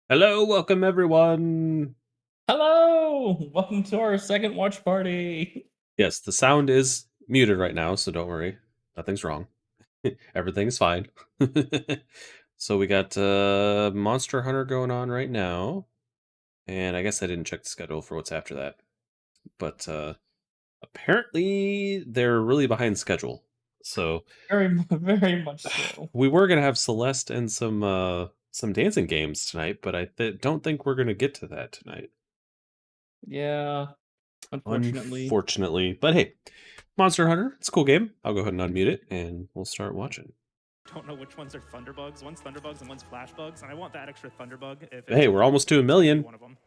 Hello, welcome everyone. Hello! Welcome to our second watch party. Yes, the sound is muted right now, so don't worry. Nothing's wrong. Everything's fine. So we got Monster Hunter going on right now, and I guess I didn't check the schedule for what's after that. But apparently they're really behind schedule. So Very much so. we were gonna have Celeste and some dancing games tonight, but don't think we're gonna get to that tonight. Yeah, unfortunately. Unfortunately. But hey, Monster Hunter, it's a cool game. I'll go ahead and unmute it and we'll start watching. Don't know which ones are Thunderbugs. One's Thunderbugs and one's Flashbugs, and I want that extra Thunderbug. If Hey, we're almost to a million. One of them.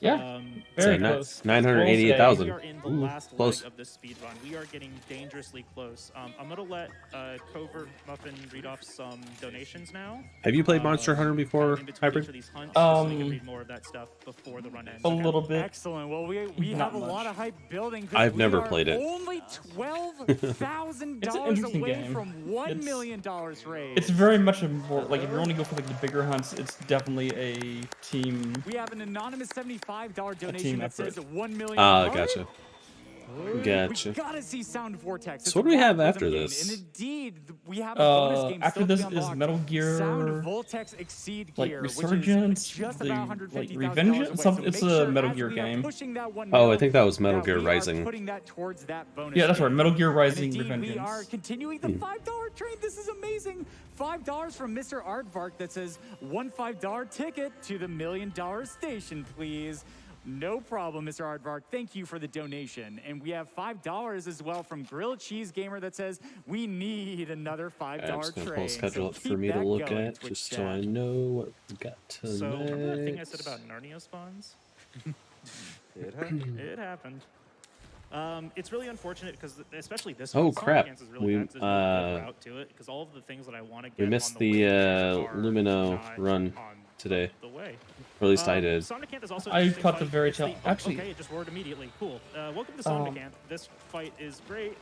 Yeah, very Say close. 988,000. We are in the last leg of this speed run. We are getting dangerously close. I'm gonna let Covert Muffin read off some donations now. Have you played Monster Hunter before, In between each Hybrid? of these hunts, just so we can Um, read more of that stuff before the run ends. A little bit. Excellent. Well, we Not have a lot much. of hype building. 'Cause I've we never are played it. Only $12,000 It's an interesting away game. from $1 It's- million raised. It's very much a more like if you only go for like the bigger hunts, it's definitely a team. We have an anonymous $75 donation team that says effort. 1 million. Ah, gotcha. We Gotcha. gotta see Sound Vortex. So It's what do a we have rhythm after game, this? And indeed, we have a bonus game After still to this be is unlocked. Metal Gear, Sound Voltex Exceed like Gear, Resurgence, which is just the about like $150,000 Revengeance. away. Some, So it's make a sure Metal as Gear we are game. pushing that 1 Oh, I mil, think that was Metal that Gear we are Rising. putting that towards that bonus Yeah, that's right. game. Metal Gear And Rising indeed, we Revengeance. are continuing the $5 train. This is amazing. $5 from Mr. Aardvark that says one $5 ticket to the $1 million station, please. No problem, Mr. Aardvark. Thank you for the donation. And we have $5 as well from Grilled Cheese Gamer that says we need another $5 I'm just going to train. pull schedule So up for keep me to that look going, at, Twitch just so chat. I know what we got tonight. So remember that thing I said about Narnia spawns? It happened. It's really unfortunate because especially this Oh, one, crap. Sonic is really We, bad 'cause there's no good route to it because all of the things that I want to get We missed on the way the are Lumino not run on today. the way. Or at least I did. Sonic is also I interesting caught the fight. very It's the- tail- oh, actually- okay, it just roared immediately. Cool. Welcome to Sonic. This fight is great.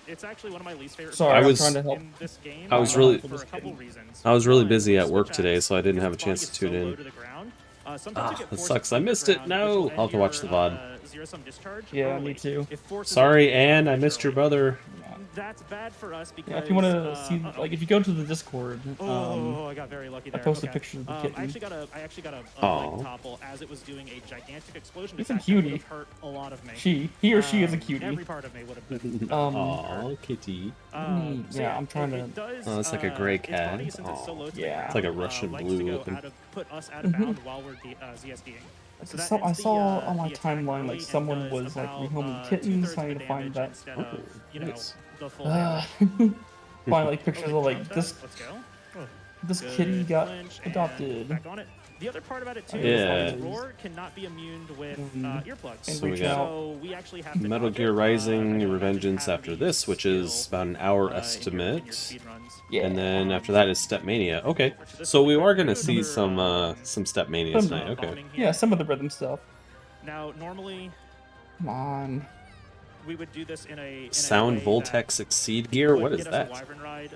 It's actually one of my least favorite. Sorry, I I'm was- trying to help. in this game. I was really- for a couple reasons. I was really One, busy at Switch work today, has- so I didn't because have a the body chance gets to tune so in. low to the ground, sometimes you get That forced sucks. to I the missed it. ground, No. which will I'll have to end watch the your, VOD. zero-sum discharge Yeah, early. me too. It forces Sorry, us to Ann. I discharge missed your early. brother. That's bad for us because Yeah, if you want to see, like, if you go to the Discord, Oh, I got very lucky I there. posted Okay. pictures of the I kitten. actually got a Aw. leg topple as it was doing a gigantic explosion It's a attack that would cutie. have hurt a lot of me. he or she is a Every cutie. part of me would have been. Aw, kitty. Yeah, I'm trying to. It does, Oh, it's like a gray its cat. body, since it's so low to the Yeah. ground, It's like a Russian likes blue to go looking. put us out of bound while we're ZSDing. So that I ends saw the, on my the attack timeline early like and someone does was like about, rehoming kittens. 2/3 I need of to the find damage that. instead of, you know, nice. the full damage. Find like pictures Oh, of wait, like drop this that. Let's go. this Good kitty got flinch and adopted. back on it. The other part about it too Yeah. is that roar cannot be immune with earplugs. And So we reach got out. So we actually have to Metal dodge Gear it. Rising, I know Revengeance Magic after Academy this, which is still, about an hour in your estimate. speedruns. Yeah. And then after that is Step Mania. Okay, so we are gonna see some Step Mania Some, tonight. Okay. Bombing here. Yeah, some of the rhythm stuff. Now normally Come on. we would do this in a Sound way Voltex Exceed Gear. that What would is get us a that? Wyvern ride.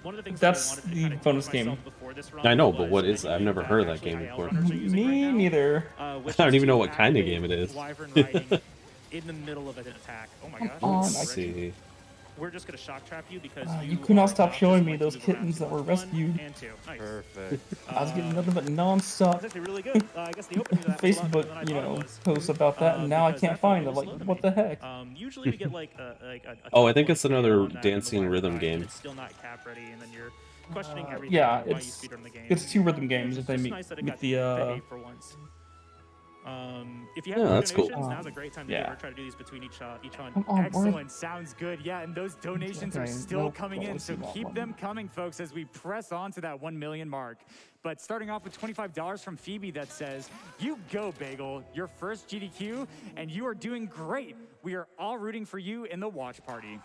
One of the things That's that I wanted to the kinda teach bonus game. myself before this run I know, but was what is that? I've anything never that heard of that actually game IL before. runners are using right Me now, neither. which I don't is even know to what kind of activate game it is. Wyvern riding in the middle of an attack. Oh my gosh. on, Let's I see. We're just gonna shock trap you because You could not are stop not showing just me going to those move around kittens too that were much. rescued. One and two. Nice. Perfect. I was getting nothing but It's non-stop actually really good. I guess the opening to that was a lot better than I Facebook, thought it was. posts about that, and now I Because can't that felt find it. really Like, slow to what me. the heck? Usually we get like a Oh, I top think one it's another on that in the dancing Wyvern rhythm ride, game. and it's still not cap ready, and then you're questioning everything. Yeah, why you it's speedrun the game. it's two rhythm games It's if they just meet nice that it with got the paid for once. If you have Yeah, more that's cool. donations, now's a great time to Yeah. try to do these between each hunt. Come on, Excellent. Sounds good. Yeah, and those donations are Okay, still nope, coming in, let's so see that keep one. them coming, folks, as we press on to that 1 million mark. But starting off with $25 from Phoebe that says, "You go, Bagel, your first GDQ, and you are doing great. We are all rooting for you in the watch party."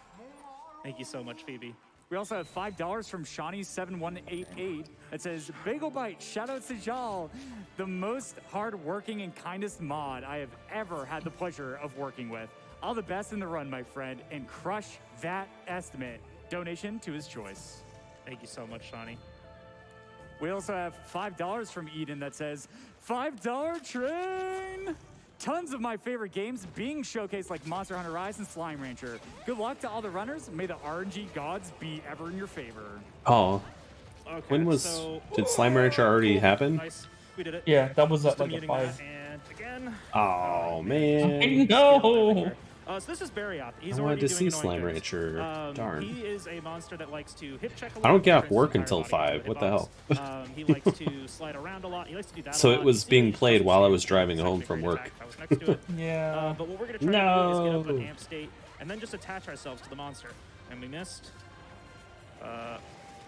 Thank you so much, Phoebe. We also have $5 from Shawnee7188 that says, "Bagel Bite, shoutouts to Jal, the most hardworking and kindest mod I have ever had the pleasure of working with. All the best in the run, my friend, and crush that estimate." Donation to his choice. Thank you so much, Shawnee. We also have $5 from Eden that says, $5 train! Tons of my favorite games being showcased like Monster Hunter Rise and Slime Rancher. Good luck to all the runners. May the RNG gods be ever in your favor. Oh, Okay, when was so, did Slime Rancher already happen? Nice. We did it. Yeah, that was Just like a muting 5. that, and again. Oh man, No! So this is Bariop. He's I wanted already to doing see annoying Slime things. Rancher. Darn. He is a monster that likes to hip check a lot. I don't get off turns his work entire until body into 5. What the hell? hitbox. He likes to slide around a lot. He likes to do that. So a it lot. was You see being he played doesn't while I stand was still. driving It's home actually from a great work. attack. I was next to it. Yeah. But what we're gonna try to do is get up No. an amp state and then just attach ourselves to the monster. And we missed.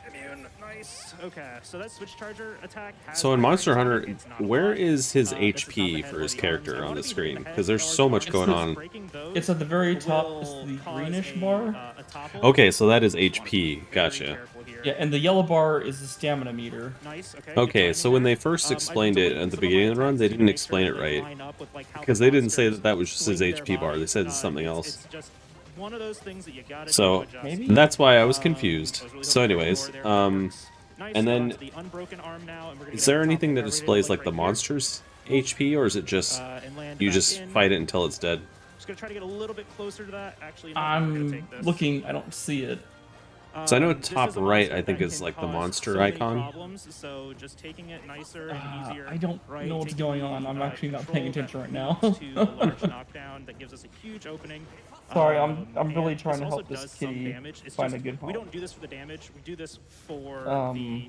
Immune, nice. Okay, so that switch charger attack has So in high Monster range on it. Hunter, It's not a where lot. is his This is not the HP head for or his the arms. character A on lot the of people screen? hit the Because head there's or so the much arms, going because on. breaking those It's at the very top. will It's the cause greenish a, bar. a topple. Okay, so that is Just wanna be HP. very Gotcha. careful here. Yeah, and the yellow bar is the stamina meter. Nice. Okay. good Okay, timing so when there. they first I've explained been it deleting at the some of my beginning of the run, attacks they to didn't make explain sure it that they right. line up with, like, how the Because they didn't say monsters that that was just his swing their HP bar. They body. said something It's- else. It's just one of those things that you gotta So, do to adjust. Maybe? that's why I was I confused. was really So hoping for anyways, more there, but it works. Nice, and we're then onto the unbroken arm now, and we're gonna is get there on top anything of that every displays little like the right here. monster's HP, or is it just And land you back just in. fight it until it's dead? Just gonna try to get a little bit closer to that. Actually, no, I'm gonna I'm take this. looking. I don't see it. So I know This top is a right, monster I think, that is can like the cause monster so many icon. Problems, so just taking it nicer and easier. I don't right? know what's Taking going the, on. I'm actually not control paying that attention right now. leads to a large knockdown that gives us a huge opening. Sorry, I'm really and trying to this help also this does some kitty damage. It's find just, a good We home. don't do this for the damage. We do this for Um, the.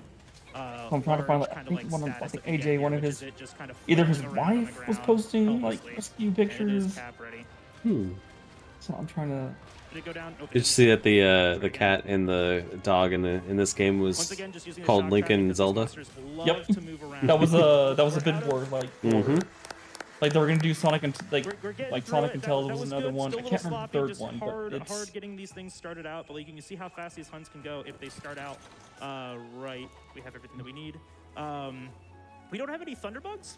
I'm trying to find, large like, I kinda, think like, one of- I status think that we get AJ, here, one of which his- is it just kind of Either his floating around on the wife was ground posting like helplessly. rescue And it is pictures. cap ready. Hmm. So I'm trying to. Did it go down? Nope, it Did you didn't. see that the Again. cat and the dog in this game Once was again, just using the called shock Link traffic and that these Zelda? monsters love Yep. to move around. That was a We're bit out of- more like Mhm. like they were gonna do Sonic and We're getting like through Sonic it. and That Tails was was another good. one. Still I a can't little remember sloppy, the third just one, hard, but it's hard getting these things started out. But like, you can see how fast these hunts can go if they start out right. We have everything that we need. We don't have any thunderbugs.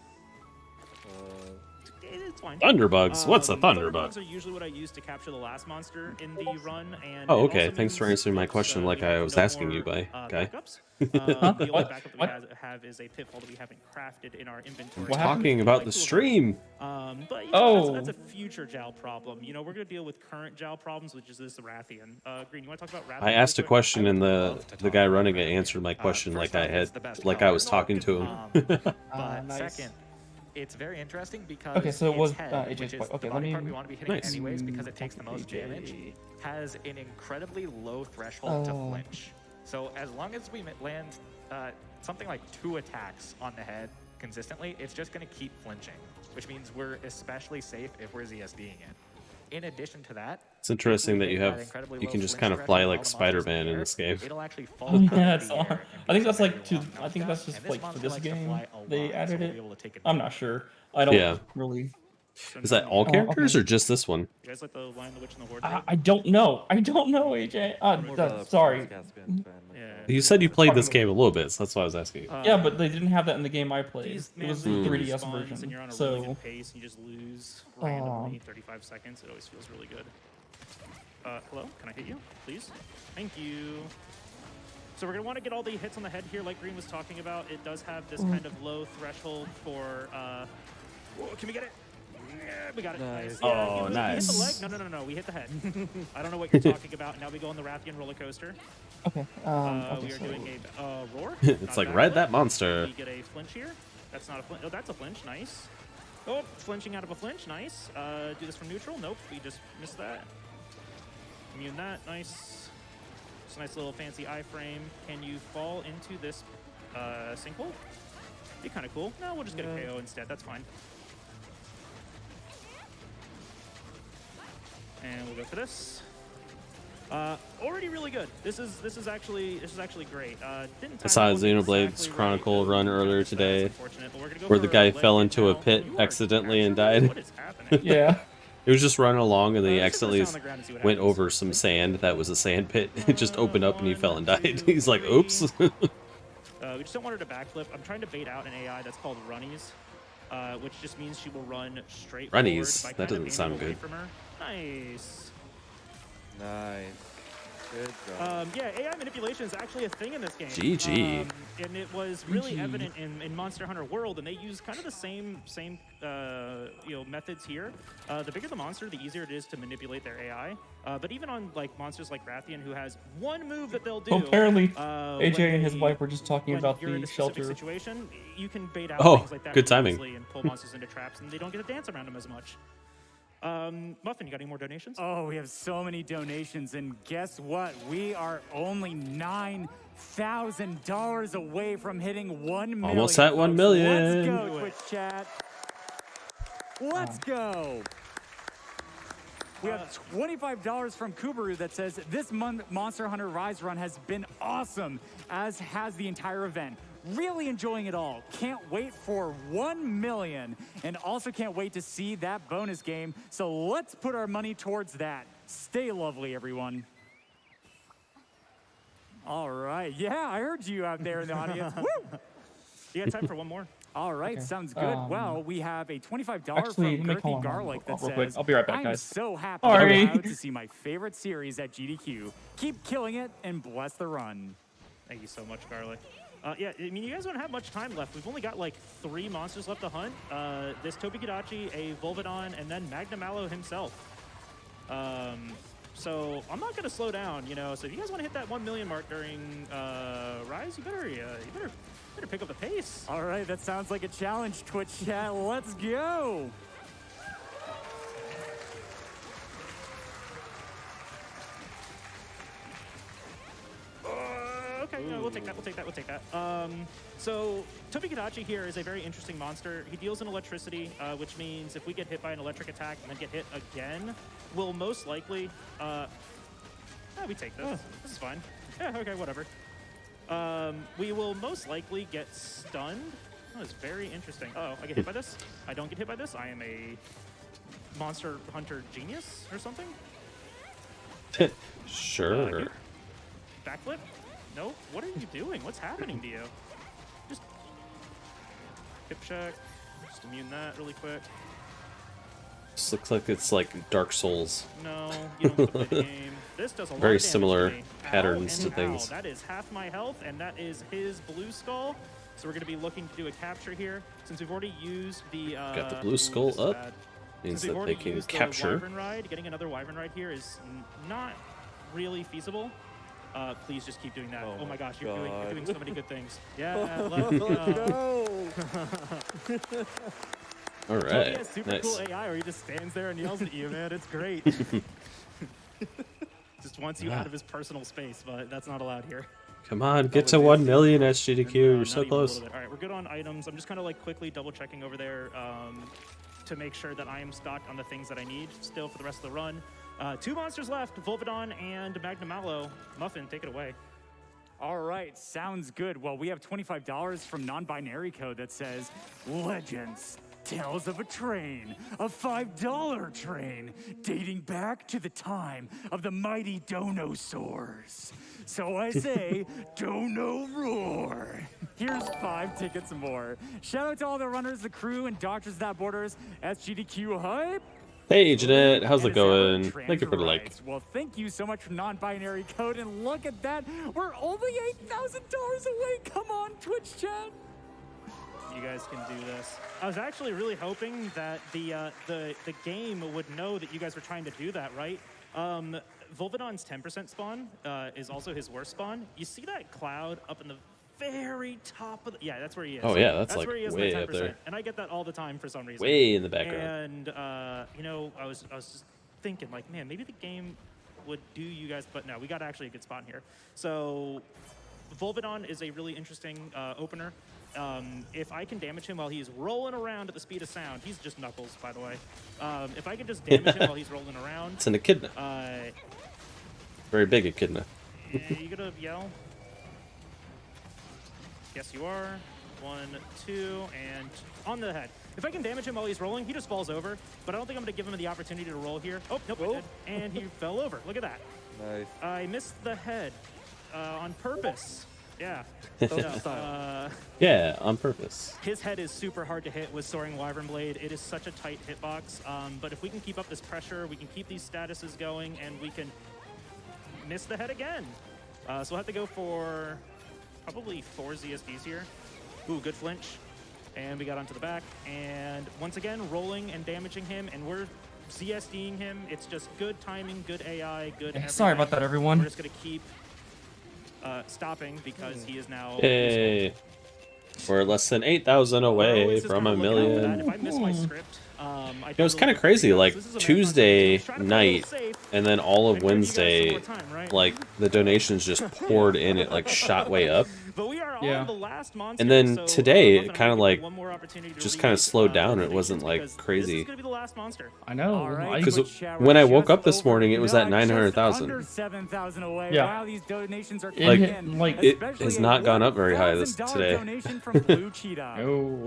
It's fine. Thunderbugs. What's a thunderbug? Thunderbugs are usually what I use to capture the last monster in the run. And Oh, it okay. also Thanks for means answering my it's, question like we I have was no asking you, more, guy. backups. The only What? backup that What? we have is a pitfall that we haven't crafted in our inventory. What happened? Talking about the stream. But you know, Oh. that's a future Jal problem. You know, we're gonna deal with current Jal problems, which is this Rathian. Green, you want to talk about Rathian? I asked a really quick? question and love to the talk guy about running it Rathian. answered my question First like off, I it's had the best like I power. was talking to him. But nice. second, it's very interesting because Okay, so it was, its head, AJ's which is point. Okay, the let body me- part we want to be hitting Nice. anyways because it takes the most AJ. damage, has an incredibly low threshold to Oh. flinch. So as long as we land something like 2 attacks on the head consistently, it's just going to keep flinching, which means we're especially safe if we're ZSDing it. In addition to that, It's interesting if we that you hit have incredibly you low can just flinch kind of threshold fly while like the monster's Spider-Man in air, this game. It'll actually fall Oh, out yeah, of it's the on. air I think and that's give like us a to. long I think knockdown, that's just and this like for monster this likes to game. fly a They lot, so added we'll it. be able to take I'm advantage. not sure. I don't Yeah. really. Is that all Oh, characters okay. or just this one? You guys like the Lion, the Witch, and the Horde? I don't know. I don't know, AJ. Sorry. Yeah. You said you played this game a little bit, so that's why I was asking you. Yeah, but they didn't have that in the game I played. These It was man the lose 3DS spawns version. And you're on a really So good pace, and you just lose randomly 35 seconds. It always feels really good. Hello, can I hit you, please? Thank you. So we're gonna want to get all the hits on the head here, like Green was talking about. It does have this kind of low threshold for. Whoa, can we get it? Yeah, we got it. Nice. Oh, Yeah, we hit the nice. leg. No. We hit the head. I don't know what you're talking about. Now we go on the Rathian roller coaster. okay. We Okay. are So doing a roar. It's Not like bad. ride that monster. We get a flinch here. That's not a flinch. Oh, that's a flinch. Nice. Oh, flinching out of a flinch. Nice. Do this from neutral. Nope. We just missed that. Immune that. Nice. Just a nice little fancy iframe. Can you fall into this sinkhole? Be kind of cool. No, we'll just get a KO instead. That's fine. And we'll go for this. Already really good. This is actually great. Didn't I saw a time it Xenoblade exactly Chronicle right. run earlier That's today, unfortunate, but we're gonna go where for the guy leg fell hit into a now. pit You are accidentally and capturing- died. What is happening? yeah. It was just running along and then he Let's just accidentally sit on the ground and see what went happens. over some sand that was a sand pit. It just opened up and he fell and died. He's like, oops. We just don't want her to backflip. I'm trying to bait out an AI that's called Runnies, which just means she will run straight Runnies? forward by That kind of doesn't aiming sound away good. from her. Nice. Nice. Good job. Yeah, AI manipulation is actually a thing in this game. GG. And it was really GG. evident in Monster Hunter World, and they use kind of the same methods here. The bigger the monster, the easier it is to manipulate their AI. But even on like monsters like Rathian, who has one move that they'll do. Apparently, when AJ and his they- wife were just talking when about you're in the a specific shelter. situation, you can bait out Oh, things like that good really timing. easily and pull monsters into traps, and they don't get to dance around them as much. Muffin, you got any more donations? Oh, we have so many donations, and guess what? We are only $9,000 away from hitting 1 million. Almost at 1 folks. million. Let's go, Twitch chat. Let's go. We have $25 from Kubaru that says, this month Monster Hunter Rise Run has been awesome, as has the entire event. Really enjoying it all. Can't wait for 1 million. And also can't wait to see that bonus game. So let's put our money towards that. Stay lovely, everyone. All right. Yeah, I heard you out there in the audience. Woo! You got time for one more? All right, Okay. sounds good. Well, we have a $25 Actually, from let me call Girthy him. Garlic that Real quick. says, I'll be right back, I'm guys. so happy Sorry. to see my favorite series at GDQ. Keep killing it and bless the run. Thank you so much, Garlic. Yeah, I mean, you guys don't have much time left. We've only got like 3 monsters left to hunt. This Tobikidachi, a Volvidon, and then Magnamalo himself. So I'm not gonna slow down, you know. So if you guys want to hit that 1 million mark during Rise, you better pick up the pace. All right, that sounds like a challenge, Twitch chat. Let's go. Okay, no, we'll take that. So Tobikidachi here is a very interesting monster. He deals in electricity, which means if we get hit by an electric attack and then get hit again, we'll most likely. We take this. This is fine. Yeah, okay, whatever. We will most likely get stunned. That is very interesting. Oh, I get hit by this? I don't get hit by this? I am a monster hunter genius or something? Sure. Backflip? No? What are you doing? What's happening to you? Just hip check. Just immune that really quick. This looks like it's like Dark Souls. No, you don't play the game. This does a lot Very of damage similar to me. patterns Ow to and things. ow. That is half my health, and that is his blue skull. So we're going to be looking to do a capture here. Since we've already used the... Got the blue skull this is up. bad. Means Since we've that already they can used the capture. Wyvern Ride, getting another Wyvern Ride here is not really feasible. Please just keep doing that. Oh my gosh, you're doing so many good things. Yeah, let's go. All Tony right. has super Nice. cool AI where he just stands there and yells at you, man. It's great. Just wants you out of his personal space, but that's not allowed here. Come on, get to 1 million SGDQ. You're Not so even a close. little bit. All right, we're good on items. I'm just kind of like quickly double checking over there to make sure that I am stocked on the things that I need still for the rest of the run. 2 monsters left, Volvidon and Magnamalo. Muffin, take it away. All right, sounds good. Well, we have $25 from Non-Binary Code that says, Legends, tales of a train, a $5 train, dating back to the time of the mighty Donosaurs. So I say, Dono roar. Here's 5 tickets more. Shout out to all the runners, the crew, and Doctors Without Borders. SGDQ hype. Hey, Jeanette. How's And it it's ever going? Thank you for the like. Transfer Rights. Well, thank you so much for Non-Binary Code, and look at that. We're only $8,000 away. Come on, Twitch chat. You guys can do this. I was actually really hoping that the game would know that you guys were trying to do that, right? Volvidon's 10% spawn is also his worst spawn. You see that cloud up in the very top of the... Yeah, that's where he is. Oh, yeah, that's like where he is way in the up there. 10%. And I get that all the time for some reason. Way in the background. And, you know, I was just thinking, like, man, maybe the game would do you guys... But no, we got actually a good spot here. So Volvidon is a really interesting opener. If I can damage him while he's rolling around at the speed of sound, he's just Knuckles, by the way. If I can just damage him while he's rolling around, It's an echidna. Very big echidna. you gonna yell? Yes, you are. 1, 2, and on the head. If I can damage him while he's rolling, he just falls over. But I don't think I'm gonna give him the opportunity to roll here. Oh, nope, I did. And he fell over. Look at that. Nice. I missed the head on purpose. Yeah. Yeah, on purpose. His head is super hard to hit with Soaring Wyvern Blade. It is such a tight hitbox. But if we can keep up this pressure, we can keep these statuses going, and we can missed the head again. So we'll have to go for probably 4 ZSDs here. Ooh, good flinch. And we got onto the back. And once again, rolling and damaging him. And we're ZSDing him. It's just good timing, good AI, good everything. Sorry about that, everyone. We're just going to keep stopping because he is now... Hey. We're less than 8,000 away from a million. If I miss my script, It was kind of crazy, like Tuesday night and then all of Wednesday, like the donations just poured in, it like shot way up. Yeah. And then today it kind of like just kind of slowed down. It wasn't like crazy. I know. Alright, Because quick chat, when we're I woke just up this morning, it was at over, just 900,000. under 7,000 away. Yeah. Wow, these donations are It coming hit, in. like- It Especially has a not gone up very high this $1,000 today. donation from Blue Cheetah. Oh.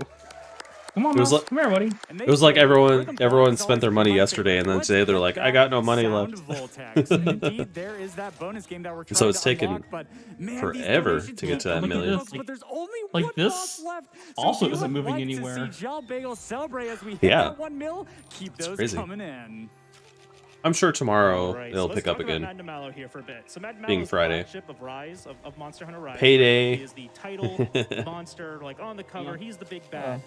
Come on, It was Mouse. like- Come here, buddy. And It was like they say rhythm everyone blocks spent their always money my yesterday, favorite. and then Let's today they're get like, I that got no money sound left. Voltex. And indeed, there is that bonus game that we're trying So it's to taken unlock, but man, forever these to get to that donations million. keep coming in, but there's only Like, one this box left. So also if you isn't would moving like anywhere. To see Jal Bagel celebrate as we hit Yeah. that 1 mil, keep It's those crazy. coming in. I'm sure tomorrow Alright, it'll so pick let's up talk about again. Mad Mallow here for a bit. So Mad Being Mallow's Friday. flagship of Rise, of Monster Hunter Rise. Payday. He is the title monster, like on the cover. Yeah. He's the big bad.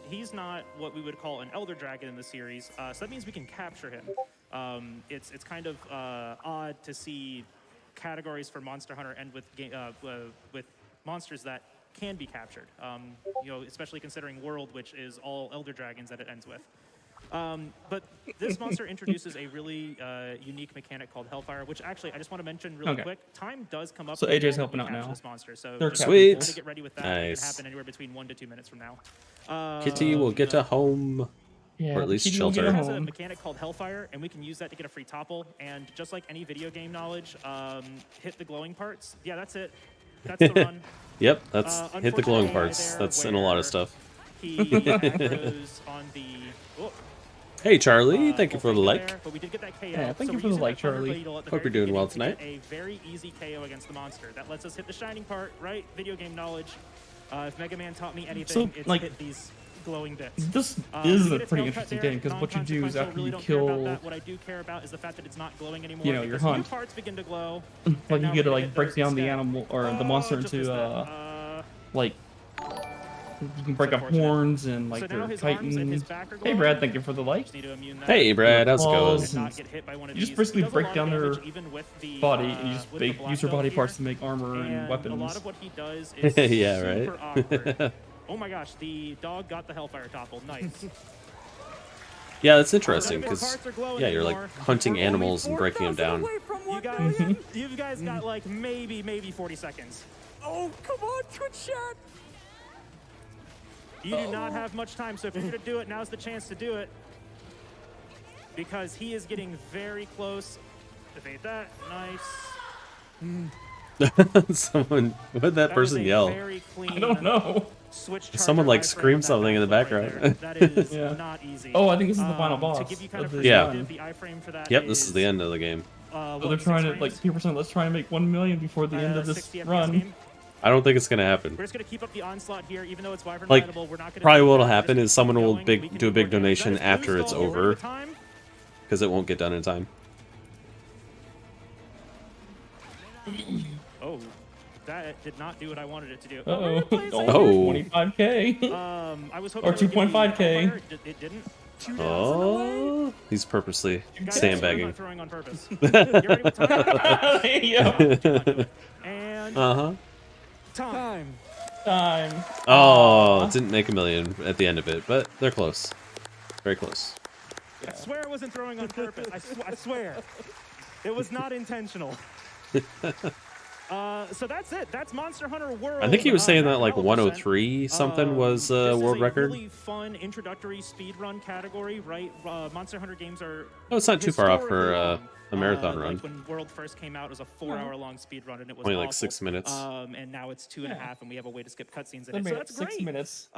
He's not what we would call an Elder Dragon in the series. So that means we can capture him. It's kind of odd to see categories for Monster Hunter end with monsters that can be captured. You know, especially considering World, which is all Elder Dragons that it ends with. But this monster introduces a really unique mechanic called Hellfire, which actually I just want to mention really Okay. quick. Time does come up. So when AJ's we helping out capture now. This monster, so They're just Sweet. to get ready with that. It Nice. can happen anywhere between 1 to 2 minutes from now. Kitty will get to home. Yeah, Or at least Kitty will get shelter. It has a home. mechanic called Hellfire, and we can use that to get a free topple. And just like any video game knowledge, hit the glowing parts. Yeah, that's it. That's the run. Yep, that's hit the glowing Unfortunately, parts. there That's in a lot where of stuff. He aggros on the. Oh, Hey Charlie, thank you for the full like. there, but we did get that KO. Yeah, thank so you we're for the using like, that Thunder Charlie. Blade at the Hope very you're doing well beginning to tonight. get a very easy KO against the monster. That lets us hit the shining part, right? Video game knowledge. If Mega Man taught me anything, So, it's like, hit these glowing bits. This We is get a its pretty tail cut interesting there, game because what you do is non-consequential, after really you don't care about kill, that. What I do care about is the fact that it's not glowing anymore. you know, your because new hunt. parts begin to glow. like and you now get to we're like hit break those down the instead. animal or the Oh, monster just into missed that. like you can break up unfortunate. horns and like So now their his arms and his titans. back are Hey glowing. Brad, thank you for the like. Just need to immune that. Hey Brad, how's it Claws. going? Not get hit by one of You just these. basically He does a break lot of down their damage even with the, body and you just with the make, black use your belt body here. parts to make armor and A lot weapons. of what he does is Yeah, super right. awkward. Oh my gosh, the dog got the Hellfire topple. Nice. Yeah, that's interesting None of his because parts are glowing yeah, you're like anymore. hunting We're only animals and breaking them 4,000 down. away from You 1 guys, million. you guys got like maybe 40 seconds. Oh, come on, Twitch chat. You do not have much time, so if you're gonna do it, now's the chance to do it. Because he is getting very close. Evade that. Nice. Someone, what did that That was person a yell? very clean I don't know. switch Someone, charger like, iframe screamed on that something in the backflip right background. there. That is Yeah. not easy. Oh, I think this is the final To boss give you kind of of this Yeah. perspective, the iframe for that Yep, this is the is, end of the game. So they're what, trying 6 to like frames? people saying let's try and make 1 million before the end of this 60 FPS run. game. I don't think it's gonna happen. We're just gonna keep up the onslaught here, even though it's Wyvern Like, viable, we're not gonna probably do what'll that. We're happen just is someone gonna will keep going. We can do a big more damage. donation That is after Blue's it's still over over with time. because it won't get done in time. Oh, that did not do what I wanted it to do. Uh oh. Oh. 25k. I was hoping Or it would give me 2.5K. Hellfire. It didn't. 2,000 away. Oh, he's purposely Guys, I'm sandbagging. not throwing on purpose. You ready with time? Yeah. And Uh-huh. time. Time. Oh, didn't make a million at the end of it, but they're close. Very close. I swear I wasn't throwing on purpose. I swear. It was not intentional. So that's it. That's Monster Hunter World. I think he was saying that like 100%. 103 something was This world is record. a really fun introductory speedrun category, right? Monster Hunter games are Oh, it's not too far off for historically long. a marathon run. Like when World first came out, it was a 4-hour-long speed run, and it was Only like awful. 6 minutes. And now it's 2.5, and we have a way to skip cutscenes in They it. made So it that's 6 great. minutes.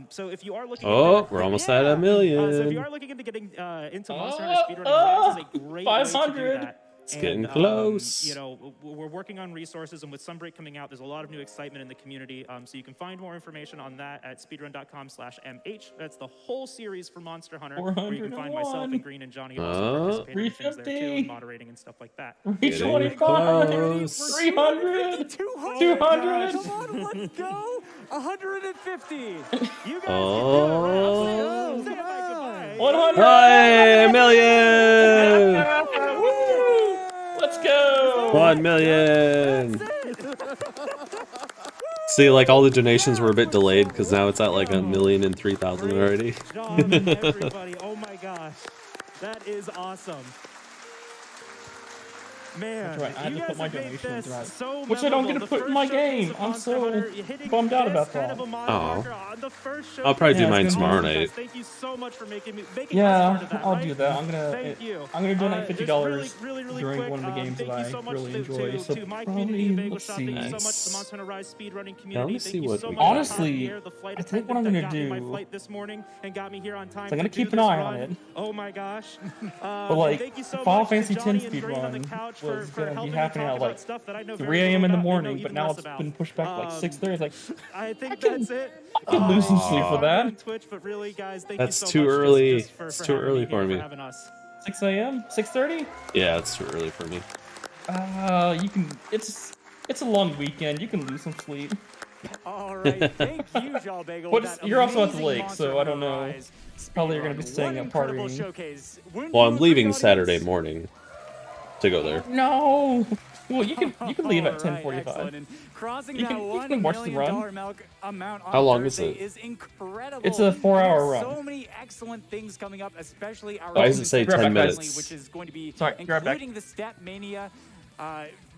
So if you are looking, Oh, into, we're almost at a million. So if you are looking into getting into Monster Hunter speedrunning, Rise is a great way to do 500. that. It's getting And, close. you know, we're working on resources, and with Sunbreak coming out, there's a lot of new excitement in the community. So you can find more information on that at speedrun.com/mh. That's the whole series for Monster Hunter, where you can find myself and Green and Johnny also participating in things there too, 350. and moderating and stuff like that. 325. close. 300. 200. 200. Come on, let's go. 150. You guys Oh. can do it. Say bye-bye. 100. Hey, million! Woo! Let's go. 1 million! See, like all the donations were a bit delayed because now it's at like 1,003,000 already. Great job, everybody. Oh my gosh. That is awesome. Man, That's right, I had you to put guys my have made donation this throughout. so Which I don't memorable. get to The put in first my showcase game. of I'm Monster so Hunter, hitting bummed out this about kind that. of a mile Oh. marker on the first I'll probably do Yeah, mine it's gonna tomorrow be- night. Thank you so much for making us part Yeah, of that, I'll right? do that. I'm Thank you. gonna donate Just $50 really during quick, one of the games thank that you I so much really to, enjoy. To, So to my probably, community, Bagel let's Shop, see. thank you so much to Nice. the Monster Hunter Rise speedrunning let community. me Thank see you what so we much got. to Top Honestly, of the Air, the flight I think what attendant I'm that gonna got me my do- flight this morning and got me here on time. So I'm gonna to keep do an this eye run. on it. Oh my gosh. But like, thank you so Final much Fantasy to Johnny X and Green on the speedrun couch was for gonna be helping me happening talk at about like stuff that I know 3 very a.m. little in the about, morning, even but now less it's about. been pushed back to like 6:30. It's like, I think can- that's it. I can lose some sleep for that. On Twitch, but really, guys, thank That's you so too much early. just for It's too having early me for here, me. for having us. 6 a.m. 6:30. Yeah, it's too early for me. You can. It's a long weekend. You can lose some sleep. All right, thank you, Jal Bagel. But with that you're also at the amazing lake, Monster so I don't Hunter know. Rise Probably you're gonna speedrun. be staying What up incredible partying. showcase. Wouldn't Well, you I'm agree, leaving audience? Saturday morning to go there. No. Well, you can leave at All right, 10:45. excellent. And crossing You that can $1 watch the million run. amount on How long is Thursday it? is incredible. It's a And 4-hour there's run. So many excellent things coming up, especially our Why does it own say Twitch 10 family, minutes? which is going to be Sorry, be right back. including the Stat Mania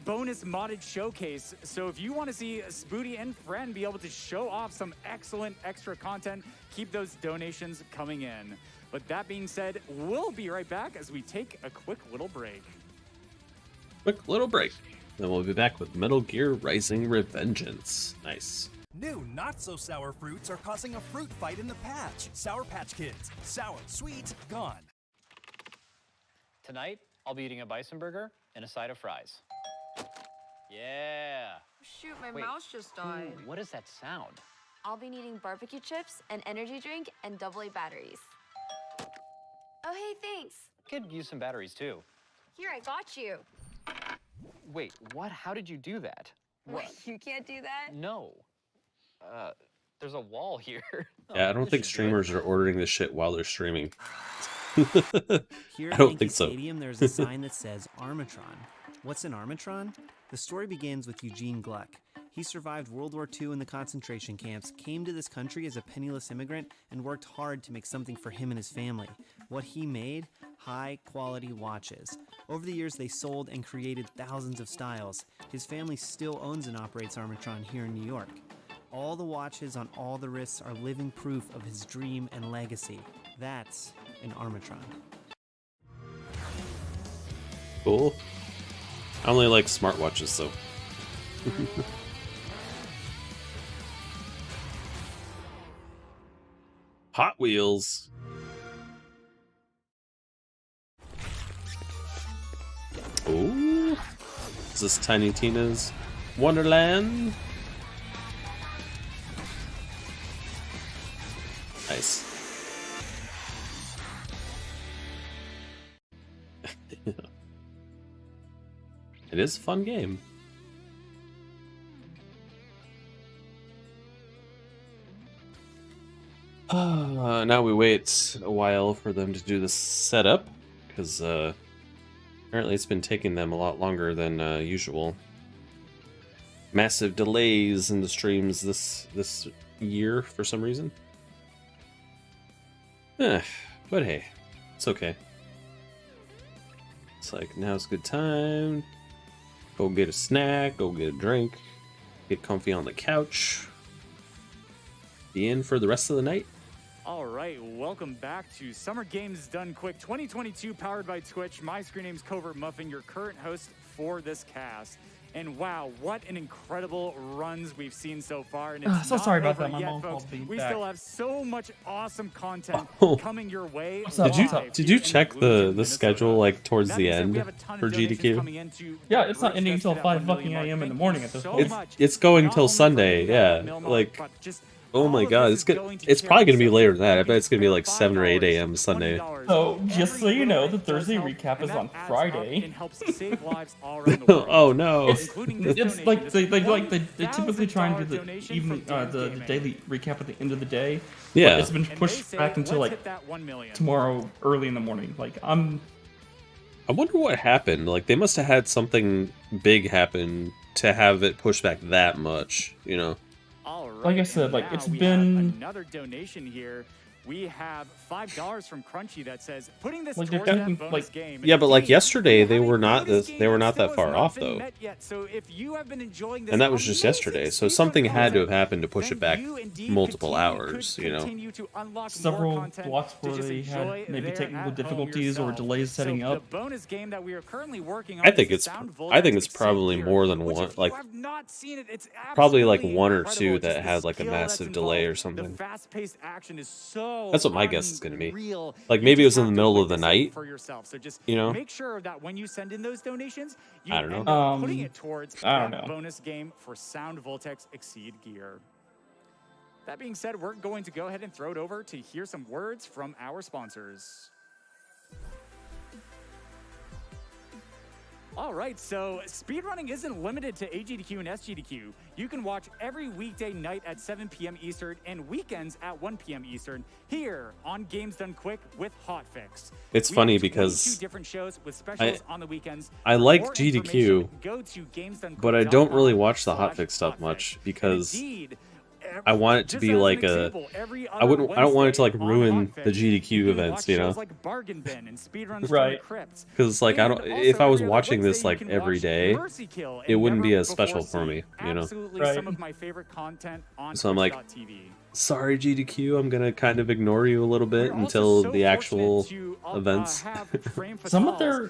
bonus modded showcase. So if you want to see Spooty and Friend be able to show off some excellent extra content, keep those donations coming in. But that being said, we'll be right back as we take a quick little break. Quick little break. Then we'll be back with Metal Gear Rising Revengeance. Nice. New not-so-sour fruits are causing a fruit fight in the patch. Sour Patch Kids. Sour, sweet, gone. Tonight, I'll be eating a bison burger and a side of fries. Yeah. Shoot, my Wait. mouse just died. Ooh, what is that sound? I'll be needing barbecue chips, an energy drink, and AA batteries. Oh, hey, thanks. Could use some batteries too. Here, I got you. Wait, what? How did you do that? What? You can't do that? No. There's a wall here. Yeah, I don't This think should do it. streamers are ordering this shit while they're streaming. Here I at don't Yankee think so. Stadium, there's a sign that says Armatron. What's an Armatron? The story begins with Eugene Gluck. He survived World War II in the concentration camps, came to this country as a penniless immigrant, and worked hard to make something for him and his family. What he made? High-quality watches. Over the years, they sold and created thousands of styles. His family still owns and operates Armatron here in New York. All the watches on all the wrists are living proof of his dream and legacy. That's an Armatron. Cool. I only like smartwatches, though. Hot Wheels. Ooh. Is this Tiny Tina's Wonderland? Nice. It is a fun game. Now we wait a while for them to do the setup, because apparently it's been taking them a lot longer than usual. Massive delays in the streams this year for some reason. But hey, it's okay. It's like, now's a good time. Go get a snack, go get a drink, get comfy on the couch. Be in for the rest of the night. All right, welcome back to Summer Games Done Quick 2022, powered by Twitch. My screen name's Covert Muffin, your current host for this cast. And wow, what an incredible runs we've seen so far. And So not sorry about over that. My yet, mom folks. called me We back. still have so much awesome content Oh. coming your way. What's up? live Did here you in check Bloomington, the Minnesota. schedule like towards That the being said, we end have a ton of for donations GDQ? coming in to Yeah, that it's not bridge ending us to until that 5 1 million fucking mark. a.m. in the Thank morning you at this so point. much, It's going not till only for Sunday, hitting that yeah. 1 mil mark, Like, but just oh my all of god, this it's is good. going to It's probably charity. gonna be So later than that. I you bet can it's gonna be spare like 7 or 8 $5, a.m. Sunday. $20. So just so Every you know, little the bit does Thursday help, recap and is that on adds up Friday. and helps save lives all around the world. Oh no. Including this It's donation, like this they typically try and do $1,000 the donation evening from Dan the Gaming. daily recap at the end of the day. Yeah. But it's been And pushed they say, back until let's like hit that 1 million. tomorrow early in the morning. Like I wonder what happened. Like, they must have had something big happen to have it pushed back that much, you know? All right, Like I said, and like, now it's we been- have another donation here. We have $5 from Crunchy that says putting this Like, they're towards that getting, bonus like- game. Yeah, but like Indeed, yesterday, we they have a were not bonus they game were not still that has far not off been though. met yet. So if you have been enjoying this And that was just amazing yesterday. So speedrun something had to have content, happened to push then it back you indeed multiple could hours, you know? continue to unlock more several content blocks to where just they enjoy had maybe there technical at home difficulties or yourself. delays setting So up. the bonus game that we are currently working on I think is it's the Sound I think Voltex it's Exceed probably Gear, more than which one. if you Like, have not seen it, it's probably like absolutely one or incredible. two Just that the had like a skill that's massive delay or involved. something. The fast-paced action is so That's what my guess is gonna be. unreal. Like, You maybe it just was in the have to middle of the witness it night, for yourself. So just you know? make sure that when you send in those donations, you I don't know. end up putting it towards I don't that know. bonus game for Sound Voltex Exceed Gear. That being said, we're going to go ahead and throw it over to hear some words from our sponsors. All right, so speedrunning isn't limited to AGDQ and SGDQ. You can watch every weekday night at 7 p.m. Eastern and weekends at 1 p.m. Eastern here on Games Done Quick with Hotfix. It's We funny have 22 because different shows with specials on the weekends. I For like more GDQ, information, go to gamesdonequick.com/hotfix. but I don't really watch the hotfix stuff much because I want it to just be as an like example, every I other don't want it to like Wednesday on ruin the Hotfix, GDQ you can events, watch you know? shows like Bargain Bin and Speedruns from Right. the Crypt. Because like I And don't. also If I was every other watching this Wednesday, you like can every watch day, Mercy Kill it and wouldn't be Never as special Before for me, Seen. you know? Absolutely Right. some of my favorite content on So I'm like, Twitch.tv. sorry GDQ, I'm gonna kind of ignore you a little bit We're also until so the actual fortunate to, events. have Frame Some of Fatales, their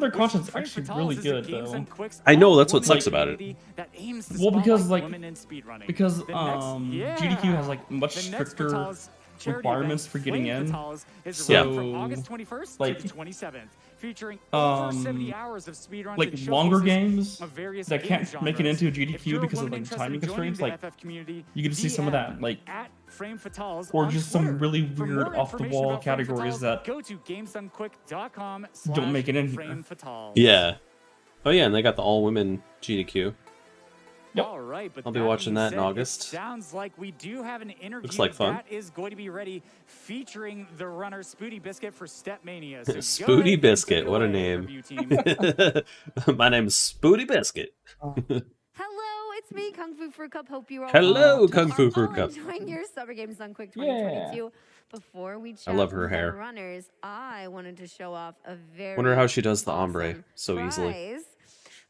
which content's Frame actually Fatales really is a good Games though. and Quick's I know, all that's what women sucks about it. community that aims to Well, because spotlight like women in speedrunning. because The next- GDQ has like much The next stricter Fatales charity requirements event, for getting Flame in. Fatales, is So, running from August 21st like, to the 27th, featuring over 70 hours of speedruns like and longer showcases games of various that game can't make it genres. into If GDQ you're a because of woman like interested timing in joining constraints, the like FF community, you get to see some of that, DM like at Frame Fatales or on just some Twitter. really For weird more off the information wall about Frame categories Fatales, that go to gamesdonequick.com don't make it in here. Frame Fatales. Yeah. Oh yeah, and they got the all women GDQ. Yep. All right, but I'll be that watching being that in said, August. It sounds like we do have an interview like fun. that is going to be ready, featuring the runner Spooty Biscuit for Stepmania. So go Spooty ahead and Biscuit, take it what a away, name. review team. My name's Spooty Biscuit. Hello, it's me, Kung Fu Fruit Cup. Hope you all Hello, are Kung Fu all Fruit Cup. enjoying your Summer Games Done Quick 2022. Before we chat love her with hair. our runners, I wanted to show off a very Wonder how she does the ombre awesome so easily. prize,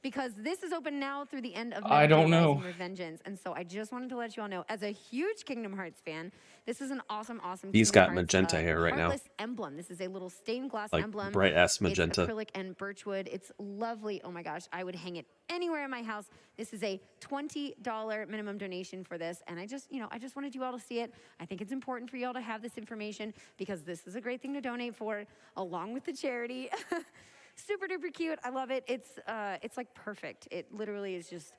because this is open now through the end of I don't know. Revengeance, and so I just wanted to let you all know, as a huge Kingdom Hearts fan, this is an awesome He's Kingdom got Hearts, magenta hair right now. Heartless emblem. This is a little stained glass Like emblem. bright ass magenta. It's acrylic and birchwood. It's lovely. Oh my gosh, I would hang it anywhere in my house. This is a $20 minimum donation for this, and I just wanted you all to see it. I think it's important for you all to have this information because this is a great thing to donate for, along with the charity. Super duper cute. I love it. It's like perfect. It literally is just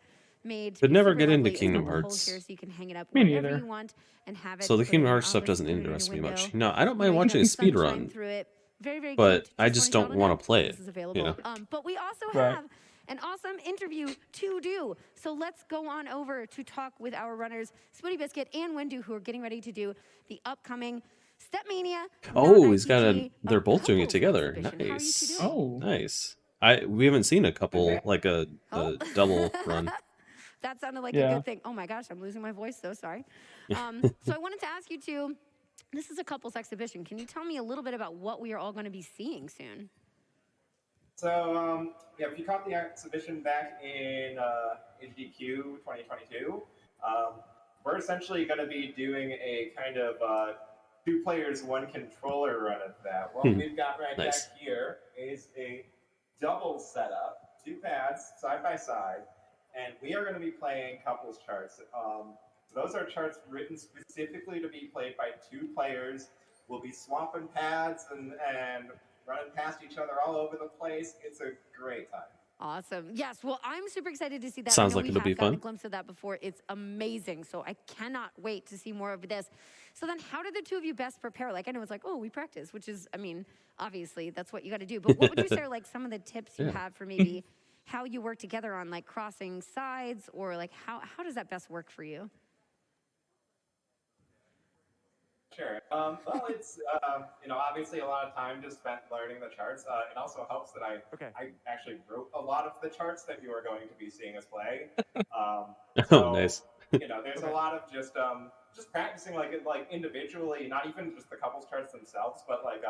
made. But never super get into lovely. It's Kingdom got the holes Hearts. here so you can hang it up Me wherever neither. you want and have it. So the put it Kingdom in Hearts your stuff office, doesn't put it in your interest me much. window. No, I don't You mind know, watching a you can speed sunshine run. through it. Very, very But cute. I just don't wanted y'all wanna know play this it, is available. you know? But we also Right. have an awesome interview to do. So let's go on over to talk with our runners, Spooty Biscuit and Windu, who are getting ready to do the upcoming Stepmania. Oh, he's got non-RPG, they're both doing it couples together. exhibition. How are you two Nice. doing? Oh, Nice. We haven't seen a couple like a Oh. double run. That sounded like Yeah. a good thing. Oh my gosh, I'm losing my voice. So sorry. So I wanted to ask you two. This is a couples exhibition. Can you tell me a little bit about what we are all going to be seeing soon? So, yeah, if you caught the exhibition back in SGDQ 2022, we're essentially going to be doing a kind of 2 players, 1 controller run of that. What we've got right Nice. back here is a double setup, 2 pads side by side, and we are going to be playing couples charts. Those are charts written specifically to be played by 2 players. We'll be swapping pads and running past each other all over the place. It's a great time. Awesome. Yes. Well, I'm super excited to see that. Sounds I know like we it'll have be gotten fun. a glimpse of that before. It's amazing. So I cannot wait to see more of this. So then how did the 2 of you best prepare? Like, I know it's like, oh, we practice, which is, I mean, obviously that's what you got to do. But what would you say are like some of the tips you have for maybe how you work together on like crossing sides, or like how does that best work for you? Sure. Well, it's obviously a lot of time just spent learning the charts. It also helps that I actually wrote a lot of the charts that you are going to be seeing us play. Oh, So nice. there's a lot of just practicing like individually, not even just the couples charts themselves, but like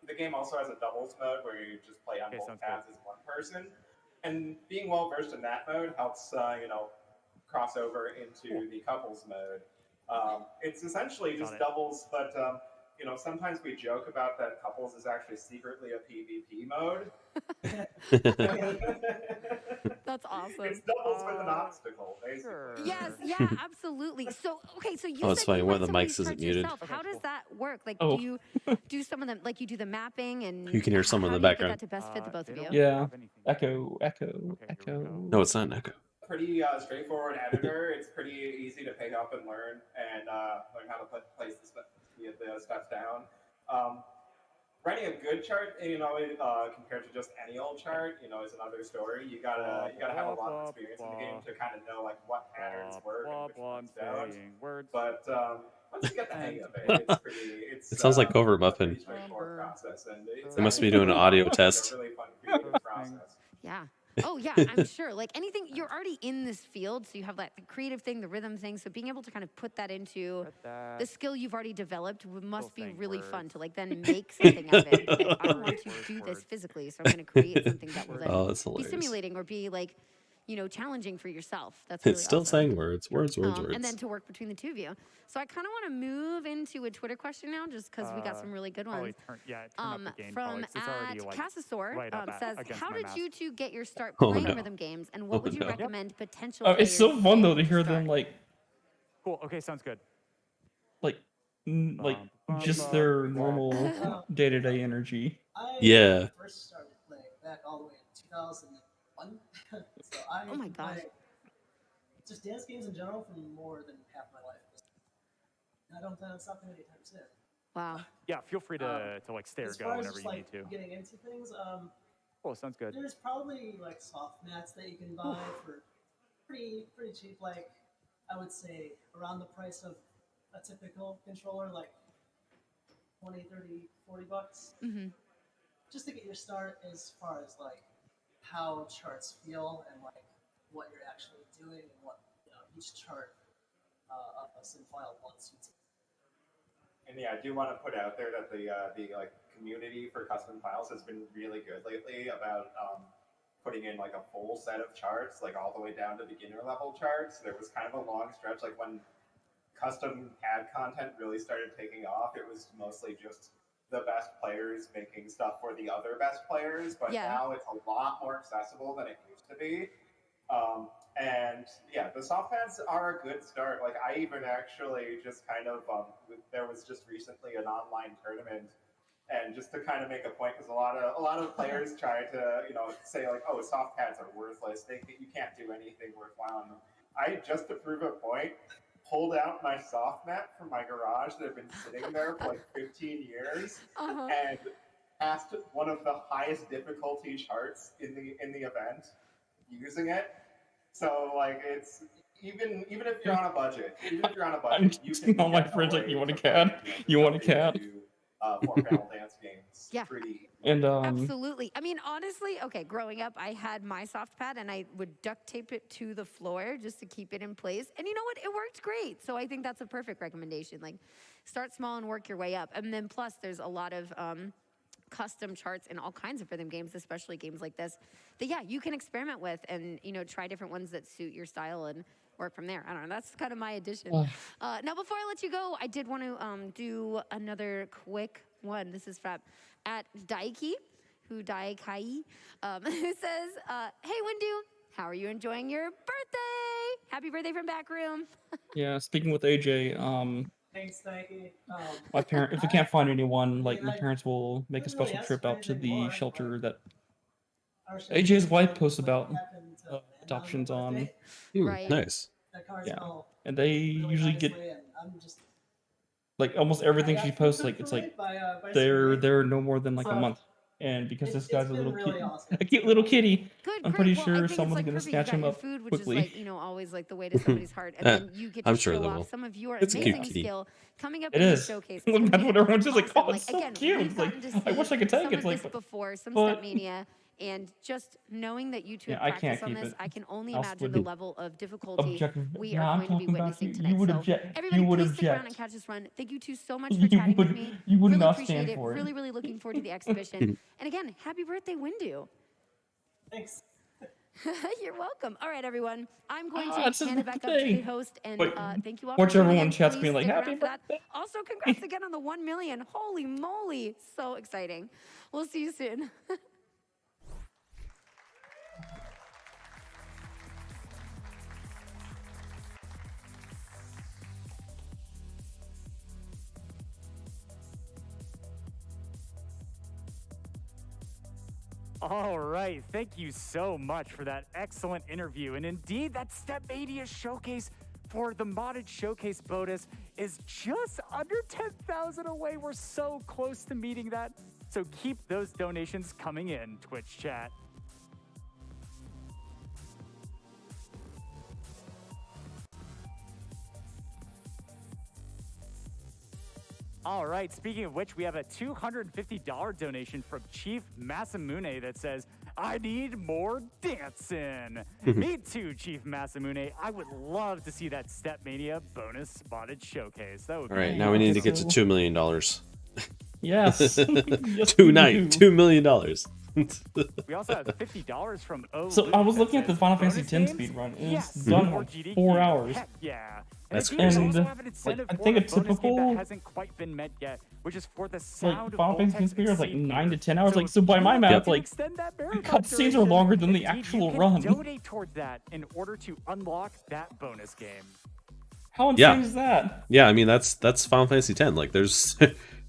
the game also has a doubles mode where you just play on both paths as one person, and being well versed in that mode helps cross over into the couples mode. It's essentially just doubles, but sometimes we joke about that couples is actually secretly a PvP mode. That's awesome. It's doubles with an obstacle, basically. Sure. Yes, yeah, absolutely. So, okay, so you Oh, it's said funny. you One write of the some of mics these isn't charts muted. yourself. How does that work? Like, Oh. do you do some of them, like you do the mapping and You can hear someone how in the do you get background. that to best fit the both of you? Yeah. Echo. No, it's not an echo. Pretty straightforward editor. It's pretty easy to pick up and learn how to place the steps down. Writing a good chart, compared to just any old chart, is another story. You gotta have a lot of experience in the game to kind of know like what patterns work and which ones don't. But once you get the hang of it, it's pretty. It sounds like Over Muffin. pretty straightforward process, and it's They must be actually doing an audio test. a really fun creative process. Yeah. Oh yeah, I'm sure. Like anything, you're already in this field, so you have like the creative thing, the rhythm thing. So being able to kind of put that into the skill you've already developed must be really fun to like then make something out of it. Like, I want to do this physically, so I'm going to create something that will then that's be hilarious. stimulating or be like, challenging for yourself. That's really It's still awesome. saying words. And then to work between the 2 of you. So I kind of want to move into a Twitter question now, just because we got some really good ones. From @Cassasaur says, how did you 2 get your start playing rhythm games, and what would you recommend potential players It's so fun though to do hear start? them like Cool. Okay, sounds good. like just their normal day-to-day energy. Yeah. First started playing back all the way in 2001. So Oh my gosh. play just dance games in general for more than half my life. I don't plan on stopping anytime soon. Wow. Yeah, feel free to like stay or As go far as whenever just, you like, need to. getting into things, Cool, sounds good. there's probably like soft mats that you can buy for pretty cheap. Like I would say around the price of a typical controller, like 20, 30, 40 bucks. Mm-hmm. Just to get your start as far as like how charts feel and like what you're actually doing and what each chart of a sim file wants you to. And yeah, I do want to put out there that the like community for custom files has been really good lately about putting in like a full set of charts, like all the way down to beginner level charts. There was kind of a long stretch, like when custom ad content really started taking off, it was mostly just the best players making stuff for the other best players, but now it's a lot more accessible than it used to be. And yeah, the soft pads are a good start. Like I even actually just kind of, there was just recently an online tournament, and just to kind of make a point, because a lot of players try to say like, oh, soft pads are worthless. You can't do anything worthwhile on them. I, just to prove a point, pulled out my soft mat from my garage that had been sitting there for like 15 years and passed one of the highest difficulty charts in the event using it. So like it's even if you're on a budget, you can all my friends like, you want a CAD? You want a CAD? 4-panel dance games. Yeah. Pretty. And Absolutely. I mean, honestly, okay, growing up, I had my soft pad and I would duct tape it to the floor just to keep it in place. And you know what? It worked great. So I think that's a perfect recommendation. Like, start small and work your way up. And then plus, there's a lot of custom charts in all kinds of rhythm games, especially games like this, that, yeah, you can experiment with and, try different ones that suit your style and work from there. I don't know. That's kind of my addition. Now, before I let you go, I did want to do another quick one. This is from @Daiki, who says, hey, Windu, How are you enjoying your birthday? Happy birthday from back room. Yeah, speaking with AJ, Thanks, Nike. my parent, if we can't find anyone, like mean, my I parents will make a couldn't really special ask trip for out to anything the more, shelter like, that our show AJ's was wife like posts what about happened to Amanda on adoptions her on. birthday. Right. Nice. That card Yeah, smelled and they really usually get nicely, and I'm just like almost I everything got she food posts. cooked Like for it's me like by they're SGDQ. no more than like a So month, and because this it's guy's a been little really cute, awesome. a cute little kitty, Good, I'm great. pretty Well, I sure think it's someone's like gonna perfect. You snatch got him your up food, which is quickly. like, always like the way to somebody's heart. And then you get to I'm sure show they off will. some of your It's a cute amazing kitty. skill coming up It in the is. showcase. It's That's gonna be what everyone's just like, awesome. oh, it's so again, cute. we've It's like, gotten to I see wish I could take some it. of It's like, this before, some but Stepmania, and just knowing that you two yeah, have I practiced can't on keep this, it. I can only I'll imagine split the it. level of difficulty Objective. we Yeah, are I'm going to be talking about witnessing you. tonight. You would So object. everybody, You would please stick around and object. catch this run. Thank you two so much for You chatting with would. me. You would Really not appreciate stand it. for it. Really, really looking forward to the exhibition. And again, happy birthday, Windu. Thanks. You're welcome. All right, everyone. I'm going Ah, to it's his hand it back up to the birthday. host, and Wait, thank you all for watch tuning everyone in. chat's Please being like, stick happy around for that. birthday. Also, congrats again on the 1 million. Holy moly, so exciting. We'll see you soon. All right, thank you so much for that excellent interview. And indeed, that Stepmania showcase for the modded showcase bonus is just under 10,000 away. We're so close to meeting that. So keep those donations coming in, Twitch chat. All right, speaking of which, we have a $250 donation from Chief Masamune that says, I need more dancing. Me too, Chief Masamune. I would love to see that Stepmania bonus modded showcase. That would be All right, now we need to get to $2 million. Yes. Yes, $2 we do. $2 million. We also have $50 from O. So I was looking at the says, Final Fantasy bonus X games? speedrun. It was Yes, done in more like GDQ. 4 hours. Heck yeah. That's the crazy. games also And, have an incentive I for think a a bonus game that typical- hasn't quite been met yet, which is for the Like sound Final Fantasy Voltex X speedrun is like Exceed 9 to meter. 10 hours. Like so by if my you math, want to like extend that marathon cutscenes are duration, longer than the indeed, actual you can run. donate toward that in order to unlock that bonus game. How insane Yeah. is that? Yeah, I mean that's Final Fantasy X. Like there's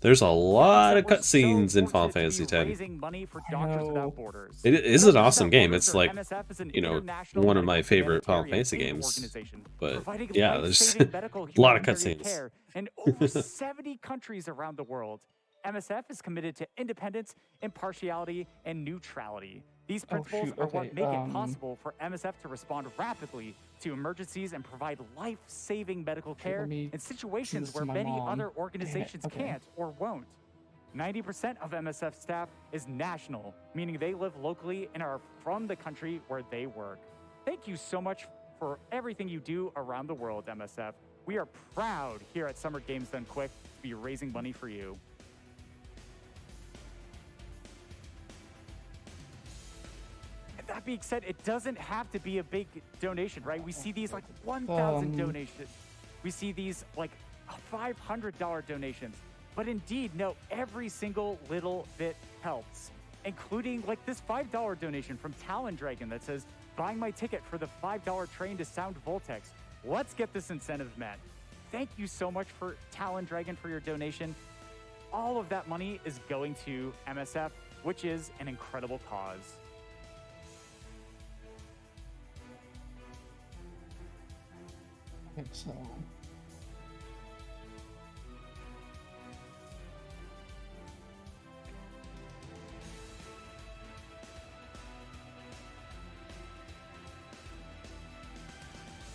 there's a lot of We're so cutscenes in Final fortunate to Fantasy be X. raising money for Doctors Without Borders. It is an awesome game. It's like, MSF is an you know, international one of my medical favorite Final humanitarian Fantasy aid games. organization But providing yeah, there's life-saving medical a lot of humanitarian cutscenes. care in over 70 countries around the world. MSF is committed to independence, impartiality, and neutrality. These principles shoot, are okay, what make it possible for MSF to respond rapidly to emergencies and provide life-saving medical care let me in situations this where to my many mom. other Damn it, organizations okay. can't or won't. 90% of MSF staff is national, meaning they live locally and are from the country where they work. Thank you so much for everything you do around the world, MSF. We are proud here at Summer Games Done Quick to be raising money for you. And that being said, it doesn't have to be a big donation, right? We see these like 1,000 donations. We see these like $500 donations. But indeed, no, every single little bit helps, including like this $5 donation from Talon Dragon that says, buying my ticket for the $5 train to Sound Voltex. Let's get this incentive met. Thank you so much for Talon Dragon for your donation. All of that money is going to MSF, which is an incredible cause. I think so.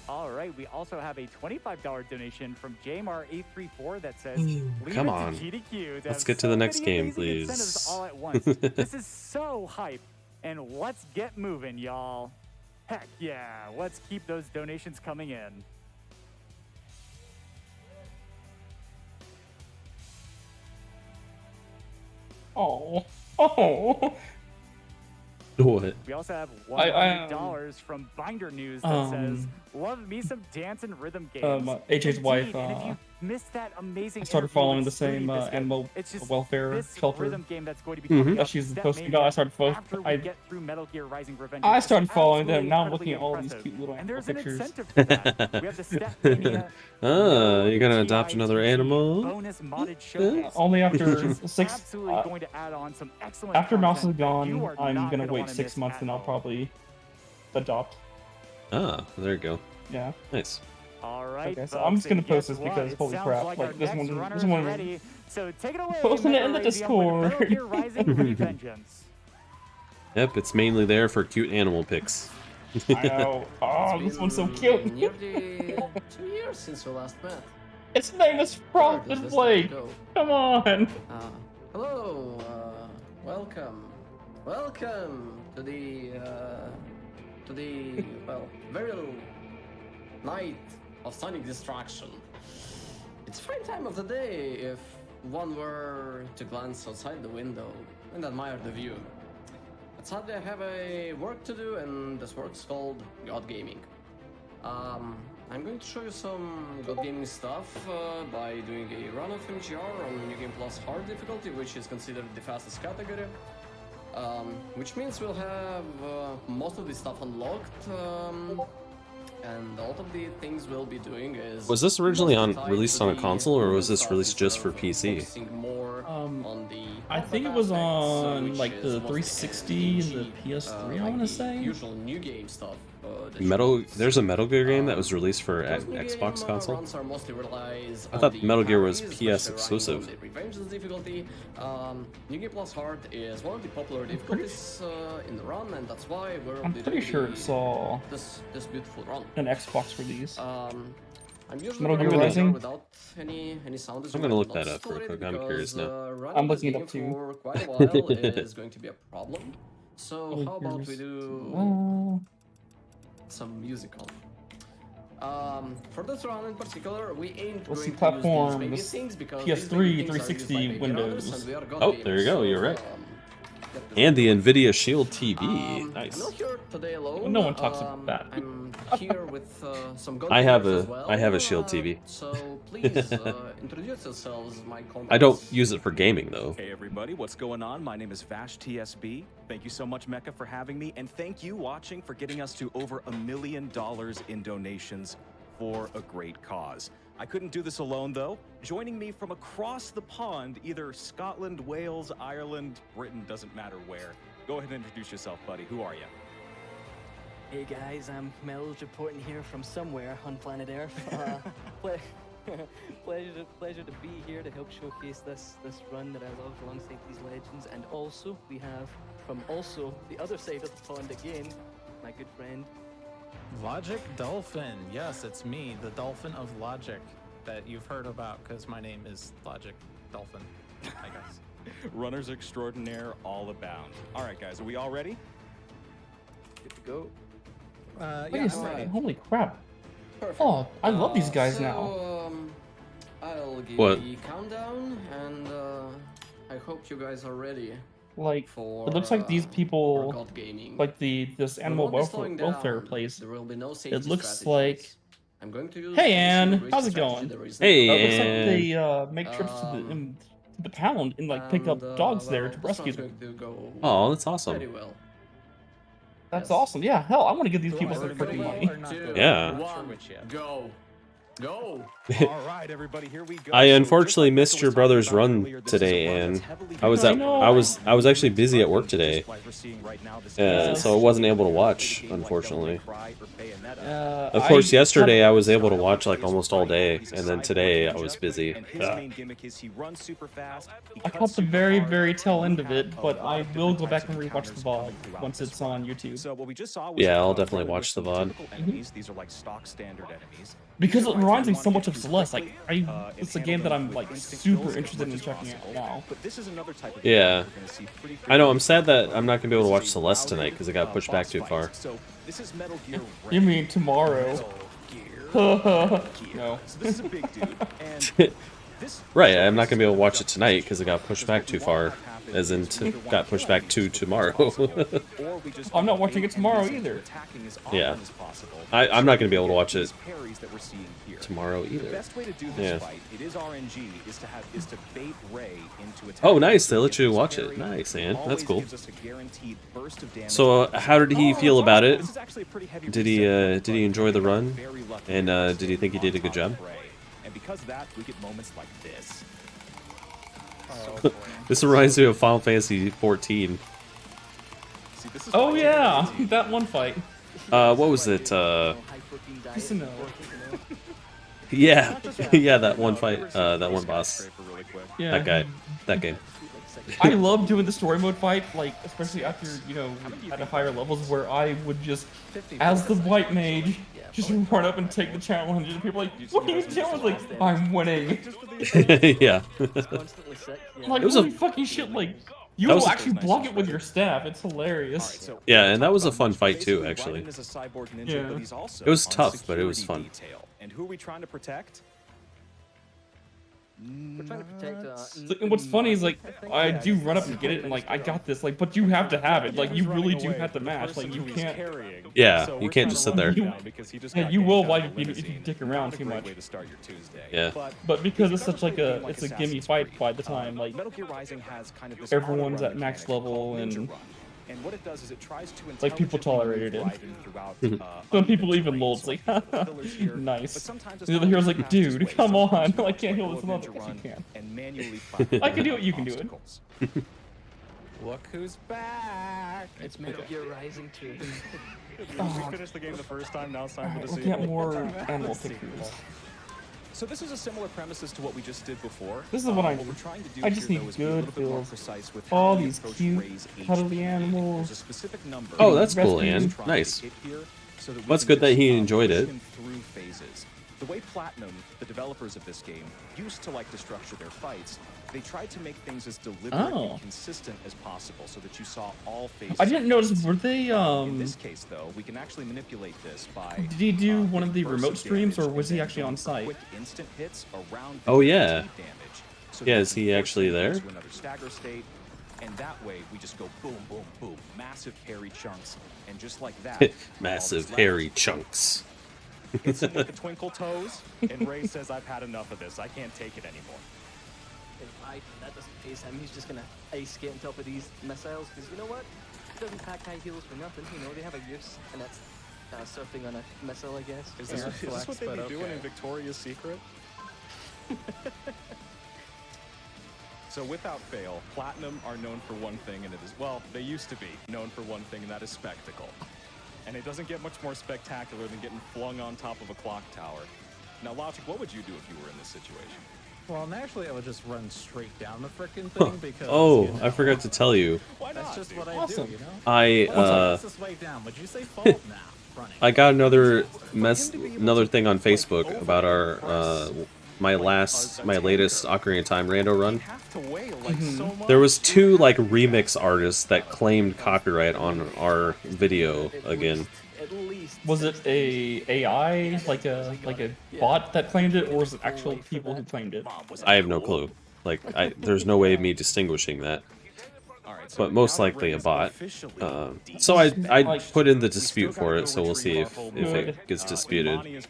All right, we also have a $25 donation from JMR834 that says, Ooh, "Leave come it to on. GDQ to Let's have get to so the next many game, amazing please." incentives all at once." This is so hype, and let's get moving, y'all. Heck yeah, let's keep those donations coming in. Oh. Oh. What? We also have I, $100 from Binder News that says, "Love me some dance and rhythm games." AJ's wife, Indeed, and if you missed that amazing. I started interview following with the same Spoony Biscuit. animal It's just welfare this shelter. rhythm game that's going to be coming up. She's the Step posting Mania guy. I started after we get through Metal Gear Rising Revenge. I It's started following them. absolutely Now I'm looking at all incredibly these cute little and animal there's pictures. an incentive for that. We have the Step Mania. Ah, you're gonna adopt another animal? Bonus modded showcase. Only after Which is 6. absolutely going to add on some excellent After Mouse is content that you gone, are I'm not gonna gonna wait wanna 6 miss months at and I'll all. probably adopt. Ah, there you go. Yeah. Nice. All right. Okay, so I'm just gonna post this because holy crap, Like like this our next one, runner this is one. ready. So take it away. Posting it in the Metal Razium, with Metal Gear Discord. Rising Revengeance. Yep, it's mainly there for cute animal pics. I know. Oh, this one's so cute. Nearly 2 years since we last met. Its name is Where does Frosted this Flake. go? Come on. Hello, welcome to the well, very night of sonic distraction. It's a fine time of the day if one were to glance outside the window and admire the view. But sadly I have a work to do, and this work's called God Gaming. I'm going to show you some God Gaming stuff by doing a run of MGR on New Game Plus hard difficulty, which is considered the fastest category. Which means we'll have most of this stuff unlocked, and all of the things we'll be doing is... Was this originally released on a console, or was this released just for PC? I think it was on like the 360 and the PS3. I want to say. Usual new game stuff. There's a Metal Gear game that was released for Xbox console. I thought Metal Gear was PS exclusive. New Game Plus Hard is one of the popular difficulties in the run, and that's why I'm pretty sure it saw this beautiful run. an Xbox release. I'm usually Metal Gear Rising. without any sound. I'm gonna look that up real quick. I'm curious now. I'm looking it up too. For quite a while is going to be a problem. So how about we do some musical? For this run in particular, we ain't Let's see going to use these baby platforms. things because PS3, these baby things are used by 360, baby Windows. runners, and we are God Oh, gamers, there you go. You're so, right. And the Nvidia Shield TV. I'm Nice. not here today alone. No one talks about that. I'm here with some God I have gamers a as well. I have a Shield TV. So please introduce yourselves, my comrades. I don't use it for gaming though. Hey everybody, what's going on? My name is Vash TSB. Thank you so much, Mecca, for having me, and thank you watching for getting us to over $1 million in donations for a great cause. I couldn't do this alone though. Joining me from across the pond, either Scotland, Wales, Ireland, Britain, doesn't matter where. Go ahead and introduce yourself, buddy. Who are you? Hey guys, I'm Mel's reporting here from somewhere on planet Earth. Pleasure to be here to help showcase this run that I love alongside these legends. And also, we have from also the other side of the pond again, my good friend Logic Dolphin. Yes, it's me, the Dolphin of Logic that you've heard about because my name is Logic Dolphin, I guess. Runners extraordinaire all abound. All right, guys, are we all ready? Good to go. Yeah, I'm ready. Holy crap. Perfect. Oh, I love these guys now. I'll give What? the countdown, and I hope you guys are ready. Like, for, it looks like these people, God Gaming. like this animal welfare place. There will be no It looks like. I'm going to use Hey Ann, how's it going? Hey, it looks like Ann. they make trips to the pound and like pick up dogs there to rescue them. Oh, that's awesome. Very well. That's awesome. Yeah, hell, I want to give these people some freaking money. Yeah. Go. Go. All right, everybody, here we go. I unfortunately missed your brother's run today, and I was actually busy at work today, so I wasn't able to watch, unfortunately. Of course, yesterday I was able to watch like almost all day, and then today I was busy. I caught the very, very tail end of it, but I will go back and rewatch the VOD once it's on YouTube. So what we just saw was Yeah, I'll definitely watch the VOD. These are like stock standard enemies. Because it reminds me so much of Celeste. Like, it's a game that I'm like super interested in checking out now. But this is another type of Yeah, I know. I'm sad that I'm not gonna be able to watch Celeste tonight because it got pushed back too far. So this is Metal Gear. You mean tomorrow? No. So this is a big dude, and Right, I'm not gonna be able to watch it tonight because it got pushed back too far, as in got pushed back to tomorrow. I'm not watching it tomorrow either. Yeah, I'm not gonna be able to watch it strategies that we're seeing here. tomorrow The either. best way to do this fight, it is RNG, is to bait Ray into attack. Oh, nice. They let you watch it. Nice, man. That's cool. So, how did he feel about it? Did he enjoy the run? And did he think he did a good job? And because of that, we get moments like this. This reminds me of Final Fantasy 14. Oh yeah, that one fight. What was it? Yeah, yeah, that one fight, that one boss. Yeah. That guy, that game. I love doing the story mode fight, like especially after at a higher levels where I would just, as the white mage, just run up and take the challenge, and people are like, "What are you doing?" Like, I'm winning. Yeah. Like, It was a holy fucking shit! Like, you that will was a- actually block it with your staff. It's hilarious. Yeah, and that was a fun fight too, actually. Yeah. It was tough, but it was fun. And who are we trying to protect? We're trying to protect. And what's funny is like I do run up and get it, and like I got this, like, but you have to have it. Like you really do have to match. Like you can't. Yeah, you can't just sit there. Yeah, you will like if you dick around too much. Yeah. But because it's such like it's a gimme fight by the time like everyone's at max level and. And what it does is it tries to Like people tolerated it. Mhm. Some people even lulled. It's like, nice. The other hero's like, dude, come on! I can't heal this another. Yes, you can. I can do it. You can do it. Look who's back! It's Metal Gear Rising 2. We finished the game the first time. Now it's time for the We'll get sequel. more animal pictures. So this is a similar premises to what we just did before. This is what I we're need. trying to do I just here, need though, is be a good little bit more feels. precise with All how we these approach cute, Ray's cuddly HP. animals. There's a specific number. Oh, that's cool, Rescues. Ann. Try to Nice. hit here so that we Well, that's can good that just, he enjoyed push it. him through phases. The way Platinum, the developers of this game, used to like to structure their fights, they tried to make things as deliberate and consistent as possible so that you saw all phases. I didn't notice. Were they In this case, though, we can actually manipulate this by Did he do one of the bursts remote of streams, or damage was and he then actually on going for site? quick instant hits around Oh, the yeah. damage. So Yeah, that is we he can actually force there? them to another stagger state, and that way we just go boom, boom, boom, massive hairy chunks, and just like that, Massive hairy chunks. hits him with the twinkle toes, and Ray says, "I've had enough of this. I can't take it anymore." That doesn't phase him. He's just gonna ice skate on top of these missiles because you know what? He doesn't pack high heels for nothing. You know they have a use, and that's surfing on a missile, I guess. Is this what they've been doing in Victoria's Secret? So without fail, Platinum are known for one thing, and it is, well, they used to be known for one thing, and that is spectacle. And it doesn't get much more spectacular than getting flung on top of a clock tower. Now, Logic, what would you do if you were in this situation? Well, naturally, I would just run straight down the frickin' Huh. thing because. Oh, you know, I forgot to tell you. That's just what I Awesome. do, you know? I What's the fastest way down? Would you say fall? Nah, running. I got another thing on Facebook about our my latest Ocarina of Time rando run. There was 2 like remix artists that claimed copyright on our video again. Was it a AI like a bot that claimed it, or was it actual people who claimed it? I have no clue. Like, there's no way of me distinguishing that. But most likely a bot. So I put in the dispute for it, so we'll see if it gets disputed.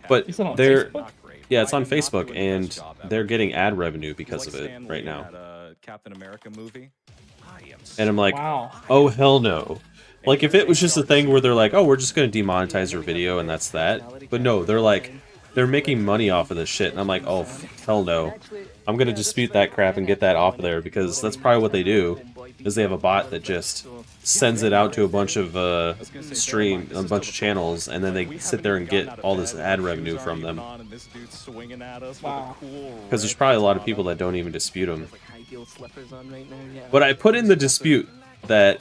But Is it on they're Facebook? yeah, it's on Facebook, and they're getting ad revenue because of it right now. Captain America movie. And I'm like, Wow. oh hell no. Like if it was just a thing where they're like, oh, we're just gonna demonetize your video and that's that. But no, they're like, they're making money off of this shit, and I'm like, oh hell no. I'm gonna dispute that crap and get that off of there, because that's probably what they do. Is they have a bot that just sends it out to a bunch of a bunch of channels, and then they sit there and get all this ad revenue from them. Wow. Because there's probably a lot of people that don't even dispute them. High heel slippers on right now. Yeah. But I put in the dispute that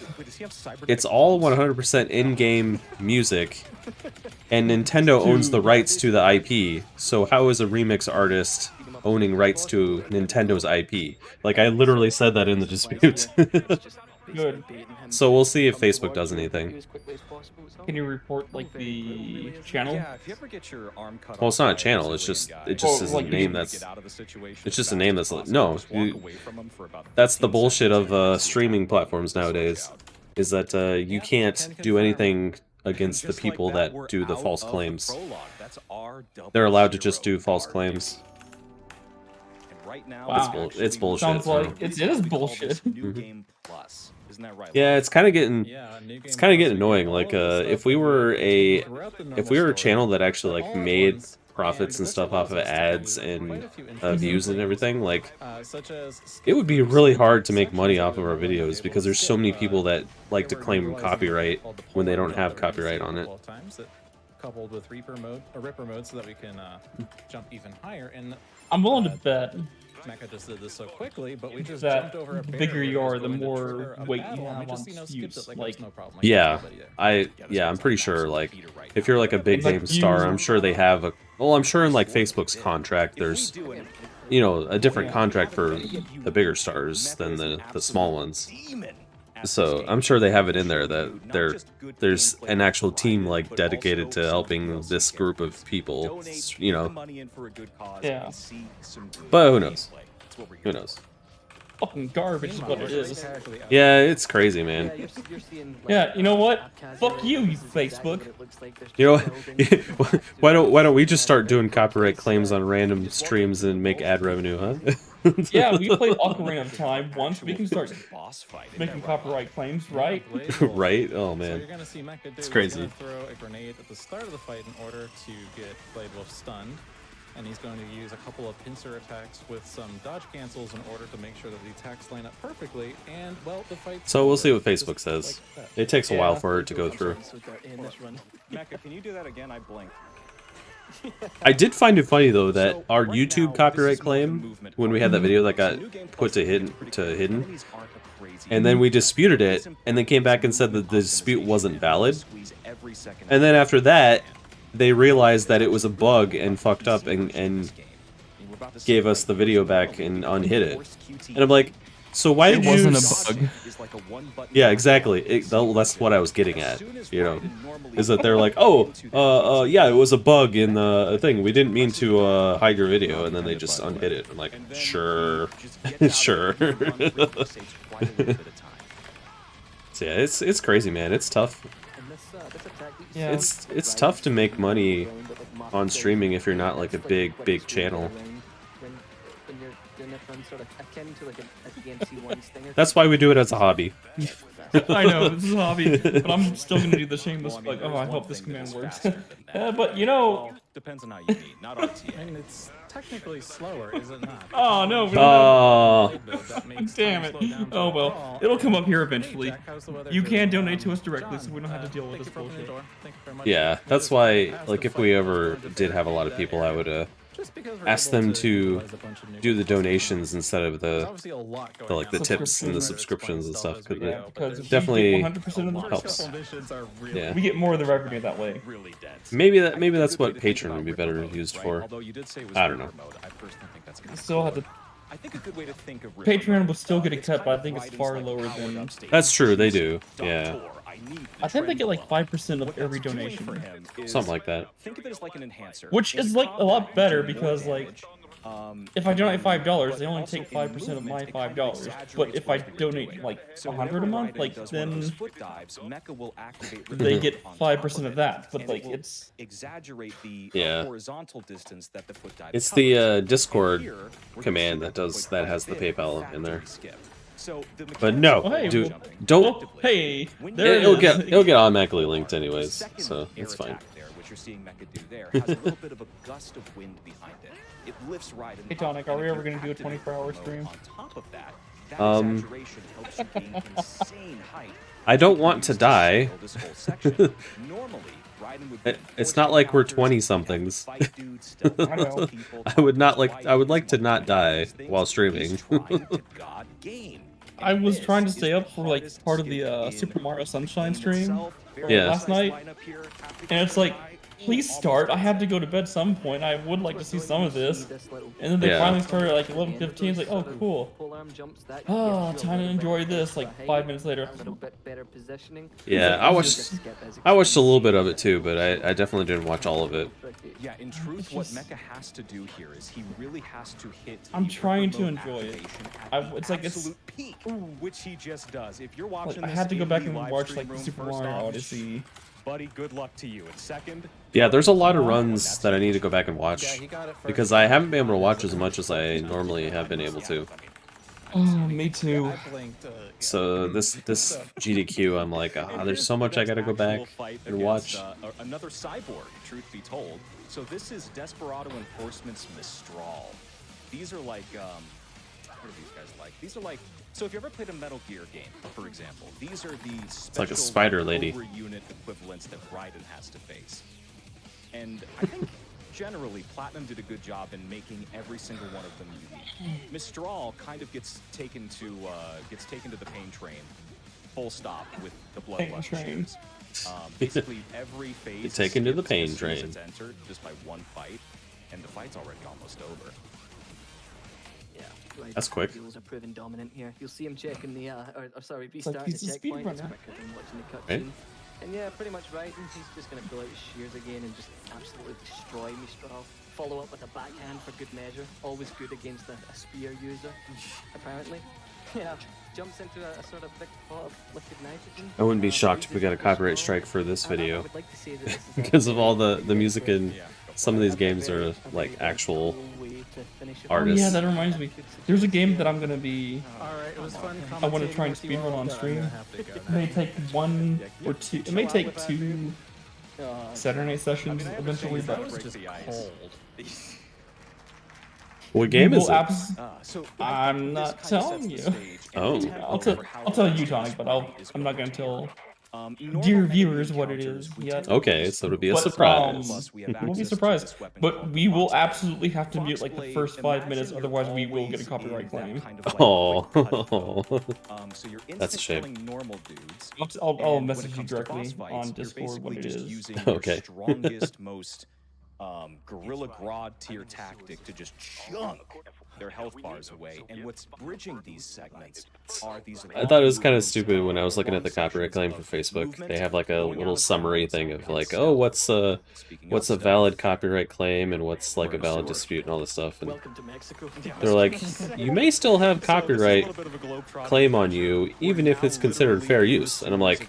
it's all 100% in-game music, and Nintendo owns the rights to the IP, so how is a remix artist owning rights to Nintendo's IP? Like, I literally said that in the dispute. Good. So we'll see if Facebook does anything. Can you report like the channel? Yeah, if you ever get your arm cut Well, it's off not a by channel, it's just is a like, name you that's... get out of the situation, It's just a fast name as that's... possible, No, just walk away from them for about that's the 15 bullshit seconds of and see streaming what platforms the nowadays. out. Is that you can't do anything against the Just like people that, that we're do the out false of the claims. prologue. That's our They're allowed to double just do zero false card claims. And right now, Wow. It's bullshit. Sounds so- like it is bullshit. New Game Plus. Isn't that right? Yeah, it's kind of getting New it's Game kind of Plus, getting we get annoying. all Like, of the if stuff we that were a throughout the if normal we were a story, channel that actually like all at made once, profits and this stuff off allows of us to do ads quite and a few interesting views and things, everything, like such as it would be skip really throughs, hard to make sections money that off we of our would normally videos be because able there's to so many skip, people that like to they were claim utilizing a copyright thing called the when they pull don't have route that we copyright used on a it. couple of times that coupled with Ripper mode, so that we can jump even higher. And I'm willing to bet Mecha just did this so quickly, but we just that jumped over a the barrier bigger that you was are, the going to more trigger a weight you battle, and we have on just, skipped views. it like it Like, was no problem. Yeah, Everybody I'm pretty sure like if you're like a big It's like name star, you- I'm sure they have a well, I'm sure in like Facebook's contract there's a different contract for the bigger stars than the small ones. So I'm sure they have it in there that there's an actual team like dedicated to helping this group of people, Yeah. But who knows? Who knows? Fucking garbage is what it is. Yeah, it's crazy, man. Yeah, you know what? Fuck you, you Facebook. You know, why don't we just start doing copyright claims on random streams and make ad revenue, huh? Yeah, we played Ocarina of Time once. We can start making copyright claims, right? Right? Oh So man, you're gonna see Mecha do it's is crazy. gonna throw a grenade at the start of the fight in order to get Blade Wolf stunned, and he's going to use a couple of pincer attacks with some dodge cancels in order to make sure that the attacks line up perfectly. And well, the fight. So we'll see what Facebook says. It takes a while for it to go through. Mecha, can you do that again? I blinked. I did find it funny though that our YouTube copyright claim when we had that video that got put to hidden, and then we disputed it, and then came back and said that the dispute wasn't valid, and then after that they realized that it was a bug and fucked up and gave us the video back and unhid it, and I'm like, so why did It you? wasn't a bug. Yeah, exactly. That's what I was getting at. Is that they're like, oh, yeah, it was a bug in the thing. We didn't mean to hide your video, and then they just unhid it. I'm like, sure, sure. So yeah, it's crazy, man. It's tough. Yeah. It's tough to make money on streaming if you're not like a big channel. That's why we do it as a hobby. I know, this is a hobby, but I'm still gonna do the shameless, like, oh, I hope this command works. But, you know... Depends on how you mean, not RTA. I mean, it's technically slower, is it not? Oh, no, we Oh. damn it. Oh, well, it'll come up here eventually. You can donate to us directly, so we don't have to deal with this bullshit. Yeah, that's why, like, if we ever did have a lot of people, I would ask them to do the donations instead of the tips and the subscriptions and stuff, because it definitely 100% of the helps. Yeah, We get more of the revenue that way. maybe that's what Patreon would be better used for. I don't know. Still have to. I think a good way to think of Patreon will still get a cut, but I think it's far lower than. That's true. They do. Yeah, I think they get like 5% of every donation, something like that. Think of it as like an enhancer. which is like a lot better because like. If I donate $5, they only take 5% of my $5. But if I donate like 100 a month, like then they get 5% of that. But like it's exaggerate the Yeah. horizontal distance that the foot dive It's covers. the Discord command that has the PayPal in there. So the But no, Oh, hey, dude, well- don't. well, hey, there it It'll is. get automatically linked anyways, so it's fine. There, which you're seeing Mecha do there, has a little bit of a gust of wind behind it. It lifts right in Hey Tonic, are we ever gonna do a 24-hour stream? On top of that, that Um, exaggeration helps you gain insane height. I don't want to die. This whole section. Normally, Raiden would be It's not like we're 20-somethings. fight dudes, still I know. people, I would like to not die while streaming. trying to god game. I was trying to stay up for like part of the Super Mario Sunshine stream Yeah. last night, and it's like, please start. I have to go to bed some point. I would like to see some of this. And then they Yeah. finally started at like 11:15. It's like, oh cool. Oh, time to enjoy this. Like 5 minutes later. Yeah, I watched a little bit of it too, but I definitely didn't watch all of it. Yeah, in truth, what Mecha has to do here is he really has to hit. I'm the trying to riverboat enjoy it. activation at It's like it's. absolute peak, which he just does. If you're Like, watching, I this had to go in back the and live watch stream like the room, Super first Mario off, Odyssey buddy. Good luck to you. And second, Yeah, there's a lot of runs that I need to go back and watch Yeah, he got it first. because I haven't been able to watch as much as I normally have been able to. Oh, me too. I blinked. So this GDQ, I'm like, there's so much I gotta go back and watch. Another cyborg, truth be told. So this is Desperado Enforcement's Mistral. These are like, what are these guys like? These are like, so if you ever played a Metal Gear game, for example, these are the special like a spider lady. unit equivalents that Raiden has to face. And I think generally Platinum did a good job in making every single one of them unique. Mistral kind of gets taken to the pain train, full stop, with the bloodlust shoes. Basically every phase Get taken to the pain as soon as train. it's entered just by one fight, and the fight's already almost over. Right, That's quick. Wheels are proving dominant here. You'll see him checking the, or sorry, like restarting he's the a checkpoint. It's speedrunner. quicker than watching the Right. cutscene. And yeah, pretty much right. And he's just going to pull out his shears again and just absolutely destroy Mistral. Follow up with a backhand for good measure. Always good against a spear user, apparently. Yeah, jumps into a sort of thick pot of liquid nitrogen. I wouldn't be shocked if we got a copyright strike for this video because of all the music in some of these games are like actual Oh artists. yeah, that reminds me. There's a game that I'm gonna be. Alright, it was fun. I want to try and speedrun on stream. It may take 1 or 2. It may take 2 Saturday night sessions eventually, but It's just cold. What game we is will it? I'm not telling you. Oh. I'll tell you, Tonic, but I'm not gonna tell dear viewers what it is yet. Okay, so it'll be a But, surprise. you won't be surprised, but we will absolutely have to mute like the first 5 minutes, otherwise we will get a copyright claim. Oh, So you're that's a shame. normal dudes. I'll and when message it you comes to directly boss fights, on you're Discord what basically it just is. using your Okay. strongest, most Gorilla Grodd tier tactic to just chunk their health bars away. And what's bridging these segments are these. I thought it was kind of stupid when I was looking at the copyright claim for Facebook. They have like a little summary thing of like, oh, what's a valid copyright claim and what's like a valid dispute and all this stuff. And they're like, you may still have copyright claim on you even if it's considered fair use. And I'm like,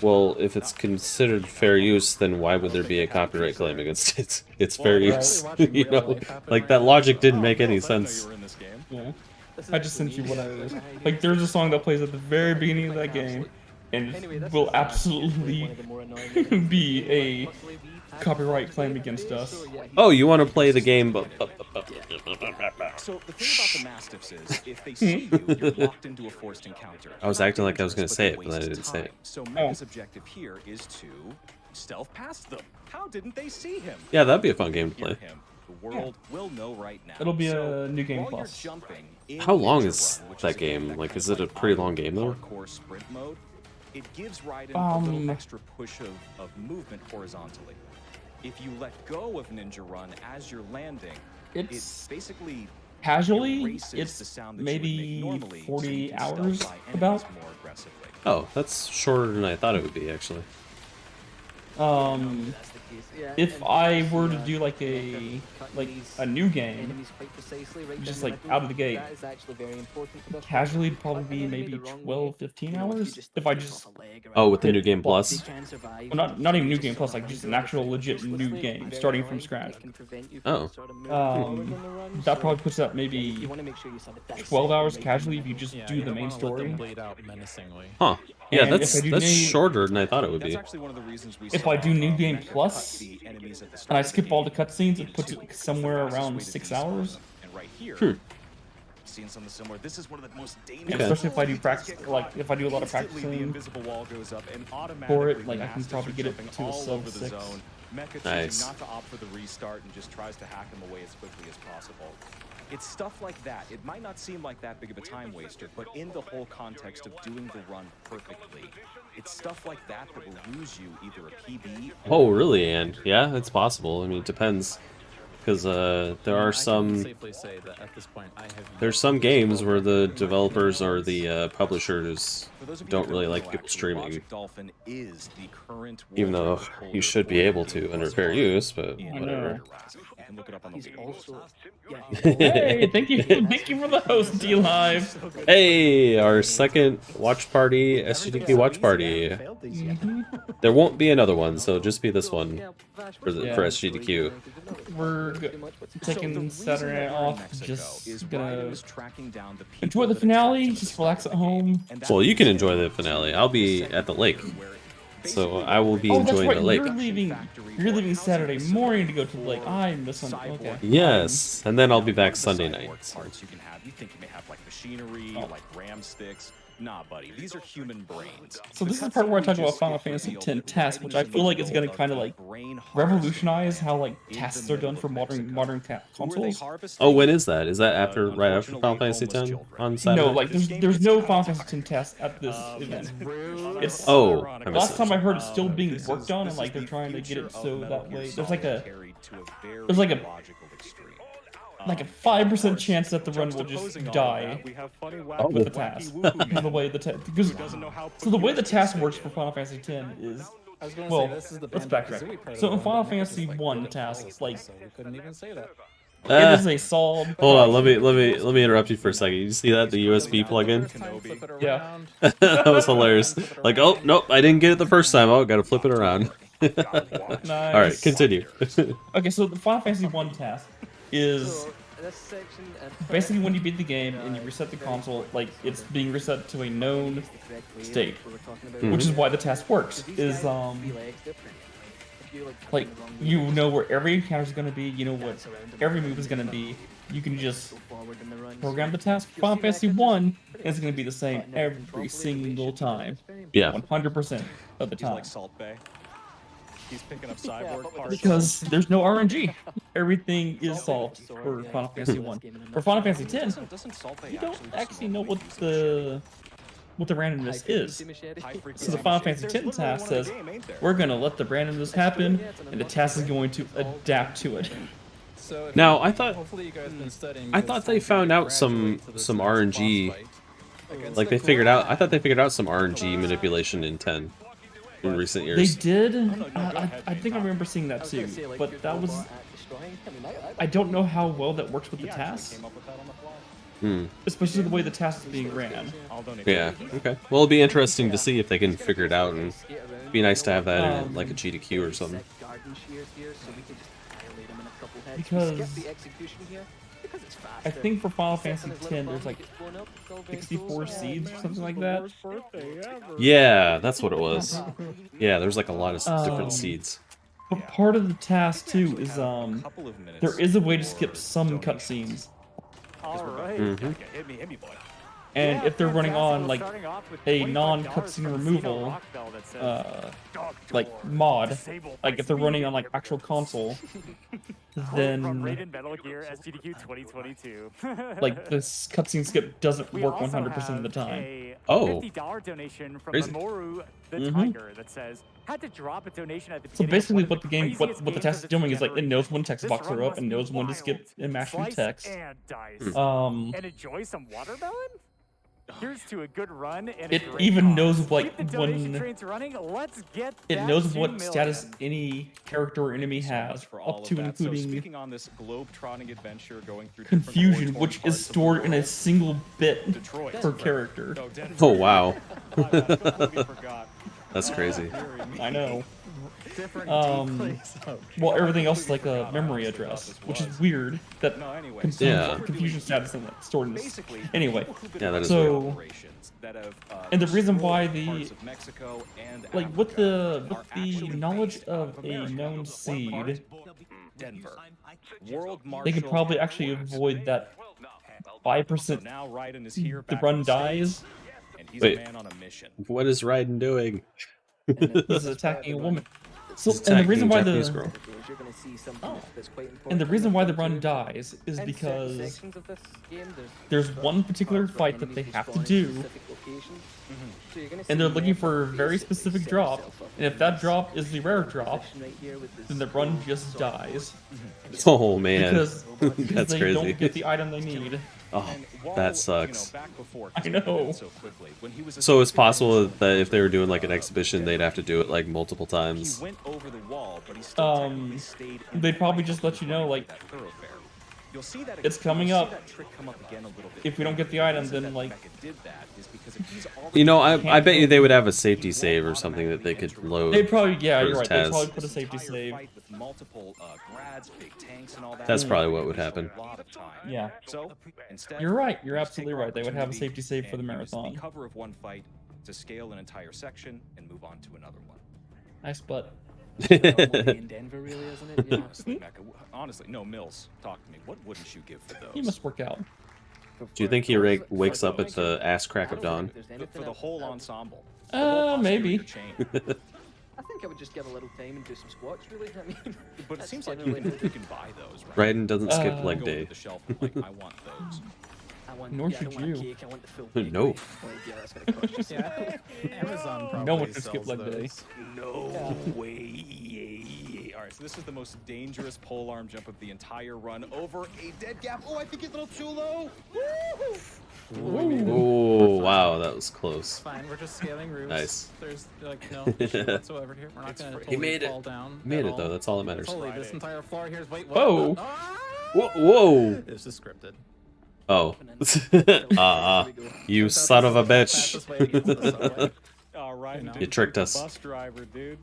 well, if it's considered fair use, then why would there be a copyright claim against it? It's fair use. You know, like that logic didn't make any sense. Yeah. I just sent you what I was. Like, there's a song that plays at the very beginning of that game, and it will absolutely be a copyright claim against us. Oh, you want to play the game? So the thing about the Mastiffs is, if they see you, you're locked into a forced encounter. I was acting like I was going to say it, but I didn't say it. So Mega's objective here is to stealth past them. How didn't they see him? Yeah, that'd be a fun game to play. The world will know right now. It'll be a new game plus. How long is that game? Like, is it a pretty long game though? Hardcore sprint mode. It gives Raiden a little extra push of movement horizontally. If you let go of Ninja Run as you're landing, It's basically casually, it's maybe 40 hours about. Oh, that's shorter than I thought it would be, actually. If I were to do like a new game, just like out of the gate, casually it'd probably be maybe 12, 15 hours. If I just with the new game plus. Well, not even new game plus, like just an actual legit new game starting from scratch. Oh. That probably puts up maybe 12 hours casually if you just do the main story. Huh. Yeah, And that's shorter than I thought it would be. If I do new game plus and I skip all the cutscenes, it puts it somewhere around 6 hours. Seeing something similar. This is one of the most And dangerous. especially if I do practice, like if I do a lot of practicing for it, like I can probably get it to a sub 6. Mecha Nice. choosing not to opt for the restart and just tries to hack him away as quickly as possible. It's stuff like that. It might not seem like that big of a time waster, but in the whole context of doing the run perfectly, it's stuff like that that will lose you either a PB. Oh, really, and yeah, it's possible. I mean, it depends. Because there I are can some safely say that at this point I have there's some games where the developers or the publishers don't really like people streaming, Dolphin is the current even though you should be able to under fair use, but I whatever. You can look it up on the He's league. also, yeah, Hey, thank you for the host, D Live. Hey, our second watch party, SGDQ watch party. There won't be another one, so just be this one for SGDQ. We're taking Saturday off, just gonna enjoy the finale, just relax at home. Well, you can enjoy the finale. I'll be at the lake, so I will be enjoying the lake. You're leaving Saturday morning to go to the lake. I miss on. Okay. Yes, and then I'll be back Sunday night. Parts you can have. You think you may have like machinery, like RAM sticks. Nah, buddy, these are human brains. So this is the part where I talk about Final Fantasy X tasks, which I feel like is going to kind of like revolutionize how like tasks are done for modern consoles. Oh, when is that? Is that right after Final Fantasy X on Saturday? No, like there's no Final Fantasy X tasks at this event. It's last time I heard it's still being worked on, and like they're trying to get it so that way there's like a 5% chance that the run will just die with the task. The way the way the task works for Final Fantasy X is well. Let's backtrack. So in Final Fantasy I tasks, like couldn't even say that. it is a solid. Hold on, let me interrupt you for a second. You see that, the USB plug-in? Yeah. That was hilarious. Like, oh nope, I didn't get it the first time. Oh, gotta flip it around. Nice. All right, continue. Okay, so the Final Fantasy I task is basically when you beat the game and you reset the console, like it's being reset to a known state, which is why the task works. Is like you know where every encounter is going to be, you know what every move is going to be. You can just program the task. Final Fantasy I is going to be the same every single time. Yeah, 100% of the time. Like Salt Bay. He's picking up cyborg parts. Because there's no RNG. Everything is solved for Final Fantasy I. For Final Fantasy X, you don't actually know what the randomness is. So the Final Fantasy X task says, we're going to let the randomness happen, and the task is going to adapt to it. Now, I thought they found out some RNG. Like they figured out. I thought they figured out some RNG manipulation in 10 in recent years. They did. I think I remember seeing that too. But that was. I don't know how well that works with the task. Especially the way the task is being ran. Yeah. Okay. Well, it'll be interesting to see if they can figure it out, and it'd be nice to have that in like a GDQ or something. Because I think for Final Fantasy X, there's like 64 seeds or something like that. Yeah, that's what it was. Yeah, there's like a lot of different seeds. But part of the task too is there is a way to skip some cutscenes. Alright. Hit me, boy. And if they're running on like a non-cutscene removal like mod, like if they're running on like actual console, then Metal Gear SGDQ 2022. like this cutscene skip doesn't work 100% of the time. Oh, $50 donation from crazy. Mamoru the Tiger that says had to drop a donation at the So beginning basically of what the game, what the task is doing is like it knows when text boxes are up and knows when to skip and mash through text. And dice. And enjoy some watermelon? Here's to a good run and it even knows like when Let's get it knows what status any character or enemy has, up to and including on this globe-trotting adventure going through confusion, which is stored in a single bit per character. Oh wow. That's crazy. I know. Well, everything else is like a memory address, which is weird that confusion status isn't stored in this. Anyway, yeah, that is so and the reason why the like with the knowledge of a known seed, they could probably actually avoid that 5% the run dies. Wait, what is Raiden doing? He's attacking a woman. So, He's and the attacking reason why Japanese the girl. You're going to see something Oh. that's quite important. and the reason why the run dies is And certain because sections of this game, there's one particular spots where fight that they enemies have to respawn in do, specific locations. So you're gonna and they're see looking Mech for a very basically specific set drop, himself up and if in that this drop is the rare drop, position right here with this then the run full just soft dies. Oh man, Because that's they crazy. don't get the item they need. Oh, that sucks. I know. So it's possible that if they were doing like an exhibition, they'd have to do it like multiple times. They'd probably just let you know, like, it's coming up. If we don't get the item, then like, You know, I bet you they would have a safety save or something that they could load. they probably, yeah, for you're right. Taz. They probably put a safety save. That's probably what would happen. Yeah. So instead, You're right. You're absolutely right. They would have a safety save for the and use marathon. cover of one fight to scale an entire section and move on to another one. Nice butt. in Denver, really, isn't it? Yeah. Honestly, Mecca, honestly, no, Mills, talk to me. What wouldn't you give for those? He must work out. Do you think he wakes up at the ass crack of dawn? For the whole ensemble. Maybe. I think I would just give a little time and do some squats, really. I mean, But it that's seems like generally you can buy those, right? Raiden doesn't skip leg Go day. to the shelf and like, I want those. Nor yeah, I should don't want you. a cake, I want the full cake. No. Like, yeah, that's gonna cost you some. Amazon probably No one can skip sells leg day. those. No way. All right, so this is the most dangerous pole arm jump of the entire run over a dead gap. Oh, I think it's a little too low. Oh wow, that was close. Fine, we're just scaling roofs. Nice. There's like no issue whatsoever here. We're not gonna totally He made it. fall down. He made at it though. all. That's all that matters. Totally, this entire floor here is wait. Whoa. What? Ah! Whoa! Whoa. This is scripted. Oh. You son of a bitch. All right, You tricked us. Bus driver, dude.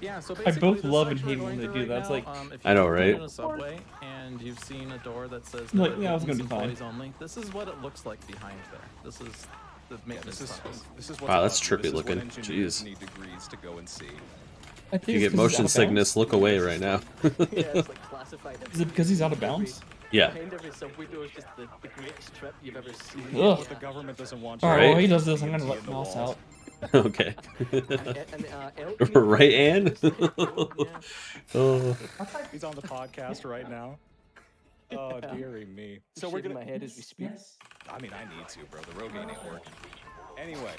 Yeah, so I basically both this love and section hate we're when they going do through that. It's right like, now, if I know, you've right? been in a subway and you've seen a door that says Like, no yeah, I was gonna admittance be fine. employees only. This is what it looks like behind there. This is the maintenance tunnels. This is Wow, that's above you. trippy This is looking. what engineers Jeez. need degrees to go and see. I If think you it's get 'cause he's motion out of sickness, bounds. look away right now. Yeah, it's like classified. Is it because he's out of bounds? Yeah. Behind every subway door is just the greatest trip you've ever seen. Ugh. What the government doesn't want you All to right, do well, he is does this. I'm see gonna let in the Mouse walls. out. Okay. And, Right, Ann? Oh. He's on the podcast right now. Oh, dearie me. So we're Shaving gonna. my head as we speak. I mean, I need to, bro. The Rogaine ain't working. Anyway,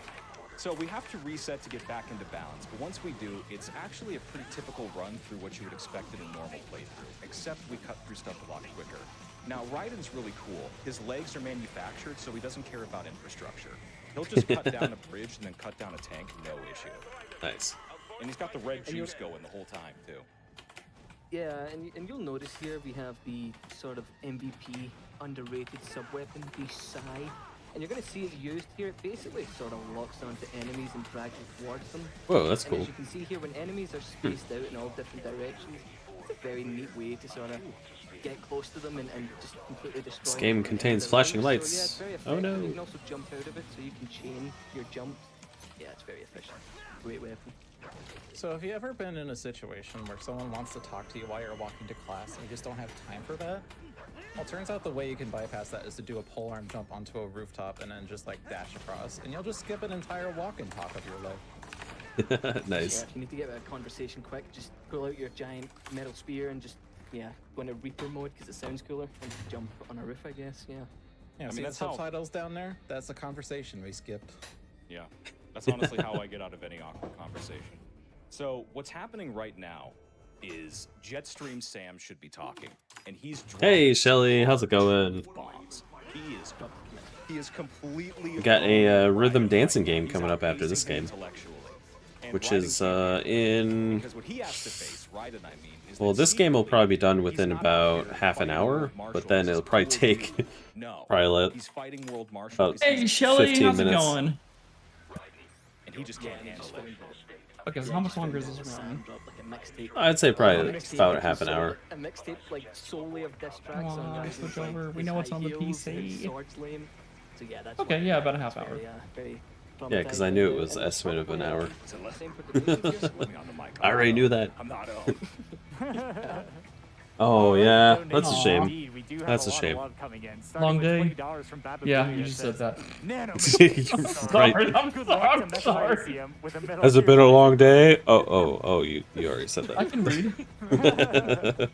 so we have to reset to get back into balance. But once we do, it's actually a pretty typical run through what you would expect in a normal playthrough, except we cut through stuff a lot quicker. Now, Raiden's really cool. His legs are manufactured, so he doesn't care about infrastructure. He'll just cut down a bridge and then cut down a tank, no issue. Nice. And he's got the red juice going the whole time, too. Yeah, and you'll notice here we have the sort of MVP underrated sub-weapon, the Sai. And you're going to see it used here. It basically sort of locks onto enemies and drags you towards them. Whoa, that's And cool. as you can see here, when enemies are spaced out in all different directions, it's a very neat way to sort of get close to them and just completely destroy This them game from contains their flashing range. lights. So, yeah, it's very Oh, effective. no. You can also jump out of it, so you can chain your jumps. Yeah, it's very efficient. Great weapon. So have you ever been in a situation where someone wants to talk to you while you're walking to class and you just don't have time for that? Well, it turns out the way you can bypass that is to do a polearm jump onto a rooftop and then just like dash across, and you'll just skip an entire walk and talk of your life. Nice. Yeah, if you need to get a conversation quick, just pull out your giant metal spear and just, yeah, go into Reaper mode because it sounds cooler and jump on a roof, I guess, yeah. Yeah, I see mean, the that's how- subtitles down there? That's the conversation we skipped. Yeah, that's honestly how I get out of any awkward conversation. So what's happening right now is Jetstream Sam should be talking, and he's Hey, Shelly, how's it going? bombs. He is completely. We got a rhythm dancing game coming up after this game, which is in. Because what he has to face, Raiden, I mean, is Well, that this game will secretly probably be done within he's not about out here half an fighting hour, world but marshals then as it'll a probably cool take dude. No, probably he's fighting world marshals. about Hey, Shelly, 15 how's minutes. it going? And he just can't handle it. Okay, so how much longer is this run? I'd say probably about half an hour. A mixtape like solely of diss tracks Come on, on guys switch with, like, over. We his know it's high on the heels, PC. his swords lame. So yeah, that's Okay, why yeah, about a half it's hour. very Yeah, because I knew it was and estimate of an hour. same for the music here. I already knew that. I'm not Oh yeah, that's a donations shame. indeed. We do have That's a a lot shame. of love coming in. Starting Long with day. $20 from Baba Yeah, Booey you that just said says, that. Nano Right. I'm Good sorry. luck to I'm Mecha sorry. Lyceum with a Metal Has it Gear been a long Rising. day? Oh, you already said I can read. that.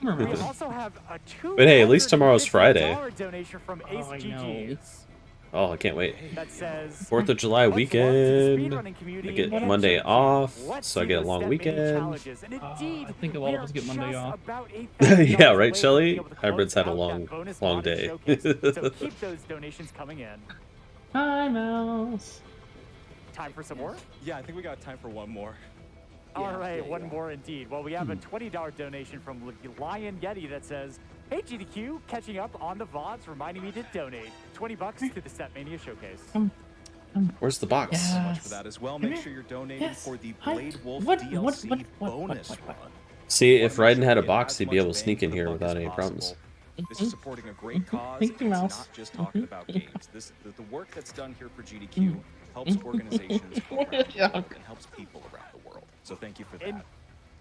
We also have a But hey, at least tomorrow's Friday. $250 donation from Ace I know. GGs. Oh, I can't wait. That says 4th of July much love to the weekend. speedrunning community I get and Monday Jake. off, Let's so I see get a those long step mania weekend. challenges. And indeed, I think a lot we of are us get Monday just off. about $8,000 Yeah, right, away from Shelly? being able to Hybrid's close had a out that long, bonus long modded day. showcase. So keep those donations coming in. Hi, Mouse. Time for some more? Yeah, I think we got time for one more. All right, one more indeed. Well, we have a $20 donation from Lion Yeti that says, "Hey GDQ, catching up on the VODs, reminding me to donate $20 to the Stepmania Showcase." Where's the box? So much for that as well. Make sure you're donating for the Blade Wolf What? DLC bonus run. See, if Raiden had a box, he'd be able to sneak in here without any problems. This is supporting a great cause. Thank you, It's Mouse. not just talking about games. The work that's done here for GDQ helps organizations around the world and helps people around the world. So thank you for that.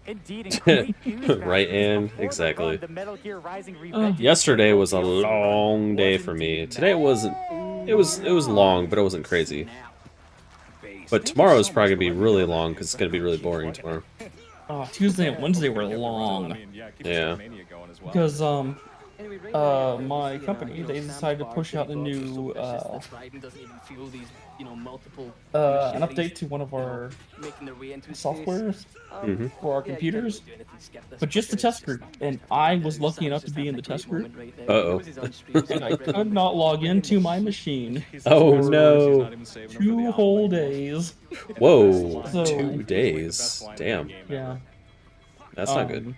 Indeed, and great news, Right, Max, and before the exactly. run, the Metal Gear Rising Revenge Yesterday was a long day for me. Today it wasn't. It was long, but it wasn't crazy. But tomorrow's probably gonna be really long because it's gonna be really boring tomorrow. Oh, Tuesday and Wednesday were long. Yeah. Because my company, they decided to push out a new an update to one of our softwares for our computers, but just the test group. And I was lucky enough to be in the test group. Uh-oh. And I could not log into my machine. Oh for no. 2 whole days. Whoa. So- 2 days. Damn. Yeah. That's not good.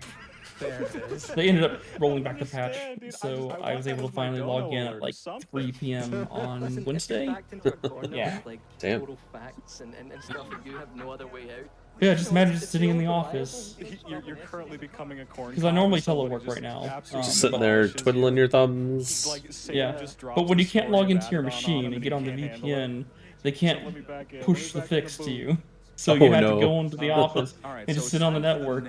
They ended up rolling back the patch, so I was able to finally log in at like 3 p.m. on Wednesday. Yeah. Damn. Yeah, just imagine just sitting in the office. You're currently becoming a corn. Because I normally telework right now. Just sitting there twiddling your thumbs. Yeah, but when you can't log into your machine and get on the VPN, they can't push the fix to you. So you Oh, have no. to go into the office and just sit on the network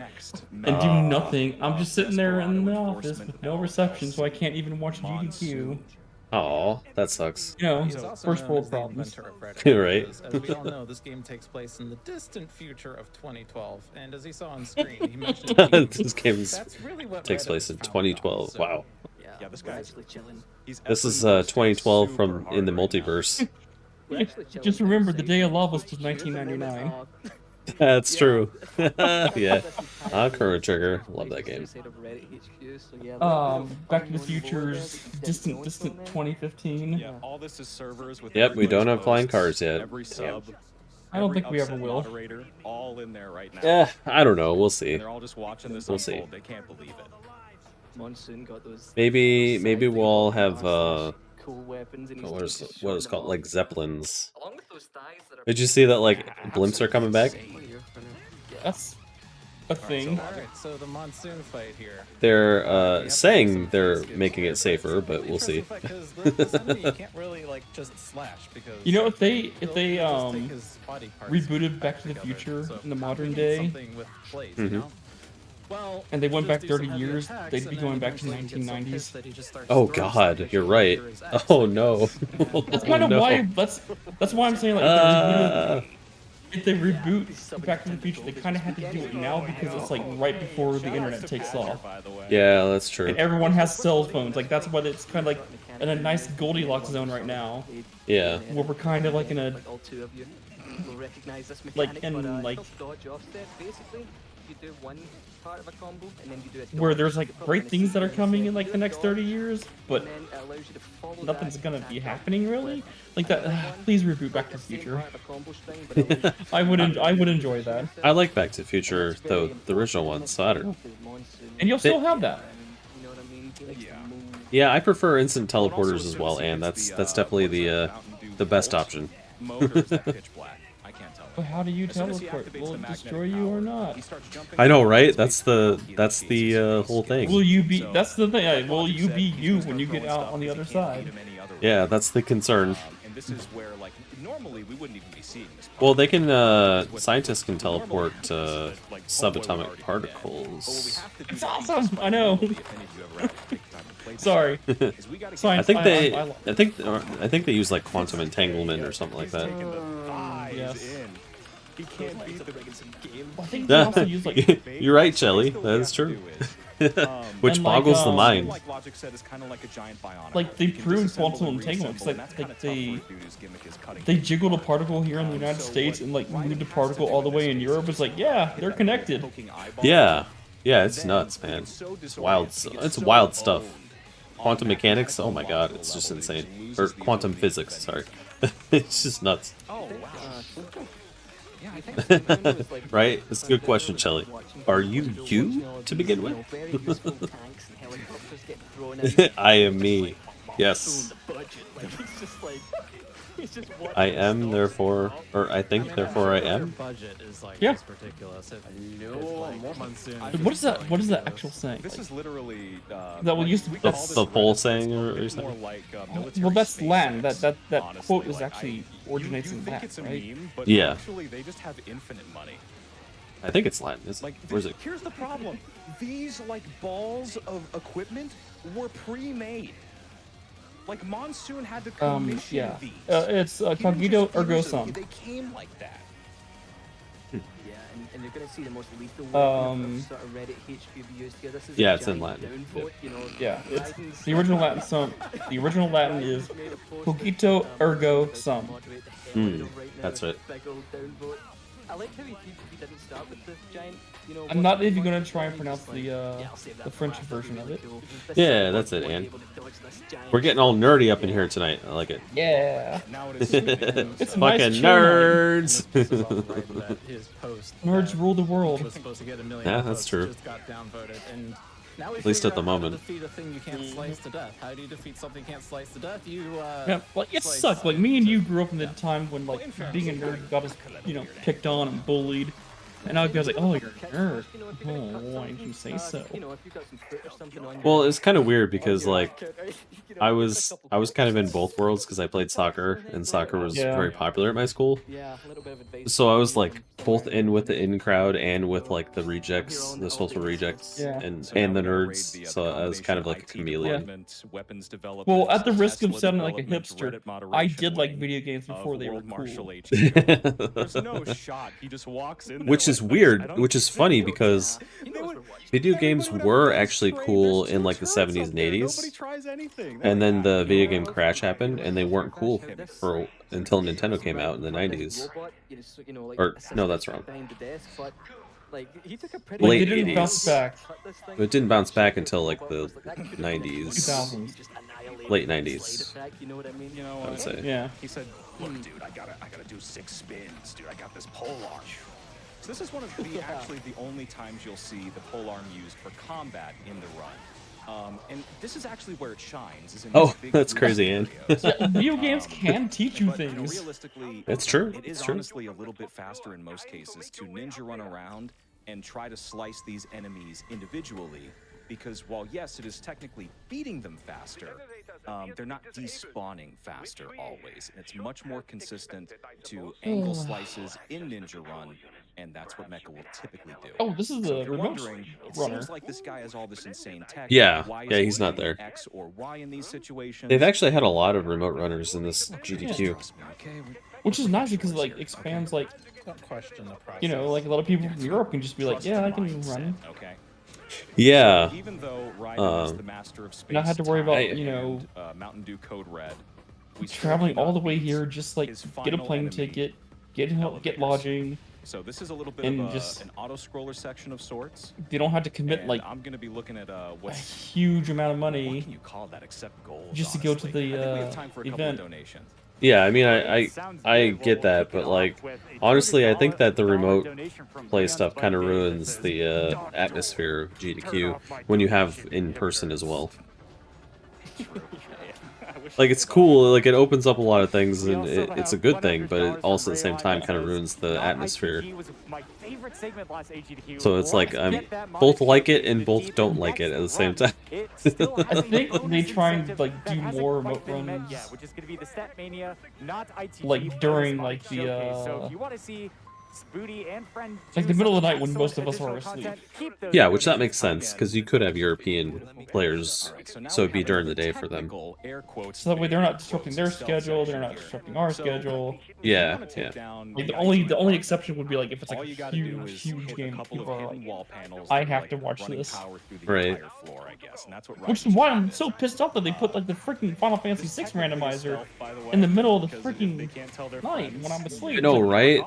and do nothing. I'm just sitting there in the office with no reception, so I can't even watch GDQ. Aw, that sucks. You know, He's also first known world as the problems. inventor of Predator, Right. because, As we all know, this game takes place in the distant future of 2012, and as he saw on screen, he mentioned This game that's really what takes Reddit place in is founded on, 2012. so- Wow. Yeah, this guy's This is 2012 from in the multiverse. Just remember, the day of Lavas was 1999. That's true. Yeah. Chrono Trigger. Love that game. Back to the Future's distant 2015. Yeah, all this is servers with Yep, we don't have everybody's flying posts, cars yet. Every Damn. sub. I don't every think we ever upset will. Moderator, all in there right now. Yeah, I don't know. We'll see. And they're all just watching this We'll see. unfold. They can't believe it. Monsoon got those. Maybe we'll have Cool weapons and what is it called, like Zeppelins. Along with those thighs that are Did you see that like blimps are coming back? That's a thing. Alright, so the monsoon fight here. They're saying they're making it safer, but we'll see. Because this enemy you can't really like just slash because You know, if they he'll just take his body parts and rebooted Back to the together. Future So in the I'm modern thinking day, something with blades, you know? Well, and they went just back do 30 some heavy years, attacks, they'd and be then going back to eventually he gets so 1990s. pissed that he just starts Oh throwing God, stuff you're at right. your ass. Oh no. That's kind of no. why. That's why I'm saying like if they reboot Back to the Future, they kind of have to do it now because it's like right before the internet takes off. Yeah, that's true. And everyone has cell phones. Like that's why it's kind of like in a nice Goldilocks zone right now. Yeah. Where we're kind of like in a all two of you will recognize this like mechanic, in but, like helps dodge offset basically. You do one part of a combo and then you do a where dodge. there's like You're probably great gonna things see that are it, coming so in like do the a next dodge, 30 years, but and then it allows you to follow nothing's that gonna attack be up. happening really. Like that. Please reboot Back to the Same Future. part of a combo string, but it allows you to I I would enjoy that. I like Back to the Future, though the original one, so I don't know. And you'll still have that. You know what I mean? He likes to move. Yeah, I prefer instant teleporters as well, and that's definitely the best option. Motors that pitch black. I can't tell. But how do you As soon as he teleport? activates Will the it magnetic destroy you or power, not? he starts jumping I know, around right? until That's he the finds pieces whole thing. Will you be? So, That's the thing. like Will Logic you said, be he's you gonna when start you get throwing out stuff on the because other he can't side? beat him any other Yeah, way. that's the concern. And this is where like normally we wouldn't even be seeing this. Well, they can, scientists can teleport, subatomic particles. It's awesome! I know! Sorry. I think I think they use, like, quantum entanglement or something like that. Yes. He can't beat the I think they also use, like... You're right, Shelly. That is true. Which And, boggles the mind. Like Logic said, is kind of like a giant bionic. Like, they proved quantum entanglement, like they jiggled a particle here in the United States and, like, moved a particle all the way in Europe. It's like, yeah, they're connected. Yeah. Yeah, it's nuts, man. It's wild. It's wild stuff. Quantum mechanics, oh my god, it's just insane. Or quantum physics, sorry. It's just nuts. Right? It's a good question, Shelly. Are you to begin with? I am me. Yes. I am, therefore, or I think, therefore I am. Budget is like Yeah. just ridiculous. What is that? What is that actual saying? This is literally That what used to be The full saying or something? well, that's Latin. That quote is actually originates in that, right? Yeah. Actually, they just have infinite money. I think it's Latin. Is it? Where is it? Here's the problem: these like balls of equipment were pre-made. Like Monsoon had to commission Yeah. these. It's Cogito Ergo Sum. They came like that. Yeah, and you're gonna see the most lethal sort of Reddit HQ used here. This is Yeah, it's in Latin. downvote, you know, Yeah, it's the original Latin sum. The original Latin is Cogito Ergo Sum. That's right. Big old downvote. I like how he didn't start with the giant, you know. I'm not even gonna try and pronounce the French version of it. Yeah, that's it, Ann. We're getting all nerdy up in here tonight. I like it. Yeah. It's Fucking nice nerds. Nerds rule the world. Was supposed to get 1 million Yeah, that's votes, true. Just got downvoted, and now we At least figure at the out how to moment. defeat a thing you can't slice to death. How do you defeat something you can't slice to death? You Yeah, like it sucked. Like me and you grew up in the time when like being a nerd got us, picked on and bullied, and now guys like, oh, you're a nerd. Oh, why didn't you say so? Well, it's kind of weird because like I was kind of in both worlds because I played soccer and soccer was Yeah. very popular at my school. So I was like both in with the in crowd and with like the rejects, the social rejects, Yeah. and the nerds. So I was kind of like a chameleon. Well, at the risk of sounding like a hipster, I did like video games before they were cool. There's no shot. He just walks in there. Which is weird, which is funny because video games were actually cool in like the 70s and 80s, and then the video game crash happened, and they weren't cool for until Nintendo came out in the 90s. Or no, that's wrong. Late They didn't bounce 80s. back. It didn't bounce back until like the 90s, 2000s. late 90s. You know, I would say. Yeah. He said, "Look, dude, I gotta do 6 spins, dude. I got this pole arm." So this is one of the actually the only times you'll see the pole arm used for combat in the run. And this is actually where it shines. Is in Oh, these big that's blue crazy, Ann. videos. Video games can teach you But, you know, things. realistically, It's true, It it's is true. honestly a little bit faster in most cases to ninja run around and try to slice these enemies individually, because while yes, it is technically beating them faster, they're not despawning faster always. And it's much more consistent to angle slices in Ninja Run, and that's what Mecha will typically do. Oh, this is So the if you're remote wondering, it runner. seems like this guy has all this insane tech. Yeah, Why is yeah, he he's not doing there. X or Y in these situations? They've actually had a lot of remote runners in this GDQ. Which is nice because it, like, expands, like, don't question the price. like a lot of people from Europe can just be like, yeah, I can run. Okay. Yeah. Even though Raiden is the master of space, Not have to worry about, time, and, Mountain Dew Code Red, we still traveling do all the not way meet here, just like his get a final plane enemy, ticket, get lodging. So this is a little bit and of just an auto scroller section of sorts. they don't have to commit And like I'm gonna be looking at a what huge amount of money what can you call that except gold? just to go to honestly. the I think we have time for a couple of event. donations. Yeah, I mean, I get that, but like, honestly, I think that the remote play stuff kind of ruins the atmosphere of GDQ when you have in person as well. Like, it's cool, like, it opens up a lot of things, and it's a good thing, but it also at the same time kind of ruins the atmosphere. favorite segment last HGDQ. So it's like Let's I'm get that both like it monetization and to both the don't like it next at the same run. time. It still has I a think they bonus try and incentive like that do hasn't more quite remote been met runs, yet, which is going to be the Step Mania, not ITG. like during like the So if you want to see Spooty and friend like the middle of the night when most of us are asleep. Yeah, which that makes sense because you could have European players, so it'd be during the day for them. So that way they're not disrupting their schedule, they're not disrupting our schedule. Yeah, yeah. Like the only exception would be like if it's like a huge game, people are like, I have to watch this. Right. Which is why I'm so pissed off that they put like the freaking Final Fantasy VI randomizer in the middle of the freaking night when I'm asleep. I know, right?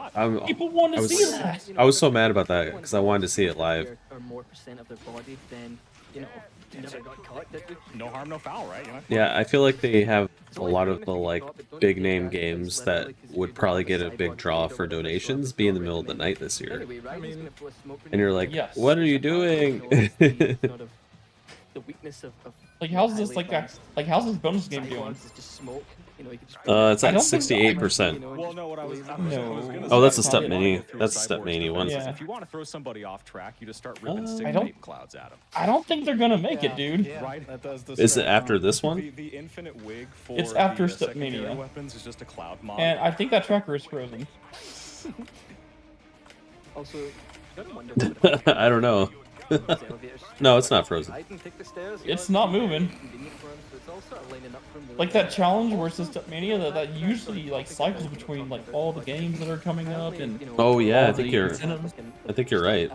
People want to see that. I was so mad about that because I wanted to see it live. Or more percent of their body, then you know, you never got caught, did we? No harm, no foul, right? You know? Yeah, I feel like they have a lot of the like big name games that would probably get a big draw for donations be in the middle of the night this year. And you're like, what are you doing? The weakness of Like how's this how's this bonus game doing? just smoke. You know, you could just It's at 68%. Well, no, what I was Oh, that's a Step Mini. That's a Step Mini one. Yeah. If you want to throw somebody off track, you just start ripping I don't- vape clouds at them. I don't think they're gonna make it, dude. Right? Is it after this one? The infinite wig for It's after the Step secondary Mania. weapons is just a cloud mod. And I think that tracker is frozen. Also, I don't know. No, it's not frozen. It's not moving. Like that challenge where it says Step Mania, that usually like cycles between like all the games that are coming up and Oh yeah, I all think the you're. incentives. I think you're right.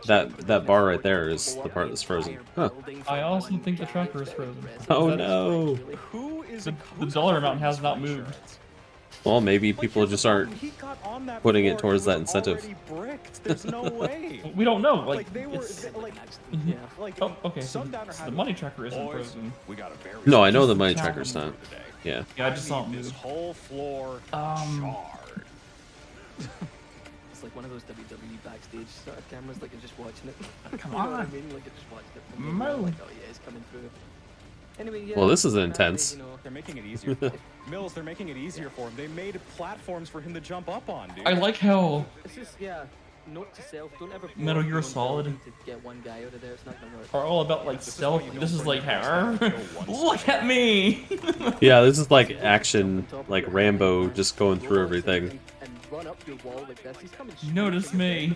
That bar right there is the part that's frozen. Huh. I also think the tracker is frozen. Oh no. Who is The dollar amount has not moved. Well, maybe people just aren't putting it towards that incentive. There's no way. We don't know. Like, they were it's, like, oh, okay. So the money tracker isn't frozen. we got a very No, I know the Just money the tracker's not. challenge. Yeah. Yeah, I just saw it this move. whole floor charred. It's like one of those WWE backstage sort of cameras, like you're just watching it. Come You know what I on. mean? Like you're just watching it. From the like, Move. oh yeah, it's coming through. Anyway, yeah. Well, this is apparently, intense. you know, They're making it easier. for him. Mills, they're making it easier for him. They made platforms for him to jump up on, dude. I like how This is note to self: don't ever. blow Metal up Gear your own Solid building to get one guy out of there. It's not gonna work. are all about like stealth. This is like, look at me. Yeah, this is like action, like Rambo just going through everything. And run up your wall like this. He's coming Notice me.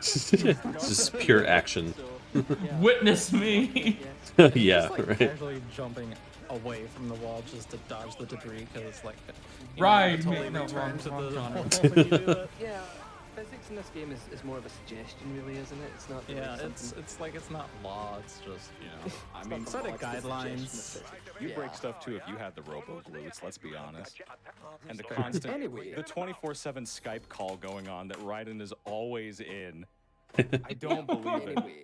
Just pure action. Witness me. Yeah, Just, like, right. casually jumping away from the wall just to dodge the debris because, like, you Ride know, me. totally No, return wrong to genre. the wall when you do that. Yeah, physics in this game is more of a suggestion, really, isn't it? It's not. Yeah, really it's something- it's like it's not law. It's just I it's mean, not set the of law, it's the guidelines. suggestion of physics. you Yeah. break stuff too if you had the robo glutes, let's be honest. And the constant, Anyway. the 24/7 Skype call going on that Raiden is always in. I don't believe it. Anyway,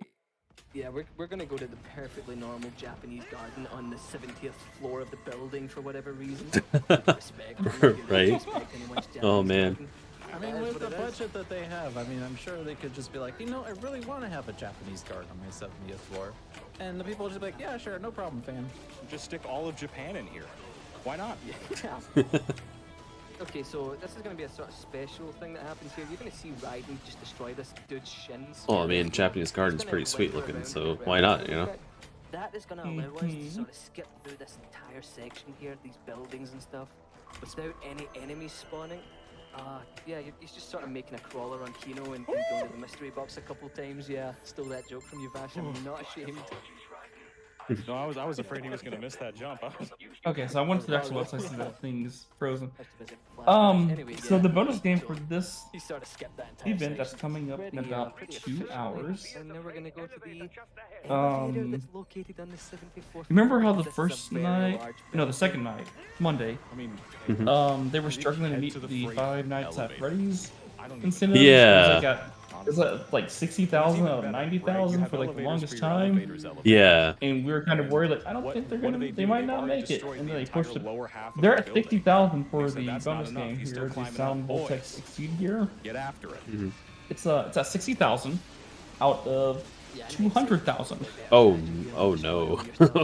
yeah, we're gonna go to the perfectly normal Japanese garden on the 70th floor of the building for whatever reason. Respect, Right. respect anyone's Oh, Japanese man. garden. I mean, That is with the what it is. budget that they have, I mean, I'm sure they could just be like, you know, I really want to have a Japanese garden on my 70th floor, and the people will just be like, yeah, sure, no problem, fan. Just stick all of Japan in here. Why not? Yeah. Okay, so this is going to be a sort of special thing that happens here. You're going to see Raiden just destroy this dude's shins. Well, I mean, Japanese garden's pretty sweet looking, so why not, you know? That is going to allow us to sort of skip through this entire section here, these buildings and stuff, without any enemies spawning. Yeah, he's just sort of making a crawler on Kino and going to the mystery box a couple times. Yeah, stole that joke from you, Vash. I'm not ashamed. No, I was afraid he was gonna miss that jump. Okay, so I went to the actual website to see that thing's frozen. Anyway, So yeah. the bonus game for this He sort of skipped that entire event that's section. coming up in Pretty, about pretty 2 efficiently. hours. And now we're gonna go to the elevator that's located on the 74th Remember how floor. the This is a first very night, large no, the second night, Monday, I mean, they were struggling to meet the Five Nights at Freddy's I don't incentive. Yeah. It was like 60,000 out of 90,000 for like the longest time. Yeah. And we were kind of worried, like, I don't think they're what do gonna, do? they might They've not already make it. destroyed And the then they entire pushed it. lower half of They're the at building. 50,000 for He said the that's not bonus enough. game He's still here, the climbing Sound up. Voltex Exceed gear. Get after it. It's at 60,000 out of 200,000. Oh no.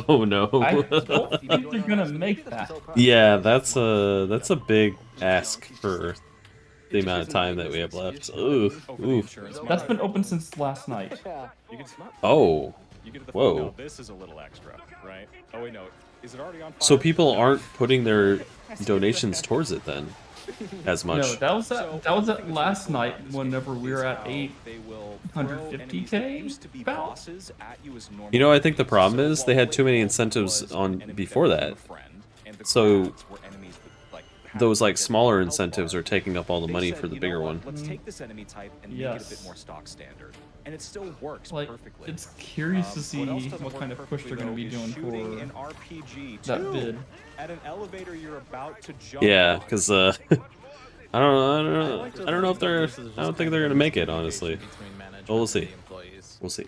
Oh no. I don't think they're gonna make that. Yeah, that's a big ask for the amount of time that we have left. Ooh, ooh. That's been open since last night. Oh, whoa. No, this is a little extra, right? Oh wait, no. Is it already on fire? So people aren't putting their donations towards it then, as much. No, that was at last night. Whenever we were at 850K. About. You know, I think the problem is they had too many incentives on before that. So those like smaller incentives are taking up all the money for the bigger one. Let's take this enemy type and make it a bit more stock standard. And it still works perfectly. It's curious to see what kind of push they're going to be doing for that bid. At an elevator you're about to jump. Yeah, because I don't know if they're. I don't think they're gonna make it, honestly. But we'll see. We'll see.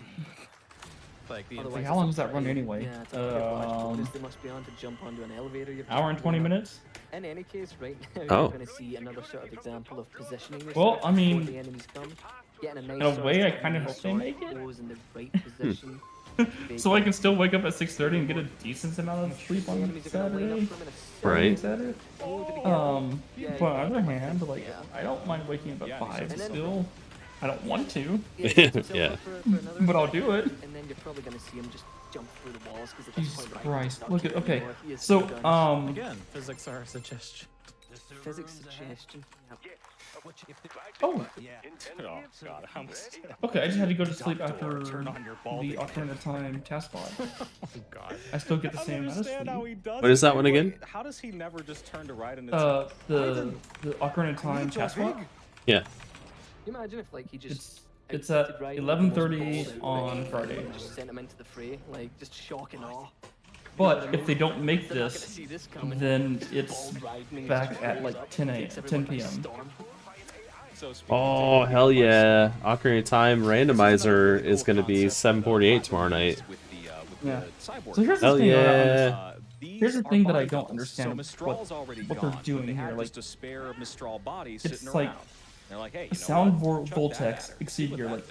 Like how long does that run anyway? They must be on to jump onto an elevator. Hour and 20 minutes. In any case, right now Oh. you're going to see another sort of example of positioning yourself Well, I mean, before the enemies come. Getting a nice in a way, I sort of kind of enemy hope they sword make it. pose in the right position. So I can still wake up at 6:30 and get a decent amount of sleep on Saturday. Right. Saturday. But on the other hand, like I don't mind waking up at 5 still. I don't want to. Yeah. But I'll do it. And then you're probably going to see him just jump through the walls because Jesus Christ! Look at okay. So Again, physics are a suggestion. Physics suggestion. Oh. Oh god, how much? Okay, I just had to go to sleep after the alternate time task bot. Oh god. I still get the same amount of sleep. What is that one again? How does he never just turn to right and The alternate time task bot. Yeah. Imagine if like he just It's at 11:30 on Friday. Just sent him into the fray, like just shock and awe. But if they don't make this, then it's back at like 10 p.m. Oh hell yeah! Ocarina of Time randomizer is gonna be 7:48 tomorrow night. Yeah. So here's the Hell thing. yeah! Here's the thing that I don't understand what they're doing here. Like, it's like a sound vortex exceed here. Like,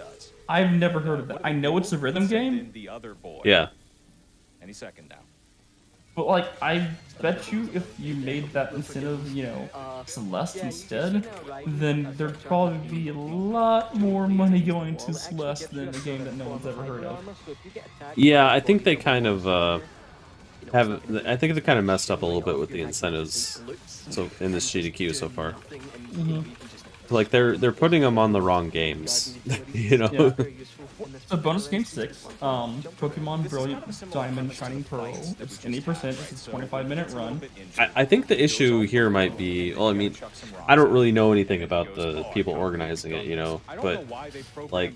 I've never heard of that. I know it's a rhythm game. Yeah. Any second now. But like, I bet you if you made that incentive, you know, Celeste instead, then there'd probably be a lot more money going to Celeste than a game that no one's ever heard of. Yeah, I think they kind of I think they kind of messed up a little bit with the incentives. So in this GDQ so far, like they're putting them on the wrong games, you know. Yeah. So bonus game 6, Pokemon Brilliant Diamond Shining Pearl. It's any percent. It's a 25-minute run. I think the issue here might be, well, I mean, I don't really know anything about the people organizing it, you know, but like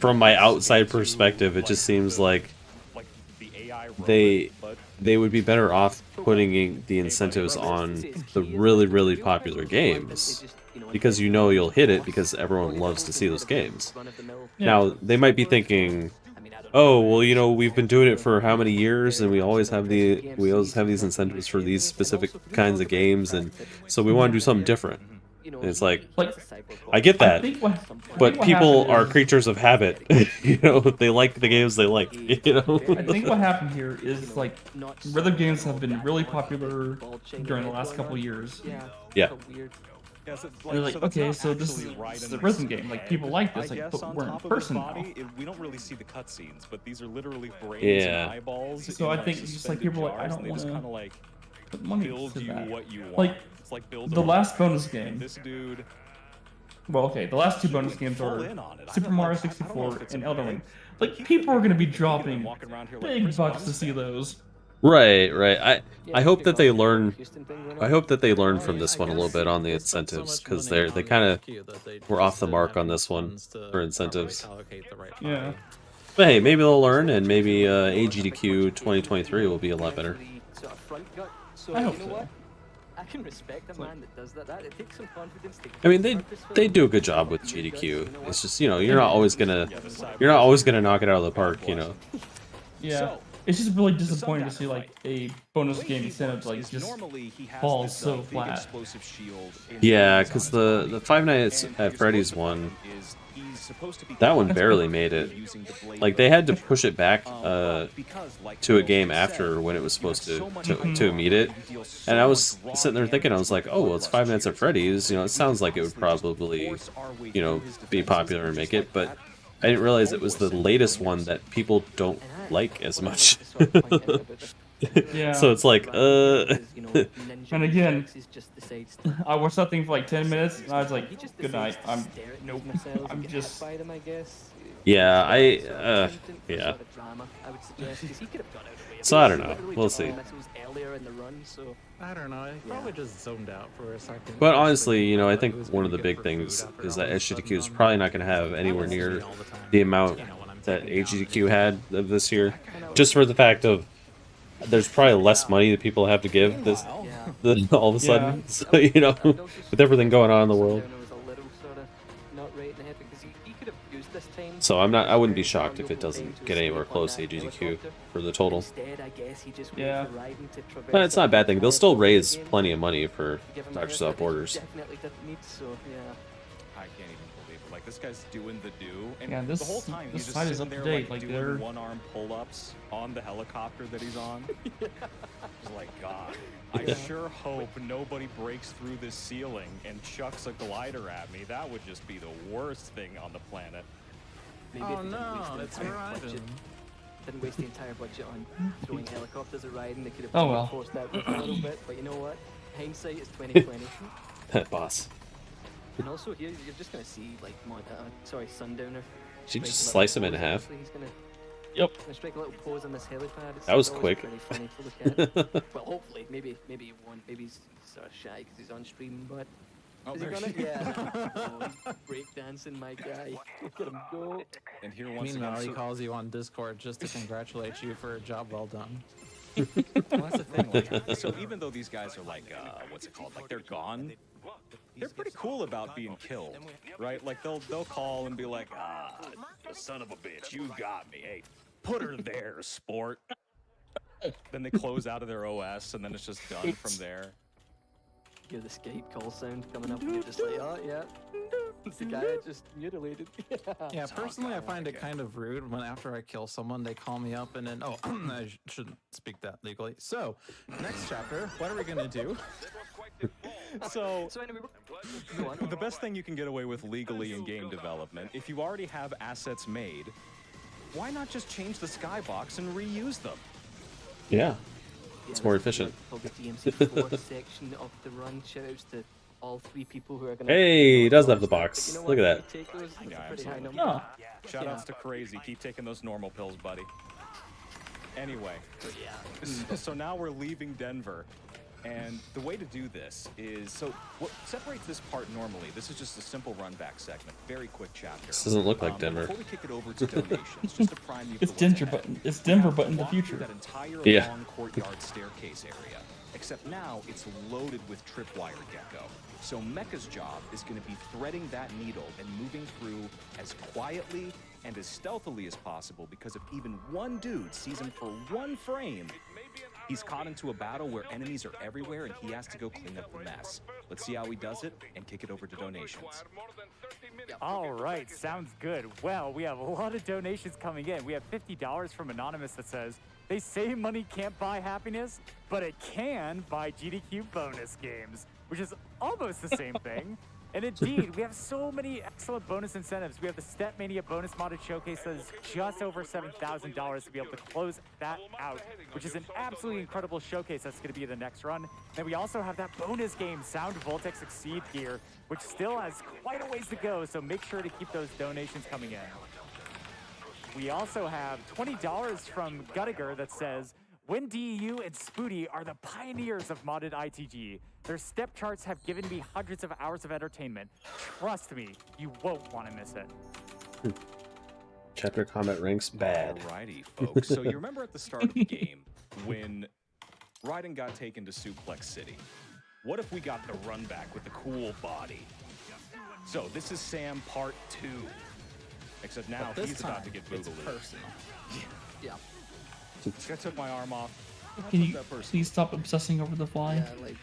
from my outside perspective, it just seems like they would be better off putting the incentives on the really popular games, because you know you'll hit it because everyone loves to see those games. Now they might be thinking, oh well, you know, we've been doing it for how many years and we always have these incentives for these specific kinds of games, and so we want to do something different. And it's like I get that, but people are creatures of habit. You know, they like the games they like. You know, I think what happened here is like rhythm games have been really popular during the last couple of years. Yeah. And they're like, okay, so this is a rhythm game. Like, people like this, like, but we're in person now. We don't really see the cutscenes, but these are literally brains and eyeballs. So I think it's just like people are like, I don't want to put money build to you that. what you want. Like, It's like build the last bonus game. This dude. Well, okay, the last two bonus games are Super Mario 64 and Elden Ring. Like, people are going to be dropping big bucks to see those. Right. I hope that they learn. I hope that they learn from this one a little bit on the incentives, because they kind of were off the mark on this one for incentives. Yeah. But hey, maybe they'll learn, and maybe AGDQ 2023 will be a lot better. I hope so. I can respect a man that does that. It takes some confidence to I mean, they do a good job with GDQ. It's just, you know, you're not always gonna knock it out of the park, you know. Yeah. It's just really disappointing to see like a bonus game incentive like just fall so flat. Yeah, because the Five Nights at Freddy's one, that one barely made it. Like they had to push it back to a game after when it was supposed to meet it, and I was sitting there thinking, I was like, oh well, it's Five Nights at Freddy's. You know, it sounds like it would probably, you know, be popular and make it, but I didn't realize it was the latest one that people don't like as much. Yeah. So it's like, And again, I watched that thing for like 10 minutes, and I was like, good night. Nope. I'm just. Yeah, yeah. So I don't know. We'll see. I don't know. I probably just zoned out for a second. But honestly, you know, I think one of the big things is that SGDQ is probably not going to have anywhere near the amount that HGDQ had of this year, just for the fact of there's probably less money that people have to give this all of a sudden. Yeah. So, you know, with everything going on in the world. So I wouldn't be shocked if it doesn't get anywhere close to HGDQ for the total. Yeah. But it's not a bad thing. They'll still raise plenty of money for Doctors Without Borders. I can't even believe it. Like, this guy's doing the do, and Yeah, the whole time this he's just site is sitting up to there date, like, doing they're- one-arm pull-ups on the helicopter that he's on. It's like, God, I sure hope nobody breaks through this ceiling and chucks a glider at me. That would just be the worst thing on the planet. Maybe Oh if they didn't waste no, the it's entire Ryan. budget- Didn't waste the entire budget on throwing helicopters at Raiden. They could have Oh, well. forced that a little bit, but you know what? Hindsight is 2020. Boss. And also here, you're just gonna see like Sundowner. Should you just strike a slice him little in pose, half? actually. He's gonna Yep. strike a little pose on this helipad. It's That was always quick. Pretty funny to look at. Well, hopefully, maybe he won't. Maybe he's sort of shy because he's on stream, but. Oh, Is he there gonna? he- Yeah. Oh, he's breakdancing, my guy. Look at him go. And here once Meanwhile, he again, calls you on Discord just to congratulate you for a job well done. well, that's the thing. Like, so even though these guys are like, what's it called? Like they're gone. They're pretty cool about being killed, right? Like they'll call and be like, the son of a bitch, you got me. Hey, put her there, sport. Then they close out of their OS, and then it's just done from there. Hear the skate call sound coming up, and you're just like, oh yeah, it's the guy I just mutilated. Yeah, personally, I find it kind of rude when after I kill someone, they call me up and then, oh, I shouldn't speak that legally. So, next chapter, what are we gonna do? So anyway, go on. the best thing you can get away with legally in game development, if you already have assets made, why not just change the skybox and reuse them? Yeah. It's more efficient. Called the DMC4 section of the run. Shoutouts to all three people who are gonna. Hey, he does have the box. But you know Look what? at If you take those, that's Yeah, a pretty high absolutely. number. Shout outs to Crazy. Keep taking those normal pills, buddy. Anyway, so now we're leaving Denver. And the way to do this is, so what separates this part normally, this is just a simple run back segment, very quick chapter. This doesn't look like Denver. Before we kick it over to donations, just to prime you It's for what's Denver, ahead. but it's Denver, but in the Walk through future. That entire Yeah. long courtyard staircase area, except now it's loaded with tripwire gecko. So Mecha's job is going to be threading that needle and moving through as quietly and as stealthily as possible, because if even one dude sees him for one frame, he's caught into a battle where enemies are everywhere and he has to go clean up the mess. Let's see how he does it and kick it over to donations. All right, sounds good. Well, we have a lot of donations coming in. We have $50 from Anonymous that says, they say money can't buy happiness, but it can buy GDQ bonus games, which is almost the same thing. And indeed, we have so many excellent bonus incentives. We have the Step Mania bonus modded showcase that is just over $7,000 to be able to close that out, which is an absolutely incredible showcase that's going to be the next run. Then we also have that bonus game, Sound Voltex Exceed gear, which still has quite a ways to go, so make sure to keep those donations coming in. We also have $20 from Guttiger that says, when DEU and Spooty are the pioneers of modded ITG. Their step charts have given me hundreds of hours of entertainment. Trust me, you won't want to miss it. Chapter combat ranks bad. Alrighty, folks. So you remember at the start of the game when Raiden got taken to Suplex City? What if we got the run back with the cool body? So this is Sam Part 2. Except now But this he's about time, to get it's boogaloo. personal. Yeah. This guy took my arm off. Can you please stop obsessing over the fly? Yeah, like,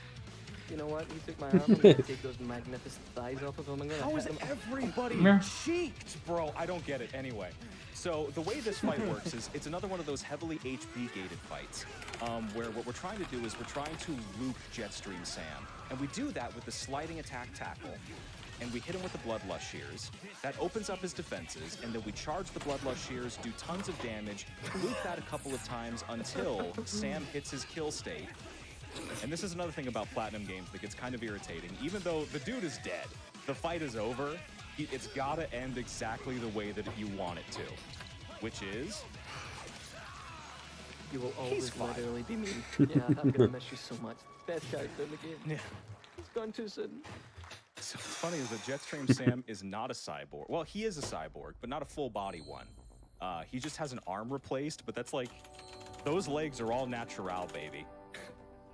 you know what? He took my arm. I'm gonna take those magnificent thighs off of him. I'm gonna How is hit him. everybody cheeked, bro? I don't get it. Anyway, so the way this fight works is it's another one of those heavily HP gated fights, where what we're trying to do is we're trying to loop Jetstream Sam, and we do that with the sliding attack tackle. And we hit him with the Bloodlust Shears. That opens up his defenses, and then we charge the Bloodlust Shears, do tons of damage, loop that a couple of times until Sam hits his kill state. And this is another thing about Platinum games that gets kind of irritating. Even though the dude is dead, the fight is over, it's gotta end exactly the way that you want it to. Which is... You will always literally be me. Yeah, I'm gonna miss you so much. Best character in the game. Yeah. It's gone too soon. So what's funny is that Jetstream Sam is not a cyborg. Well, he is a cyborg, but not a full body one. He just has an arm replaced, but that's like, those legs are all natural, baby.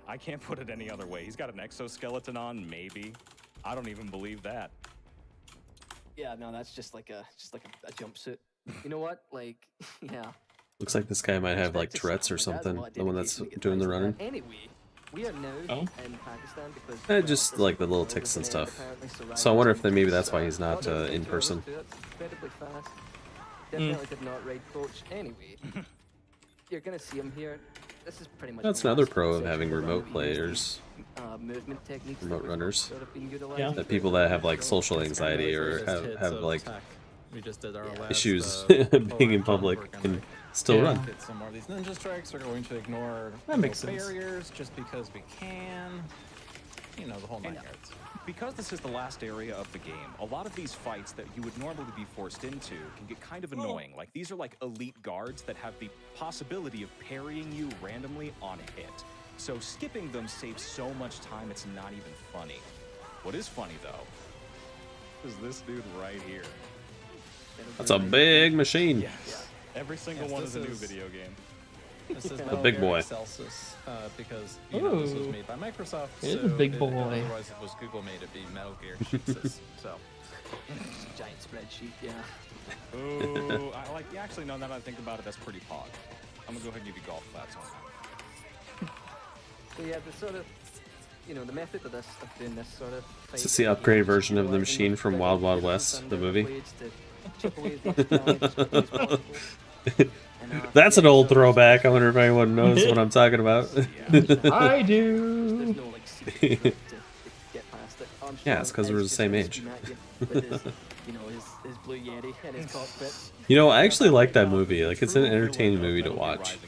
I can't put it any other way. He's got an exoskeleton on, maybe. I don't even believe that. Yeah, no, that's just like a jumpsuit. You know what? Like, yeah. Looks like this guy might have like Tourette's or something. The one that's doing the running. Anyway, we are now in Pakistan because Just like the little ticks and stuff. So I wonder if maybe that's why he's not in person. incredibly fast. Definitely did not raid coach. Anyway, you're gonna see him here. This is pretty much. That's another pro of having remote players, movement techniques, remote runners. sort of being utilized. That people that have like social anxiety or have like We just did our last, issues being in public can still run. Get some more of these ninja strikes. We're going to ignore That makes sense. barriers just because we can. You know, the whole 9 yards. Because this is the last area of the game, a lot of these fights that you would normally be forced into can get kind of annoying. Like, these are like elite guards that have the possibility of parrying you randomly on a hit. So skipping them saves so much time, it's not even funny. What is funny, though, is this dude right here. That's a big machine. Yes. Every single one is a new video game. This is The big boy. Celsius, because you know, this was Ooh. made by Microsoft. It is so a big boy. Otherwise, it was Google made it be Metal Gear Sheets. So, Giant spreadsheet, yeah. Ooh, I like. Actually, no. Now that I think about it, that's pretty pog. I'm gonna go ahead and give you golf claps on that. So yeah, the sort of, you know, the method of this, of doing this sort of. Is this the upgraded version of the machine from Wild Wild West, the movie? That's an old throwback. I wonder if anyone knows what I'm talking about. I do. Yeah, it's because we're the same age. You know, his blue Yeti and his cockpit. You know, I actually like that movie. Like, it's an entertaining movie to watch.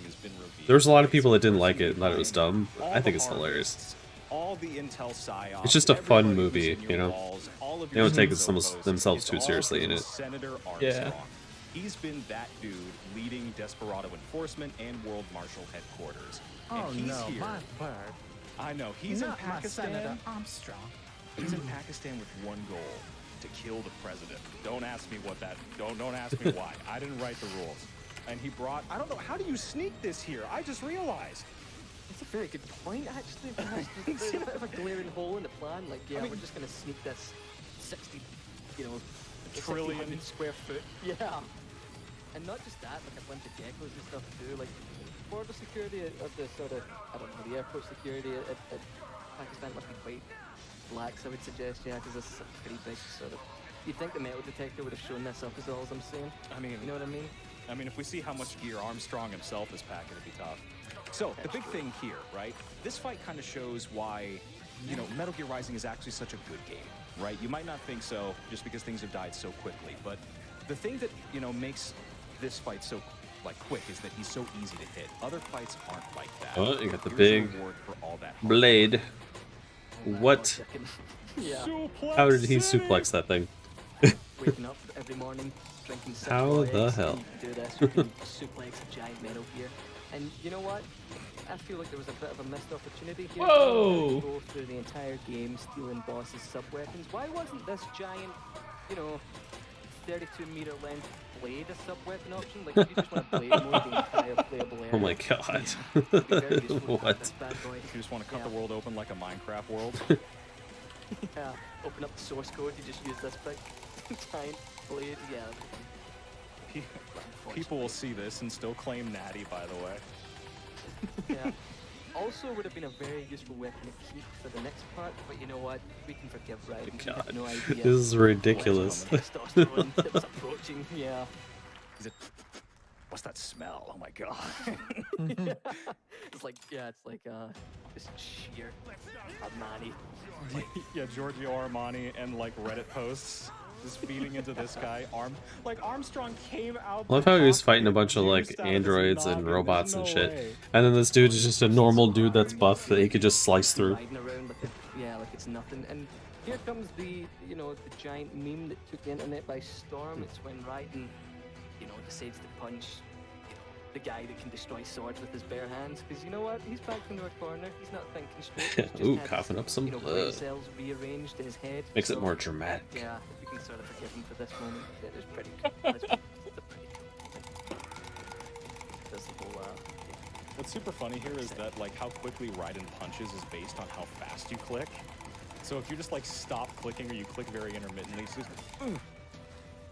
There was a lot of people that didn't like it and thought it was dumb. I think it's hilarious. All the Intel PSYOPs, It's just a fun everybody movie, who's in you your know? walls, all of They your don't take info themselves it's too all seriously in because it. of Senator Armstrong. Yeah. He's been that dude leading Desperado Enforcement and World Marshal Headquarters. And Oh he's no, here. my word. I know, he's Not in my Senator Pakistan. Armstrong. He's in Pakistan with one goal: to kill the president. Don't ask me what that. Don't ask me why. I didn't write the rules. And he brought. I don't know. How do you sneak this here? I just realized. That's a very good point, actually. There's a bit of a glaring hole in the plan. Like, yeah, we're just gonna sneak this 60, you know, Trillion 1,600 square foot. Yeah. And not just that, like a bunch of geckos and stuff too. Like, border security of the sort of, I don't know, the airport security at Pakistan must be quite lax, I would suggest, yeah, because it's a pretty big sort of. You'd think the metal detector would have shown this up, is all I'm saying. I mean, you know what I mean? I mean, if we see how much gear Armstrong himself is packing, it'd be tough. So, the big thing here, right? This fight kind of shows why, you know, Metal Gear Rising is actually such a good game, right? You might not think so just because things have died so quickly, but the thing that, you know, makes this fight so, like, quick is that he's so easy to hit. Other fights aren't like that. Oh, you got the Here's big reward for all that blade. What? Yeah. How did he suplex that thing? Waking up every morning, drinking six How the eggs, hell? You can do this, you can suplex a giant Metal Gear. And you know what? I feel like there was a bit of a missed opportunity here. Whoa! Go through the entire game stealing bosses' sub-weapons. Why wasn't this giant, you know, 32-meter length blade a sub-weapon option? Like, if you just want to blade mode the entire playable area. Oh my god. What? If you just want to cut the world open like a Minecraft world. Yeah, open up the source code, you just use this big giant blade, yeah. People will see this and still claim Natty, by the way. Yeah. Also would have been a very useful weapon to keep for the next part, but you know what? We can forgive Raiden. We have no idea. This is ridiculous. Testosterone that was approaching. Yeah. Is it? What's that smell? Oh my god. It's like, yeah, it's like just sheer Armani. Yeah, Giorgio Armani and like Reddit posts just feeding into this guy. Like Armstrong came out. I love how he was fighting a bunch of like androids and robots and shit, and then this dude is just a normal dude that's buff that he could just slice through. Riding around like like it's nothing. And here comes the the giant meme that took the internet by storm. It's when Raiden decides to punch the guy that can destroy swords with his bare hands, because you know what? He's backed into a corner. He's not thinking straight. He's Ooh, just had coughing his, up some brain blood. cells rearranged in his head. Makes it So, more dramatic. Yeah, we can sort of forgive him for this moment. It is pretty cool. It's pretty cool. Does the whole, What's super funny here is that like how quickly Raiden punches is based on how fast you click. So if you just like stop clicking or you click very intermittently, it's just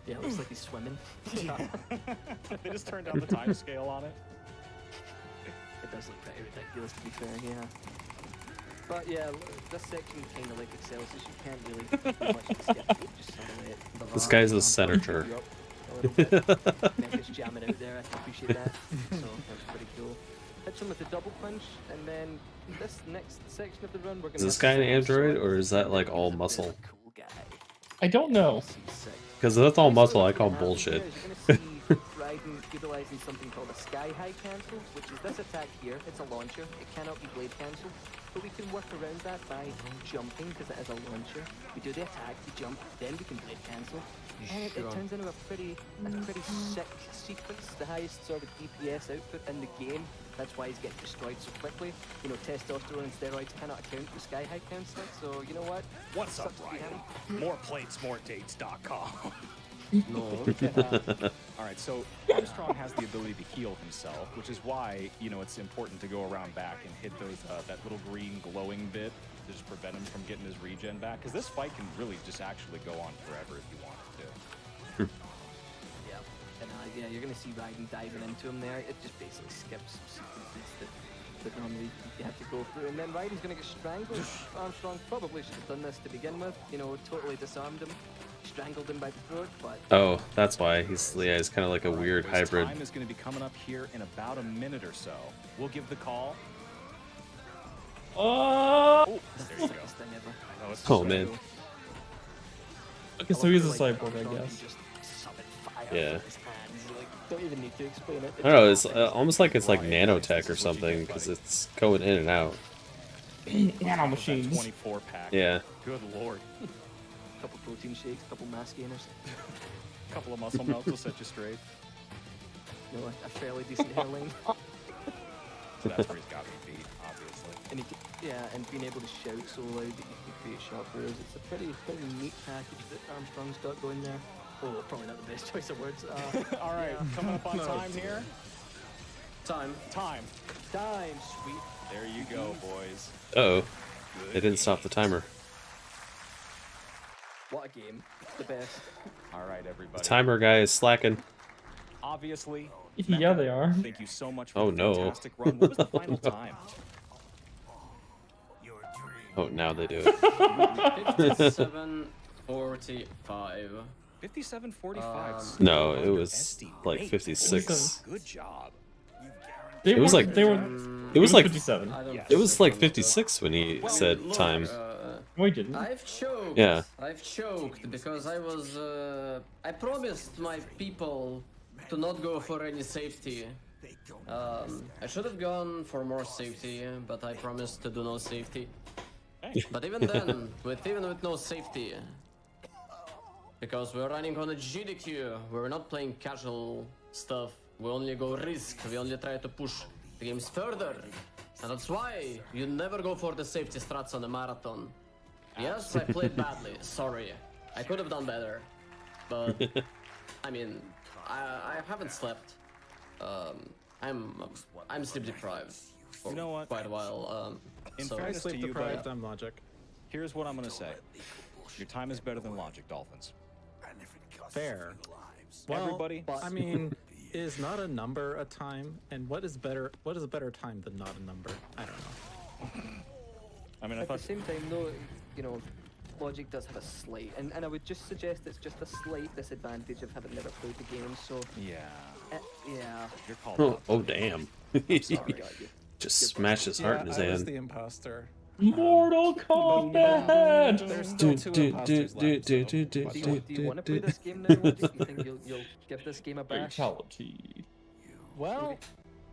yeah, it looks like he's swimming. they just turned down the time scale on it. It does look pretty ridiculous, to be fair, yeah. But yeah, this section kind of like Excelsis, you can't really do much to skip. Just sort of let This guy's a senator. Mecha's jamming out there, I appreciate that. So that's pretty cool. Hits him with a double punch, and then this next section of the run, we're gonna. Is this guy an android or is that like all muscle? I don't know. Because that's all muscle, I call bullshit. Raiden utilizing something called a sky high cancel, which is this attack here. It's a launcher. It cannot be blade cancelled, but we can work around that by jumping because it is a launcher. We do the attack, we jump, then we can blade cancel, and it turns into a pretty sick sequence. The highest sort of DPS output in the game. That's why he's getting destroyed so quickly. You know, testosterone and steroids cannot account for sky high canceling. So you know what? What's up, Raiden? More plates, more dates.com. No. Alright, so Armstrong has the ability to heal himself, which is why, you know, it's important to go around back and hit those that little green glowing bit to just prevent him from getting his regen back. Because this fight can really just actually go on forever if you want it to. Yeah, and yeah, you're gonna see Raiden diving into him there. It just basically skips some sequences that normally you have to go through, and then Raiden's gonna get strangled. Armstrong probably should have done this to begin with. You know, totally disarmed him, strangled him by the throat. But Oh, that's why he's kind of like a weird hybrid. Time is going to be coming up here in about a minute or so. We'll give the call. Oh, there you go. Oh man. Okay, so he's a cyborg, I guess. Yeah. Don't even need to explain it. I don't know, it's almost like it's like nanotech or something, because it's going in and out. Nano machines. 24 pack. Yeah. Good lord. Couple protein shakes, couple mass gainers. Couple of muscle melts will set you straight. You know, a fairly decent hairline. So that's where he's got me beat, obviously. And and being able to shout so loud that you can create shock waves. It's a pretty neat package that Armstrong's got going there. Oh, probably not the best choice of words. All right, coming up on time here. Time. Time, sweet. There you go, boys. Uh-oh. They didn't stop the timer. What a game. The best. All right, The everybody. timer guy is slacking. Obviously. Yeah, they are. Thank you so much for Oh the no. fantastic run. What was the final time? Oh, now they do it. 57:45. 57:45. No, it was like 56. Good job. It was like 57. It was like 56 when he said time. No, he didn't. I've choked. Yeah. I've choked because I was. I promised my people to not go for any safety. I should have gone for more safety, but I promised to do no safety. But even then, even with no safety, because we're running on a GDQ, we're not playing casual stuff. We only go risk. We only try to push the games further, and that's why you never go for the safety strats on a marathon. Yes, I played badly. Sorry, I could have done better, but I mean, I haven't slept. I'm sleep deprived for quite a while. In So fairness to you, deprived, but I'm Logic. here's what I'm gonna say. Your time is better than Logic, Dolphins. Fair. Well, Everybody. I mean, is not a number a time? And what is better? What is a better time than not a number? I don't know. I mean, At the same time, though, you know, Logic does have a slight, and I would just suggest it's just a slight disadvantage of having never played the game. So yeah, yeah. You're called Oh, out. oh damn! Sorry. Just smash his heart in his I was hand. the imposter. Mortal Kombat! There's still two imposters left. Do you want to play this game now, Logic? You think you'll give this game a bash? Fatality. Well,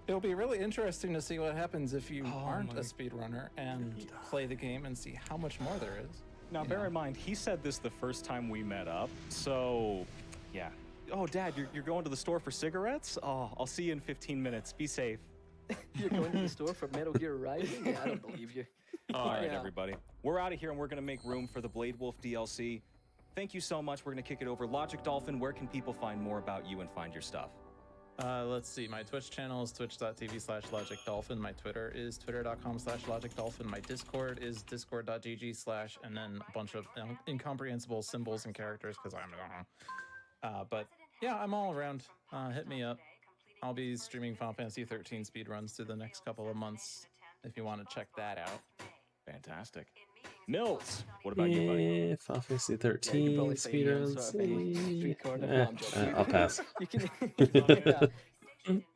it'll be really interesting to see what happens if you aren't a speedrunner and play the game and see how much more there is. Now, bear in mind, he said this the first time we met up, so yeah. Oh, Dad, you're going to the store for cigarettes? Oh, I'll see you in 15 minutes. Be safe. You're going to the store for Metal Gear Rising? Yeah, I don't believe you. All right, Yeah. everybody. We're out of here, and we're going to make room for the Blade Wolf DLC. Thank you so much. We're going to kick it over. Logic Dolphin, where can people find more about you and find your stuff? Let's see. My Twitch channel is twitch.tv/LogicDolphin. My Twitter is twitter.com/LogicDolphin. My Discord is discord.gg/ and then a bunch of incomprehensible symbols and characters because I'm but yeah, I'm all around. Hit me up. I'll be streaming Final Fantasy 13 speedruns through the next couple of months if you want to check that out. Fantastic. Mills, what about you, buddy? Yeah, Final Fantasy 13 speedruns. I'll pass. You can,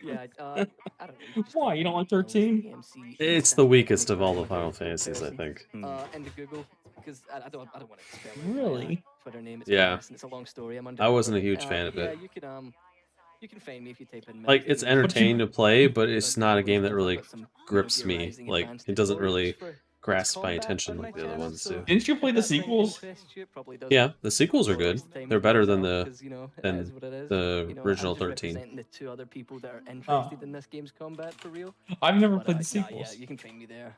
yeah, I don't know. Why? You don't like 13? It's the weakest of all the Final Fantasies, I think. And the Google, because I don't want to spell it. Really? Twitter name. It's Yeah. It's a long story. I wasn't a huge fan of yeah, it. you can find me if you type in. Like, it's entertaining to play, but it's not a game that really grips me. Like, it doesn't really grasp my attention like the other ones do. Didn't you play the sequels? Yeah, the sequels are good. They're better than the original I'm just 13. representing the two other people that are interested in this game's combat for real. I've never But, played the yeah, sequels. Yeah, you can find me there.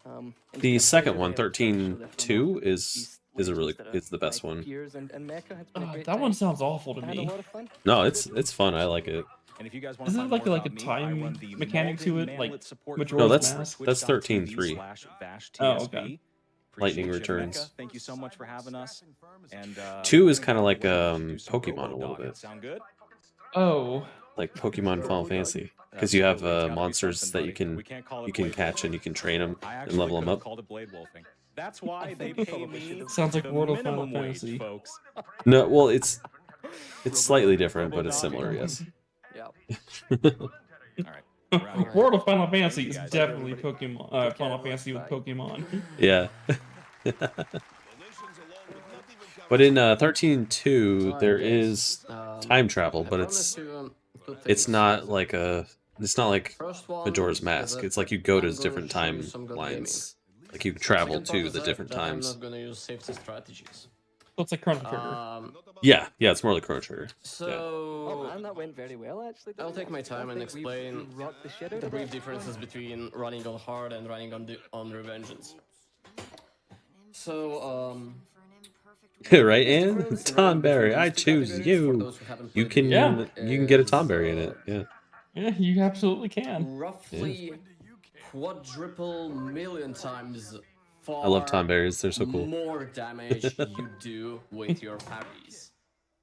The second one, 13-2, is the best one. That one sounds awful to me. No, it's fun. I like it. And if you guys want Isn't to it find more like a about me, I time run the mechanic to it, Manlet like support Majora's No, that's Mask? 13-3. Oh, okay. Lightning Appreciate you, Returns. Becca. Thank you so much for having us. And 2 is kind of like Pokemon a little bit. Sound good? Oh. Like Pokemon Final Fantasy, because you have monsters that you can catch and you can train them and level them up. Called it blade wolfing. That's why they pay me. Sounds like the World of Final minimum wage, Fantasy. folks. No, well, it's slightly different, but it's similar. Yes. All right. World of Final Fantasy is definitely Pokemon. Final Fantasy with Pokemon. Yeah. But in 13-2, there is time travel, but it's not like Majora's Mask. It's like you go to different timelines. Like you travel to the different times. I'm not gonna use safety strategies. So it's like Chrono Trigger. Yeah, it's more like Chrono Trigger. So and that went very well actually. I'll take my time and explain the brief differences between running on hard and running on Revengeance. So Right, and Tom Berry, I choose you. You can get a Tom Berry in it. Yeah. Yeah, you absolutely can. Roughly quadruple million times far I love Tom Berries. They're so cool. more damage you do with your parries.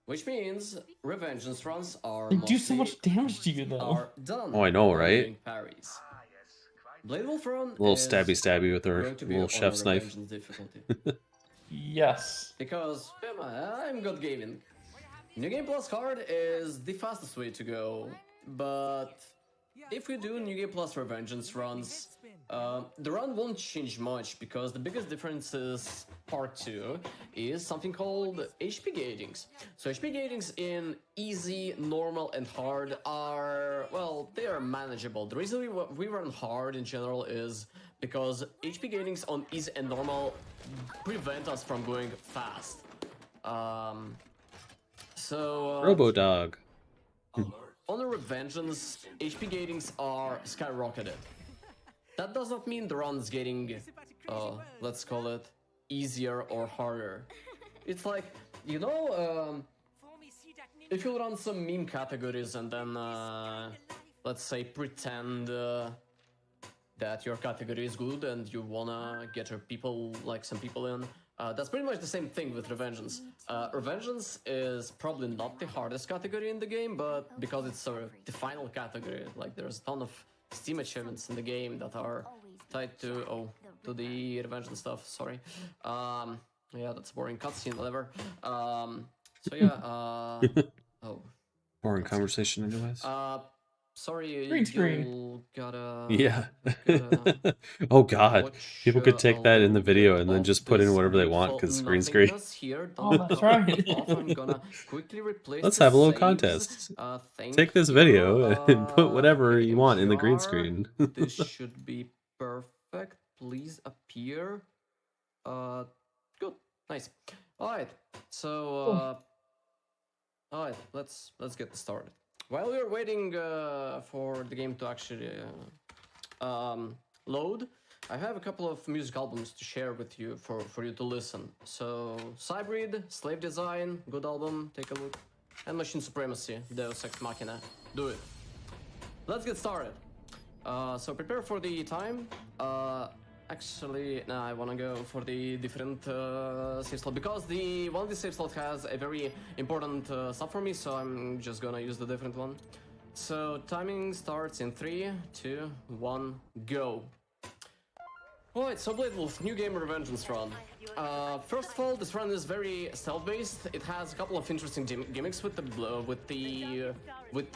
Which means Revengeance runs are They do so much damage to you though. are done. Oh, I know, by right? doing parries. Blade Wolf run A little is stabby with her going to be little on chef's knife. Revengeance difficulty. Yes. Because I'm God Gavin. New Game Plus hard is the fastest way to go, but if we do New Game Plus Revengeance runs, the run won't change much because the biggest difference is part 2 is something called HP gatings. So HP gatings in easy, normal, and hard are, well, they are manageable. The reason we run hard in general is because HP gatings on easy and normal prevent us from going fast. Robodog. On the Revengeance, HP gatings are skyrocketed. That does not mean the run is getting, let's call it, easier or harder. It's like, you know, if you run some meme categories and then, let's say, pretend that your category is good and you wanna get your people, like some people in, That's pretty much the same thing with Revengeance. Revengeance is probably not the hardest category in the game, but because it's sort of the final category, like there's a ton of Steam achievements in the game that are tied to the Revengeance stuff. Sorry. Yeah, that's a boring cutscene, whatever. So yeah. Boring conversation, anyways. Sorry, Green screen. you gotta. Yeah. gotta Oh God, watch, people could take that in the video and then of just put in this whatever they want because green screen. nothingness here. Oh, Don't that's cut right. it off. I'm gonna quickly replace Let's the have a little saves. contest. Thank Take this you. video and put whatever you want in the green MGR. screen. This should be perfect. Please appear. Good, nice. All right. So, all right. Let's get started. While we're waiting for the game to actually load, I have a couple of music albums to share with you for you to listen. So, Cybrid, Slave Design, good album, take a look. And Machine Supremacy, Deus Ex Machina, do it. Let's get started. So prepare for the time. Actually, no, I want to go for the different save slot because one of the save slots has a very important stuff for me, so I'm just gonna use the different one. So timing starts in 3, 2, 1, go. Alright, so Blade Wolf, new game Revengeance run. First of all, this run is very stealth-based. It has a couple of interesting gimmicks with the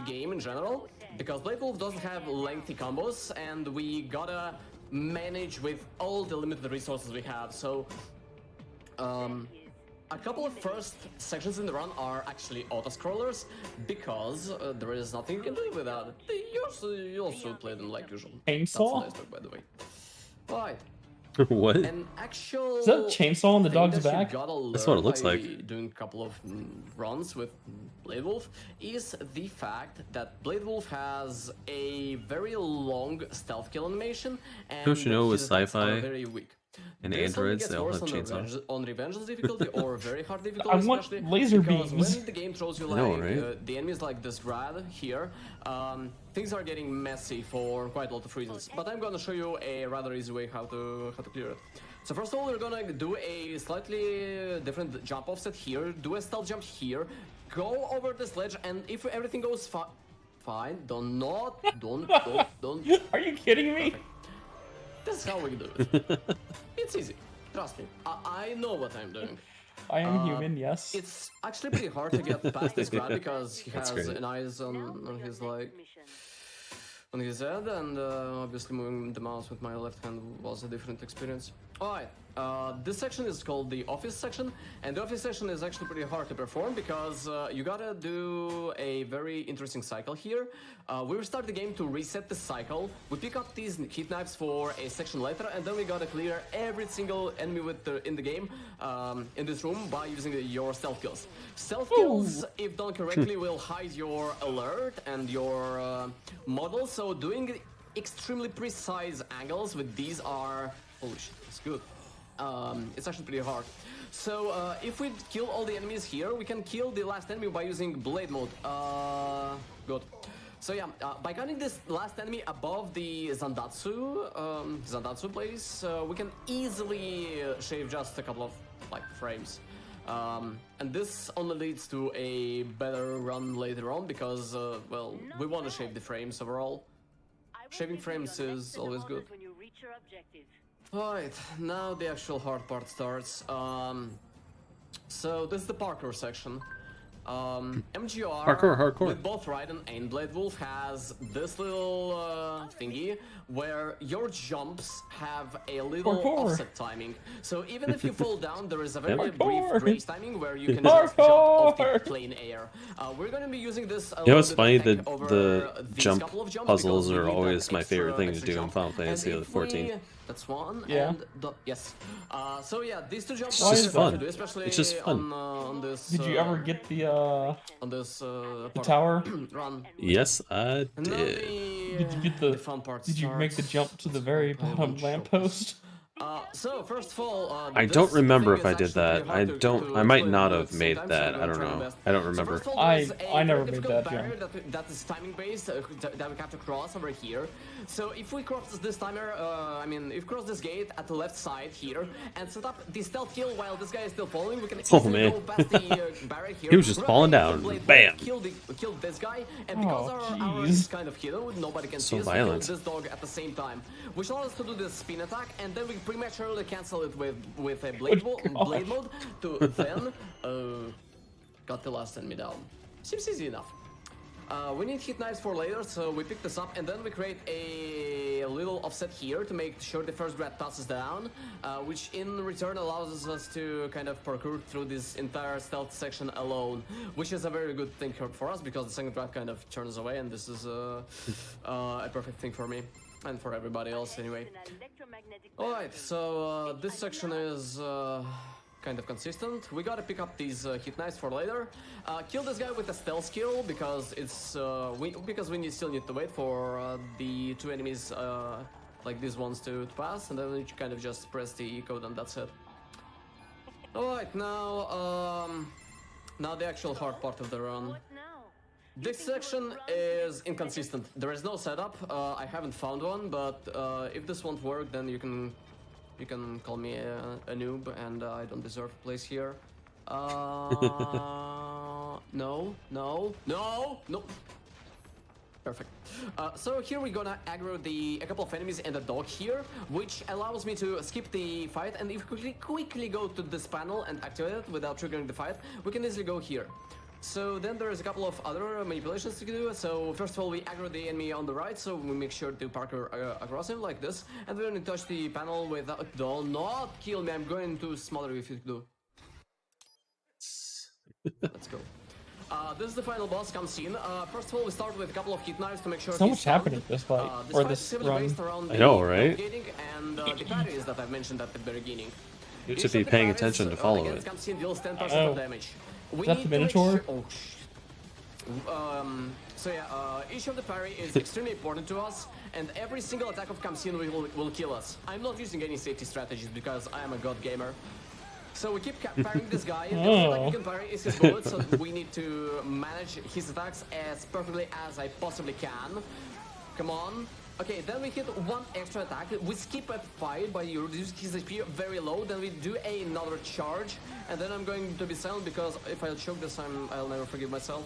game in general, because Blade Wolf doesn't have lengthy combos, and we gotta manage with all the limited resources we have. So, a couple of first sections in the run are actually auto-scrollers, because there is nothing you can do with that. You also play them like usual. Chainsaw? That's a nice book, by the way. Right. What? An actual Is that a chainsaw on the thing dog's that you back? gotta That's what it learn looks by like. Doing a couple of runs with Blade Wolf is the fact that Blade Wolf has a very long stealth kill animation, and Don't you know with his attacks are sci-fi very weak. and This only androids, gets they all worse have chainsaws. on Revengeance difficulty or very hard difficulty, I want especially laser because beams. when the game throws you I know, like right? the enemies like this grad here, things are getting messy for quite a lot of reasons. But I'm gonna show you a rather easy way how to clear it. So first of all, we're gonna do a slightly different jump offset here, do a stealth jump here, go over this ledge, and if everything goes fine, don't. Are you kidding me? Perfect. This is how we do it. It's easy. Trust me. I know what I'm doing. I am human, yes. It's actually pretty hard to get past this grad because he That's has great. an eyes on his on his head, and obviously moving the mouse with my left hand was a different experience. Alright, this section is called the office section, and the office section is actually pretty hard to perform because you gotta do a very interesting cycle here. We restart the game to reset the cycle, we pick up these heat knives for a section later, and then we gotta clear every single enemy in the game in this room by using your stealth kills. Stealth kills, if done correctly, will hide your alert and your model, so doing extremely precise angles with these are... Holy shit, it's good. It's actually pretty hard. So if we kill all the enemies here, we can kill the last enemy by using blade mode. Good. So yeah, by counting this last enemy above the Zandatsu place, we can easily shave just a couple of frames. And this only leads to a better run later on because, well, we want to shave the frames overall. Shaving frames is always good. Alright, now the actual hard part starts. So this is the parkour section. MGR Hardcore. with both Raiden and Blade Wolf has this little thingy where your jumps have a little offset timing. So even if you fall down, there is a very brief grace timing where you can just jump off the plain air. We're going to be using this a You know what's little funny? bit of tech over The these jump couple of jumps puzzles because we are need that always my favorite thing to extra do in jump. Final Fantasy And if 14. we- That's one. Yeah. And yes. So yeah, these two jumps It's just are fun fun. to do, especially It's just fun. on this. Did you ever get the tower? tower? Run. Yes, I And now did. Did you get the fun part Did you make the starts. jump to the very bottom lamppost? So first of all, I don't remember if I did that. I might not have made that. I don't know. I don't remember. I never made that, barrier that is timing based that we have to cross over here. So if we cross this timer, I mean, if we cross this gate at the left side here and set up the stealth kill while this guy is still falling, we can easily go past the barrier here. He was just falling down. Bam. Kill this guy, and because our is kind of hidden, nobody can see us. We kill this dog at the same time, which allows us to do this spin attack, and then we prematurely cancel it with a blade mode to then got the last enemy down. Seems easy enough. We need hit knives for later, so we pick this up and then we create a little offset here to make sure the first grad passes down, which in return allows us to kind of parkour through this entire stealth section alone, which is a very good thing for us because the second grad kind of turns away, and this is a perfect thing for me. And for everybody else, anyway. Alright, so this section is kind of consistent. We gotta pick up these hit knives for later. Kill this guy with a stealth skill because it's because we still need to wait for the two enemies like these ones to pass, and then you kind of just press the code and that's it. Alright, now the actual hard part of the run. This section is inconsistent. There is no setup. I haven't found one, but if this won't work, then you can call me a noob, and I don't deserve a place here. No. Perfect. So here we're gonna aggro a couple of enemies and a dog here, which allows me to skip the fight, and if we quickly go to this panel and activate it without triggering the fight, we can easily go here. So then there's a couple of other manipulations to do. So first of all, we aggro the enemy on the right, so we make sure to parkour across him like this, and then we touch the panel without... Do not kill me, I'm going to smother you if you do. Let's go. This is the final boss, comes in. First of all, we start with a couple of hit knives to make sure so much happening this fight, or this run. I know, right? And the parries that I've mentioned at the beginning. You should be paying attention to follow it. Comes in, deals 10% of damage. Is that the Minotaur? So yeah, each of the parry is extremely important to us, and every single attack of Kamsin will kill us. I'm not using any safety strategies because I am a god gamer. So we keep parrying this guy, and the only attack you can parry is his bullets, so we need to manage his attacks as perfectly as I possibly can. Come on. Okay, then we hit one extra attack. We skip a fight by reducing his HP very low. Then we do another charge, and then I'm going to be silent because if I choke this time, I'll never forgive myself.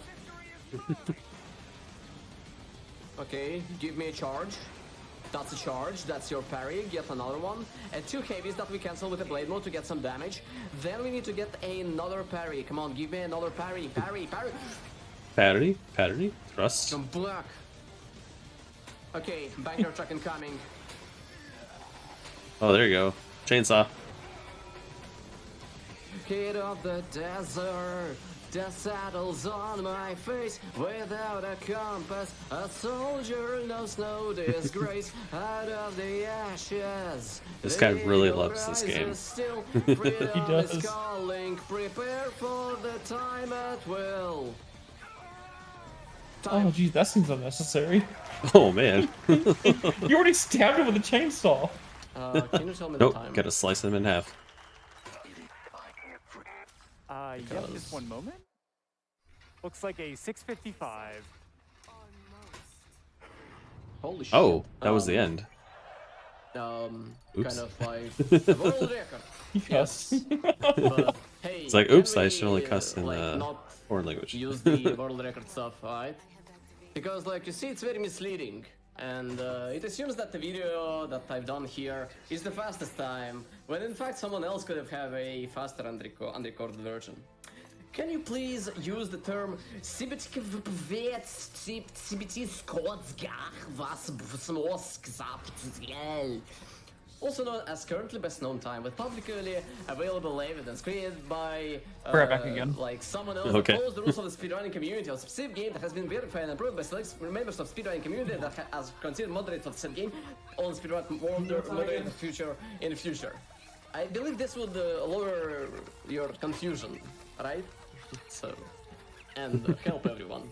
Okay, give me a charge. That's a charge. That's your parry. Get another one. And two heavies that we cancel with a blade mode to get some damage. Then we need to get another parry. Come on, give me another parry. Parry. Parry. Thrust. Some block. Okay, banger truck incoming. Oh, there you go. Chainsaw. Kid of the desert, the saddle's on my face. Without a compass, a soldier knows no disgrace. Out of the ashes, this guy really loves this game. He does. Calling, prepare for the time at will. Oh, geez, that seems unnecessary. Oh, man. You already stabbed him with a chainsaw. Can you tell me the time? Nope, gotta slice him in half. Yeah, just one moment. Looks like a 6:55. Holy shit. Oh, that was the end. Kind of like a world record. Yes. But, hey, it's like, oops, I should only cuss in not foreign language. Use the world record stuff, right? Because, like, you see, it's very misleading. And it assumes that the video that I've done here is the fastest time, when in fact someone else could have a faster unrecorded version. Can you please use the term also known as currently best known time, with publicly available evidence created by back again. like someone else that follows the rules of the speedrunning community of a specific game that has been verified and approved by select members of speedrunning community that has considered moderators of said game on speedrun moderate in the future. I believe this would lower your confusion, right? So, and help everyone.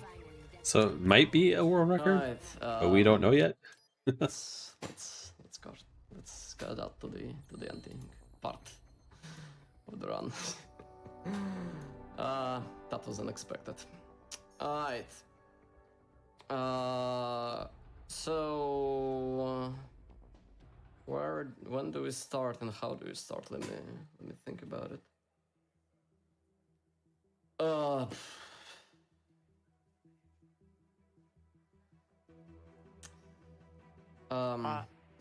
So it might be a world record, Right, but we don't know yet. let's cut that to the ending part of the run. That was unexpected. Alright. So when do we start and how do we start? Let me think about it.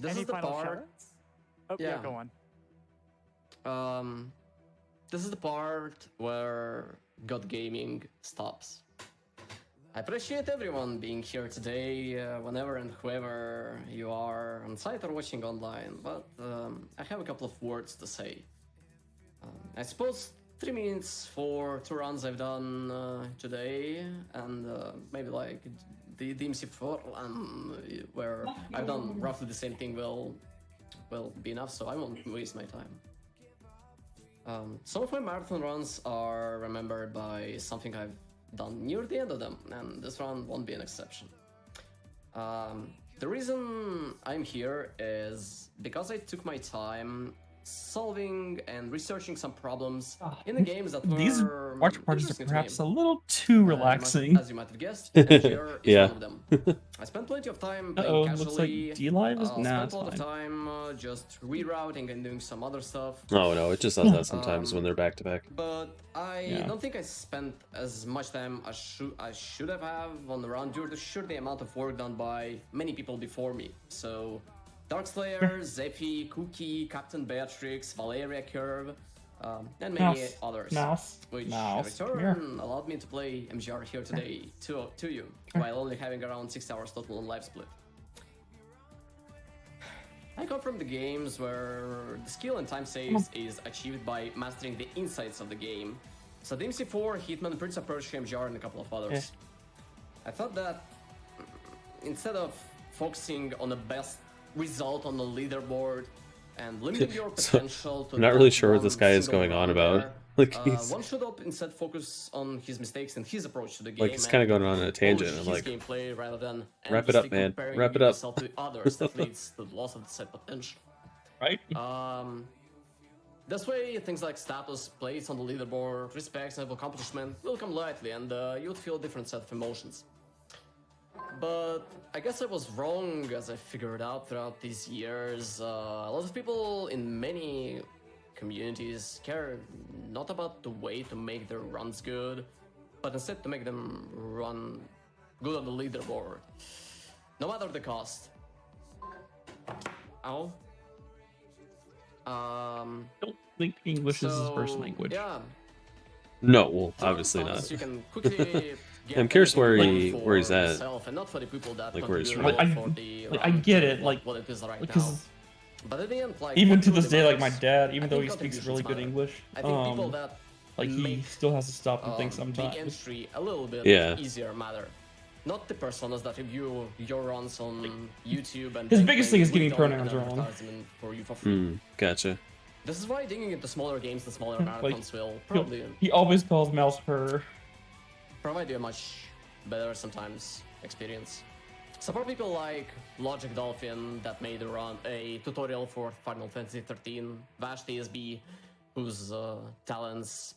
This any is the final part. shoutouts? Oh, yeah, go on. This is the part where God Gaming stops. I appreciate everyone being here today, whenever and whoever you are on site or watching online, but I have a couple of words to say. I suppose 3 minutes for 2 runs I've done today, and maybe like the DMC4 where I've done roughly the same thing will be enough, so I won't waste my time. Some of my marathon runs are remembered by something I've done near the end of them, and this run won't be an exception. The reason I'm here is because I took my time solving and researching some problems in the games that These were watch parties interesting are to me. perhaps a little too relaxing. As you might have guessed, MGR is Yeah. one of them. I spent plenty of time Uh-oh, playing looks like casually. D-Live is- nah, spent it's a lot of fine. time just rerouting and doing some other stuff. Oh no, it just does that sometimes when they're back to back. But I Yeah. don't think I spent as much time as I should have on the round due to the amount of work done by many people before me. So, Darkslayer, Zephy, Cookie, Captain Beatrix, Valeria Curve, and many Mouse. others. Mouse. Which Mouse. in Come here. return allowed me to play MGR here today to you, while only having around 6 hours total on live split. I come from the games where the skill and time saves is achieved by mastering the insights of the game. So DMC4, Hitman, Prince of Persia, MGR, and a couple of others. I thought that instead of focusing on the best result on the leaderboard and limiting your potential to I'm not really that sure what this one guy is single going on run about. there, Like he's one should instead focus on his mistakes and his approach to the game. like he's kind of going on a tangent. Polish I'm his like, gameplay rather than wrap it up, endlessly man. comparing Wrap it up. yourself to others that leads to the loss of the set potential. Right? This way, things like status, place on the leaderboard, respect, and accomplishment will come lightly, and you'll feel a different set of emotions. But I guess I was wrong, as I figured out throughout these years. A lot of people in many communities care not about the way to make their runs good, but instead to make them run good on the leaderboard, no matter the cost. Ow. Don't think English is his first language. Yeah. no, well, obviously not. You can quickly get I'm curious where everything where he's for at. yourself and not for the people that Like where he's contribute from. for the I round get to it, like, what it is right because now. But at the end, like, even what to really this day, like my matters, dad, even I though think he speaks contributions really good matter. English, I think people that like he make, still has to stop and think the sometimes. entry a little bit Yeah. easier matter. Not the personas that review your runs on YouTube and his think biggest they thing is will getting dump pronouns an wrong. advertisement for you for free. Gotcha. This is why digging into smaller games and smaller Like, marathons will probably he always calls Mouse her. provide you a much better sometimes experience. Support people like Logic Dolphin that made a tutorial for Final Fantasy 13, Vash TSB, whose talents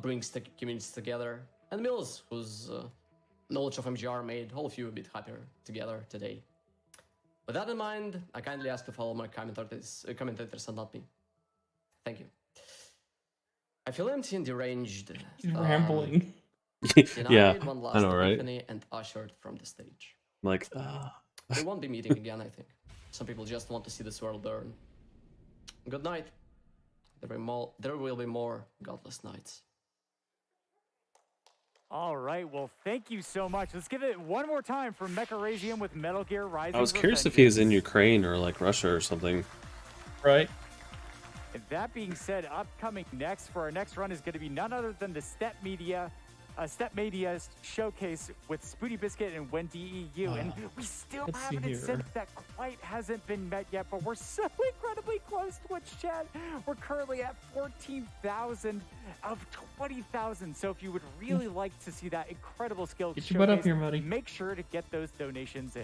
brings the communities together, and Mills, whose knowledge of MGR made all of you a bit happier together today. With that in mind, I kindly ask to follow my commentators and not me. Thank you. I feel empty and deranged. He's rambling. Yeah, Denied one last I know, right? epiphany and ushered from the stage. Like, We won't be meeting again, I think. Some people just want to see this world burn. Good night. There will be more godless nights. All right, well, thank you so much. Let's give it one more time for Mecharazium with Metal Gear Rising. I was curious if he was in Ukraine or like Russia or something. Right. And that being said, upcoming next for our next run is going to be none other than the Step Media showcase with Spooty Biscuit and Wendy EU. And we still let's have an see here. incentive that quite hasn't been met yet, but we're so incredibly close, Twitch chat. We're currently at 14,000 of 20,000. So if you would really like to see that incredible skill Get your butt up showcase, here, buddy. make sure to get those donations in.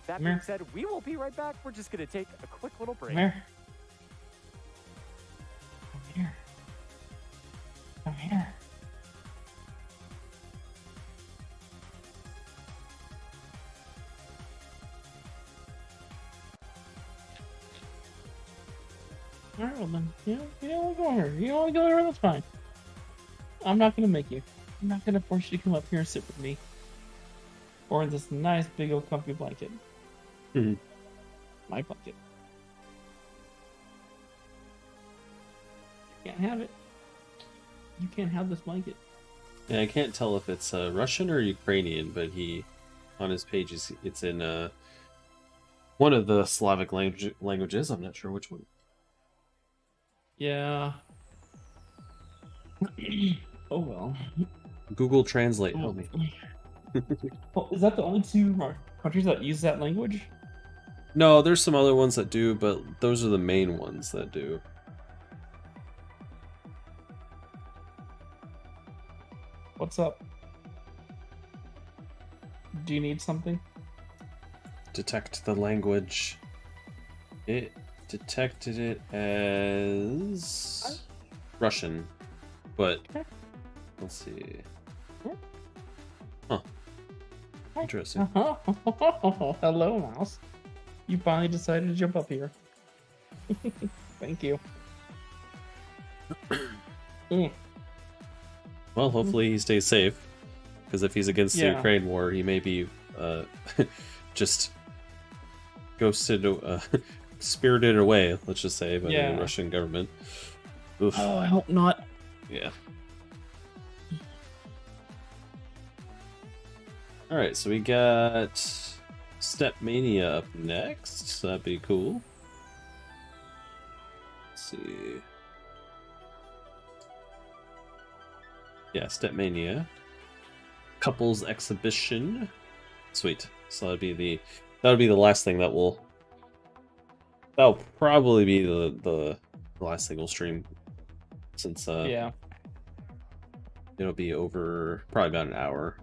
That Come being here. said, we will be right back. We're just going to take a quick little break. Come here. Come here. Come here. All right, well then, you don't want to go here. You don't want to go here, that's fine. I'm not going to make you. I'm not going to force you to come up here and sit with me. Or in this nice, big old comfy blanket. Mhm. My blanket. You can't have it. You can't have this blanket. Yeah, I can't tell if it's Russian or Ukrainian, but on his pages, it's in one of the Slavic languages. I'm not sure which one. Yeah. Oh well. Google Translate, help me. Well, is that the only two countries that use that language? No, there's some other ones that do, but those are the main ones that do. What's up? Do you need something? Detect the language. It detected it as Russian, but let's see. Huh. Interesting. Hello, mouse. You finally decided to jump up here. Thank you. Well, hopefully he stays safe, because if he's against the Yeah. Ukraine war, he may be just ghosted, spirited away, let's just say, by Yeah. the Russian government. Oof. Oh, I hope not. Yeah. Alright, so we got Step Mania up next, so that'd be cool. Let's see. Yeah, Step Mania. Couples Exhibition. Sweet. So that'd be the last thing that'll probably be the last thing we'll stream, since Yeah. it'll be over probably about an hour.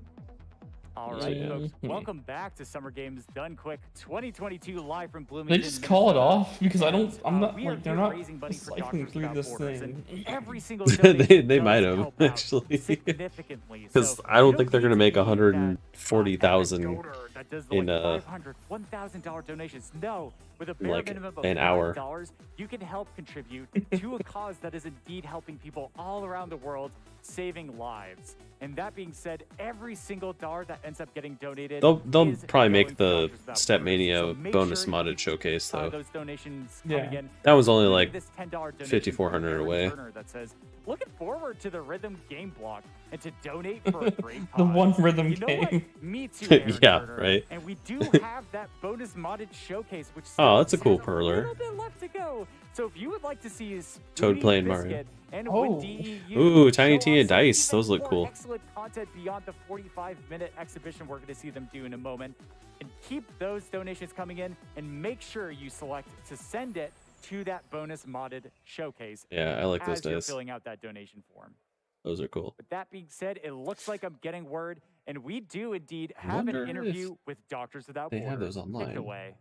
All So, right, yeah. folks. Welcome back to Summer Games Done Quick 2022 live from Bloomington. They just call it off because I'm not we are like they're here not raising money for cycling Doctors through Without this Borders, thing. and every single they donation they does might have help out actually, significantly. because So I don't you think they're need gonna to make be that 140,000 that does the in $500, $1,000 donations. No, with a bare like minimum of an hour. $5, you can help contribute to a cause that is indeed helping people all around the world, saving lives. And that being said, every single dollar that ends up getting donated, They'll is probably going make to the Doctors Without Step Borders. Mania So make bonus sure you modded keep, showcase though. those donations Yeah. coming in. That was only Including like this $10 donation 5,400 from away. Aaron Turner that says, looking forward to the rhythm game block and to donate for a great cause. The one rhythm You know what? game. Me too, Aaron Yeah, Turner. right. And we do have that bonus modded showcase, which Oh, that's a still cool has perler. A little bit left to go. So if you would like to see Toad Spoony playing Biscuit Mario. and Oh. Wendy EU Ooh, Tiny show Tina off some Dice. even Those look more cool. Excellent content beyond the 45-minute exhibition we're going to see them do in a moment. And keep those donations coming in, and make sure you select to send it to that bonus modded showcase. Yeah, I like those as you're dice. filling out that donation form. Those are cool. With that being said, it looks like I'm getting word, and we do indeed have Wonder an if interview with Doctors Without they Borders. have those Take online. it away.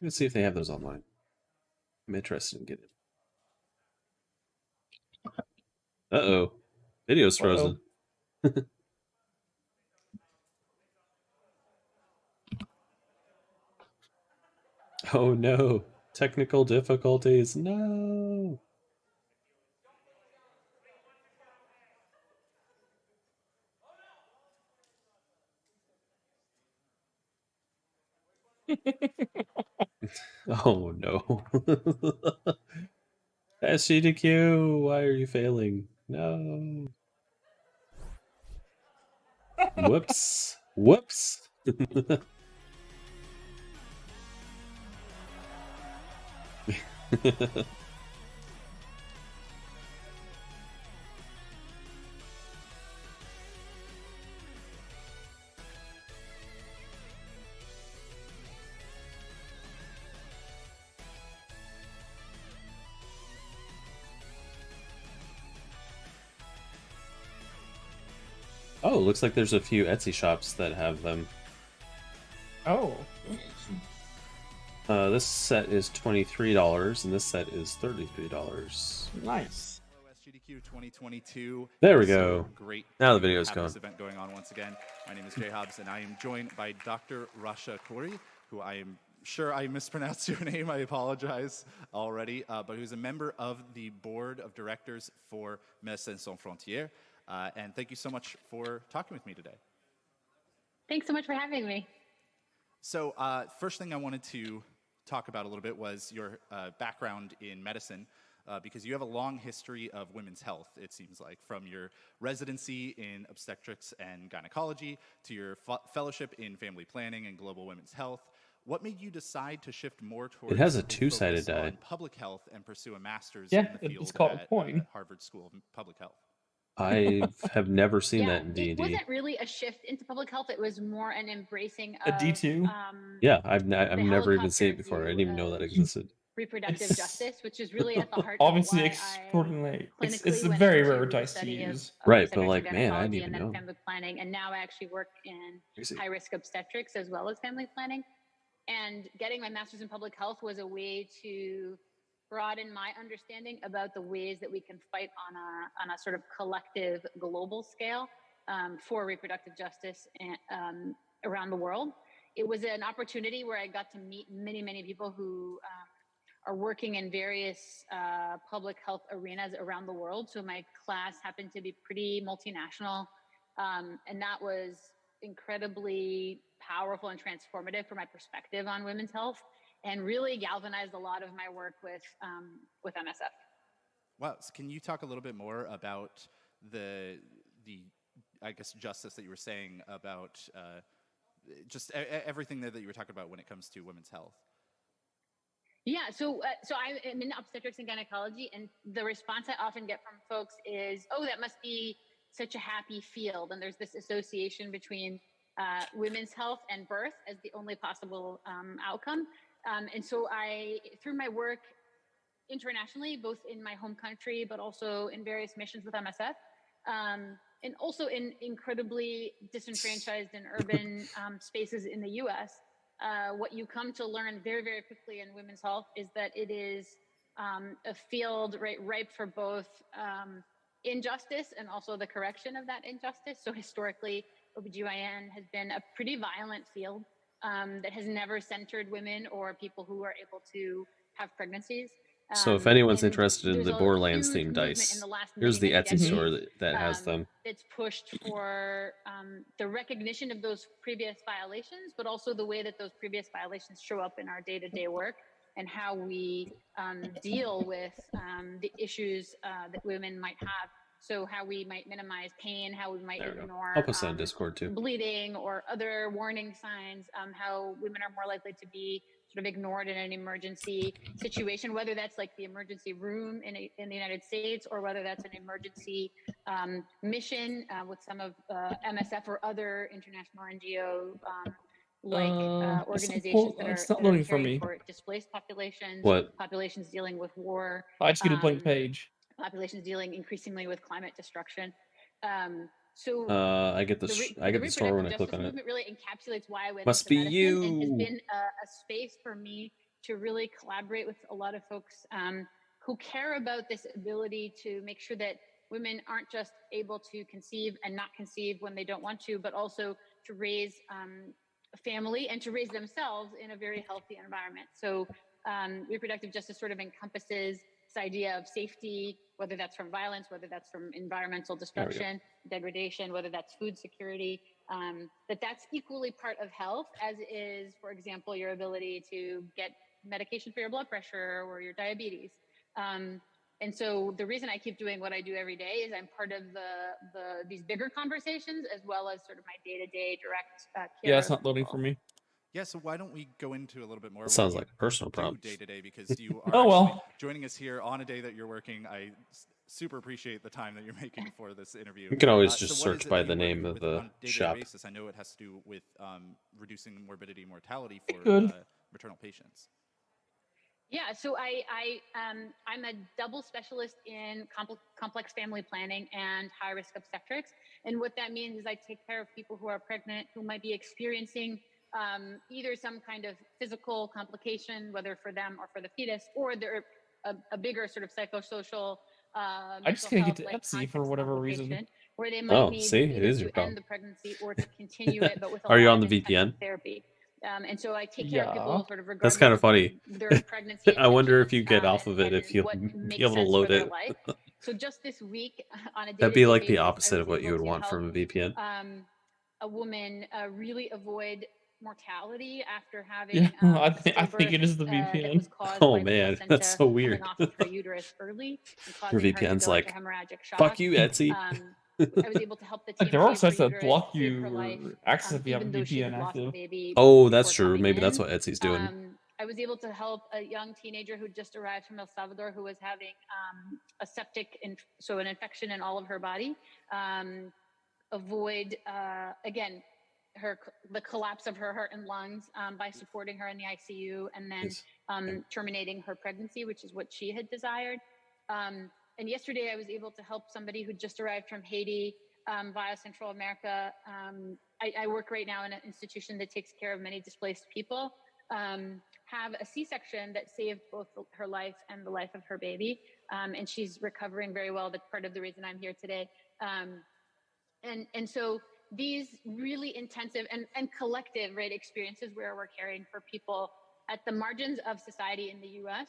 Let's see if they have those online. I'm interested in getting it. Uh-oh. Video's frozen. Oh no. Technical difficulties. No. Oh no. SGDQ, why are you failing? No. Whoops. Whoops. Oh, looks like there's a few Etsy shops that have them. Oh, This set is $23, and this set is $33. Nice. Hello, SGDQ 2022. There we It's so go. great Now the to video's have going. this event going on once again. My name is Jay Hobbs, and I am joined by Dr. Rasha Khoury, who I am sure I mispronounced your name. I apologize already, but who's a member of the board of directors for Médecins Sans Frontières. And thank you so much for talking with me today. Thanks so much for having me. So first thing I wanted to talk about a little bit was your background in medicine, because you have a long history of women's health, it seems like, from your residency in obstetrics and gynecology to your fellowship in family planning and global women's health. What made you decide to shift more towards It has a two-sided focus die. on public health and pursue a master's Yeah, in the field it's called a at coin. Harvard School of Public Health? I have never seen that in It D&D. wasn't really a shift into public health. It was more an embracing A of D2? Yeah, I've never even seen helicopter it before. I didn't even know that view existed. reproductive It's justice, which is really at the heart obviously of why extraordinary. I It's clinically a went very into rare the dice to study of use. Right, but obstetrics and like, man, I didn't gynecology even and then know. family planning, and now I actually work in Crazy. high-risk obstetrics as well as family planning. And getting my master's in public health was a way to broaden my understanding about the ways that we can fight on a sort of collective global scale for reproductive justice and, around the world. It was an opportunity where I got to meet many people who are working in various public health arenas around the world. So my class happened to be pretty multinational, and that was incredibly powerful and transformative for my perspective on women's health, and really galvanized a lot of my work with MSF. Wow. So can you talk a little bit more about the I guess justice that you were saying about just everything that you were talking about when it comes to women's health? Yeah, so I'm in obstetrics and gynecology, and the response I often get from folks is, "Oh, that must be such a happy field," and there's this association between women's health and birth as the only possible outcome. And so through my work internationally, both in my home country, but also in various missions with MSF, and also in incredibly disenfranchised and urban spaces in the US, what you come to learn very quickly in women's health is that it is a field ripe for both injustice and also the correction of that injustice. So historically, OBGYN has been a pretty violent field that has never centered women or people who are able to have pregnancies. So if anyone's and interested in there's the a Borderlands huge themed movement dice, in the last here's the many Etsy store decades, that has them. It's pushed for the recognition of those previous violations, but also the way that those previous violations show up in our day-to-day work and how we deal with the issues that women might have. So how we might minimize pain, how we might ignore I'll post that on Discord too. bleeding or other warning signs, how women are more likely to be sort of ignored in an emergency situation, whether that's like the emergency room in the United States, or whether that's an emergency mission with some of MSF or other international NGO organizations it's not loading for me. for displaced populations, What? populations dealing with war. I just get a blank page. Populations dealing increasingly with climate destruction. So I get the store when I click on it. movement really encapsulates why I went Must into be medicine, and has you. been a space for me to really collaborate with a lot of folks who care about this ability to make sure that women aren't just able to conceive and not conceive when they don't want to, but also to raise a family and to raise themselves in a very healthy environment. So reproductive justice sort of encompasses this idea of safety, whether that's from violence, whether that's from environmental destruction, degradation, whether that's food security, that's equally part of health, as is, for example, your ability to get medication for your blood pressure or your diabetes. And so the reason I keep doing what I do every day is I'm part of these bigger conversations, as well as sort of my day-to-day direct care. Yeah, it's not loading for me. Yeah, so why don't we go into a little bit more That what sounds you like a personal do problem. day to day, because you are Oh, well. actually joining us here on a day that you're working. I super appreciate the time that you're making for this interview. You can always So just what is search it by that the you work name of with the on a day-to-day shop. basis? I know it has to do with reducing the morbidity and mortality for Good. maternal patients. Yeah, so I'm a double specialist in complex family planning and high-risk obstetrics. And what that means is I take care of people who are pregnant, who might be experiencing either some kind of physical complication, whether for them or for the fetus, or they're a bigger sort of psychosocial I just mental can't get health to like Etsy for context whatever reason. complication where they might Oh, need see, it either is your to end problem. the pregnancy or to continue it, but with a Are you lot on of the intensive VPN? therapy. And so I take care of Yeah. people sort of That's kind regardless of of funny. their pregnancy I wonder if intentions you get off of it, and if you'll what be makes able to sense for load their it. life. So just this week, on a That'd be day-to-day like the basis, I opposite was of what you able would to want help from a VPN. a woman really avoid mortality after having Yeah, I a think stillbirth it is the that was VPN. caused Oh by the man, that's placenta so coming weird. off of her uterus early and Your causing her to VPN's go into like, hemorrhagic fuck shock. you, Etsy. I was able to help the Like team there are save her sites that uterus, block save her life, your access if you have a even though she VPN had lost the active. baby Oh, that's before true. coming Maybe that's in. what Etsy's doing. I was able to help a young teenager who just arrived from El Salvador who was having a septic, so an infection in all of her body, avoid, again, the collapse of her heart and lungs by supporting her in the ICU and then terminating her pregnancy, which is what she had desired. And yesterday I was able to help somebody who just arrived from Haiti via Central America. I work right now in an institution that takes care of many displaced people, have a C-section that saved both her life and the life of her baby. And she's recovering very well. That's part of the reason I'm here today. And so these really intensive and collective, right, experiences where we're caring for people at the margins of society in the US,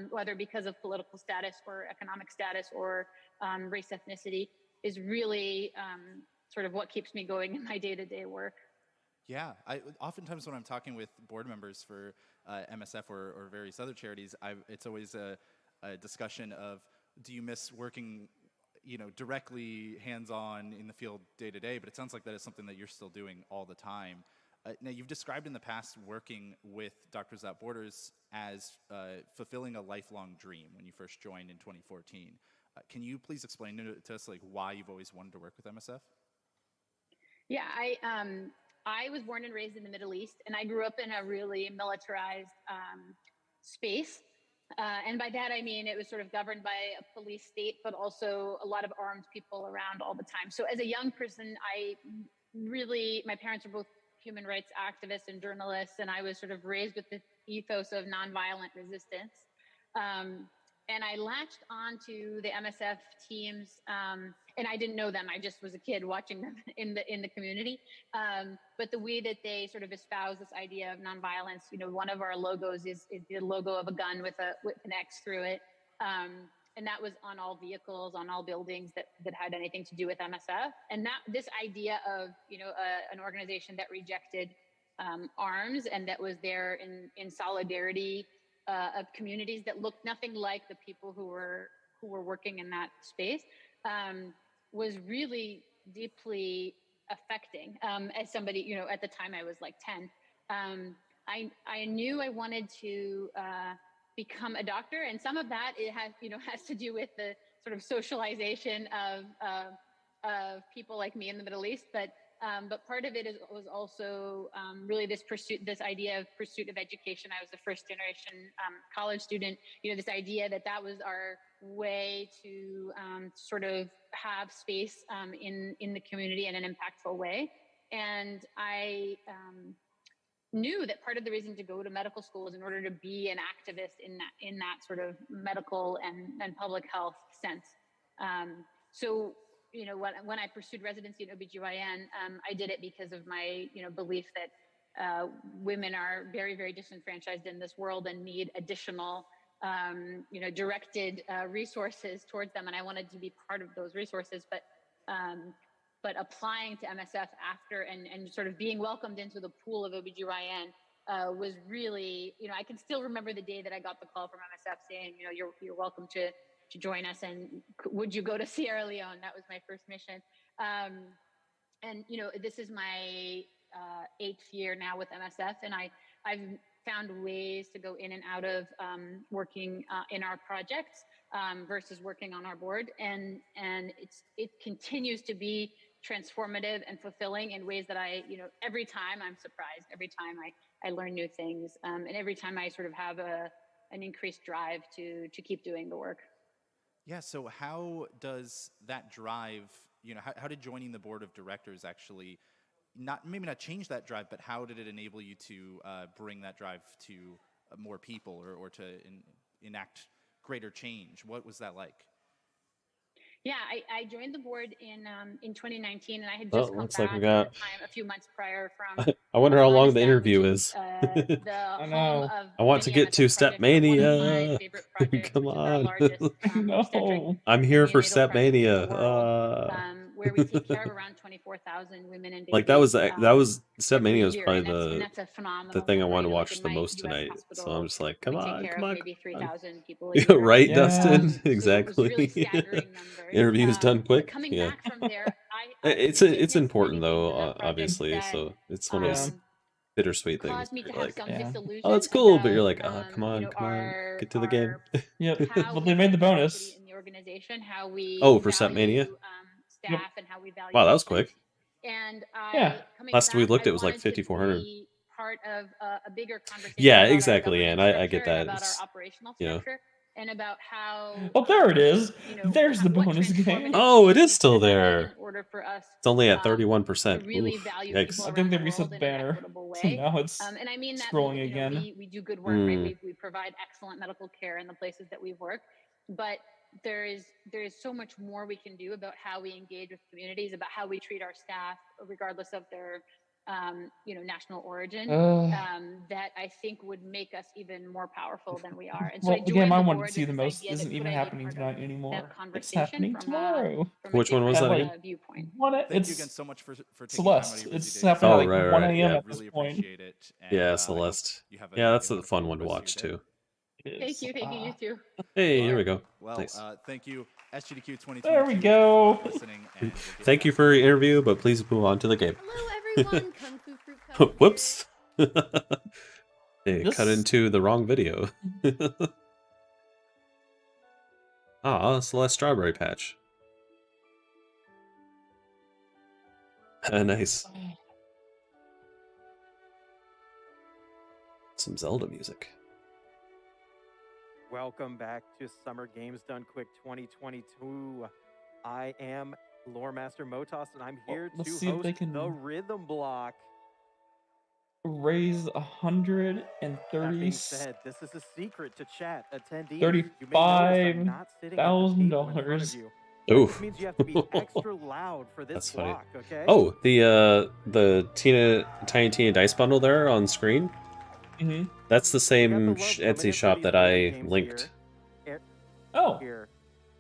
whether because of political status or economic status or race, ethnicity, is really sort of what keeps me going in my day-to-day work. Yeah, oftentimes when I'm talking with board members for MSF or various other charities, it's always a discussion of, do you miss working, directly hands-on in the field day to day? But it sounds like that is something that you're still doing all the time. Now, you've described in the past working with Doctors Without Borders as fulfilling a lifelong dream when you first joined in 2014. Can you please explain to us why you've always wanted to work with MSF? Yeah, I was born and raised in the Middle East, and I grew up in a really militarized space. And by that, I mean, it was sort of governed by a police state, but also a lot of armed people around all the time. So as a young person, my parents were both human rights activists and journalists, and I was sort of raised with the ethos of nonviolent resistance. And I latched onto the MSF teams, and I didn't know them. I just was a kid watching them in the community. But the way that they sort of espouse this idea of nonviolence, one of our logos is the logo of a gun with an X through it. And that was on all vehicles, on all buildings that had anything to do with MSF. And this idea of, an organization that rejected arms and that was there in solidarity of communities that looked nothing like the people who were working in that space, was really deeply affecting. As somebody, at the time I was like 10, I knew I wanted to become a doctor, and some of that has to do with the sort of socialization of people like me in the Middle East, but part of it was also really this idea of pursuit of education. I was a first generation college student. This idea that was our way to sort of have space in the community in an impactful way. And I knew that part of the reason to go to medical school is in order to be an activist in that sort of medical and public health sense. So, when I pursued residency in OBGYN, I did it because of my, belief that women are very, very disenfranchised in this world and need additional, directed resources towards them. And I wanted to be part of those resources, but applying to MSF after and sort of being welcomed into the pool of OBGYN was really, I can still remember the day that I got the call from MSF saying, you're welcome to join us, and would you go to Sierra Leone? That was my first mission. And this is my 8th year now with MSF, and I've found ways to go in and out of working in our projects versus working on our board, and it continues to be transformative and fulfilling in ways that every time I'm surprised, every time I learn new things, and every time I sort of have an increased drive to keep doing the work. Yeah, so how does that drive, how did joining the board of directors actually maybe not change that drive, but how did it enable you to bring that drive to more people or to enact greater change? What was that like? Yeah, I joined the board in 2019, and I had Well, just come looks like back we at got. the time a few months prior from I wonder how long the Afghanistan, which interview is is. the I home know. of I want to many get to NFL projects, but one of my Stepmania. favorite projects, Come which is our on. largest obstetric No. I'm and here for neonatal project in the Stepmania. world, where we take care of around 24,000 women and Like babies that was every Stepmania was year, probably and that's a the phenomenal thing I number. wanted to You look watch in the my most U.S. tonight. So I'm hospitals, just like, we take care come of on. maybe Come on. 3,000 people a Yeah, year. right, Yeah. Dustin. So it was really Exactly. staggering numbers. Interview is done But quick. coming Yeah. back from there, I It's witnessed important many things though, in that project obviously. that So it's one of those bittersweet things. caused me to You're have like, some Yeah. disillusion oh, it's cool, but about you're like, oh, come you on, know, come on, get to the our game. Yep. how But we they made the treat diversity bonus. in the organization, how we Oh, for value Stepmania. Yep. staff, and how we value Wow, that was patients. quick. And Yeah. coming Last we back, looked, I it was like wanted to 5,400. be part of a bigger conversation Yeah, about our exactly, governance and I structure get and that. about our It's, operational you know. structure and about how Oh, there it is. you know There's the what bonus game. transformative Oh, it change is still needs to happen in there. order for us It's only at to 31%. really Oof, value people yikes. I around think they the reset world the in an banner. equitable So way. now it's And I mean that scrolling you know, again. we do good work, right? Mm. We provide excellent medical care in the places that we work, but there is so much more we can do about how we engage with communities, about how we treat our staff, regardless of their you know, national origin, that I think would make us even more powerful than we are. And so Well, I the game joined I the wanted to board see with the this most idea that isn't could even I be happening part of tonight anymore. that It's conversation happening tomorrow. from a Which one was different that again? viewpoint. Thank you again so much for taking time out of Celeste. your busy It's day. happening Oh, at like right, 1 right, a.m. yeah. at this Really point. appreciate it. And, Yeah, I hope Celeste. you have Yeah, that's a the fun wonderful one to rest watch of your day. too. Thank you, you too. Hey, All here we right. go. Well, Nice. Thank you, SGDQ 2022. There we go. For listening, and we'll get Thank you for your interview, but please move on to the game. Hello, everyone. Kung Fu Fruit Cup. Whoops. Hey, cut This- into the wrong video. Ah, Celeste Strawberry Patch. Nice. Some Zelda music. Welcome back to Summer Games Done Quick 2022. I am Lore Master Motos, and I'm here let's to see if host they can- the Rhythm Block. Raise That being said, this is a secret to chat attendees. You may notice I'm not sitting at the table in front of $35,000. you. Oof. This means you have to be extra loud for this That's funny. block, okay? Oh, the Tiny Tina Dice bundle there on screen. Mm-hmm. That's the same Etsy shop that I linked. Oh. Here.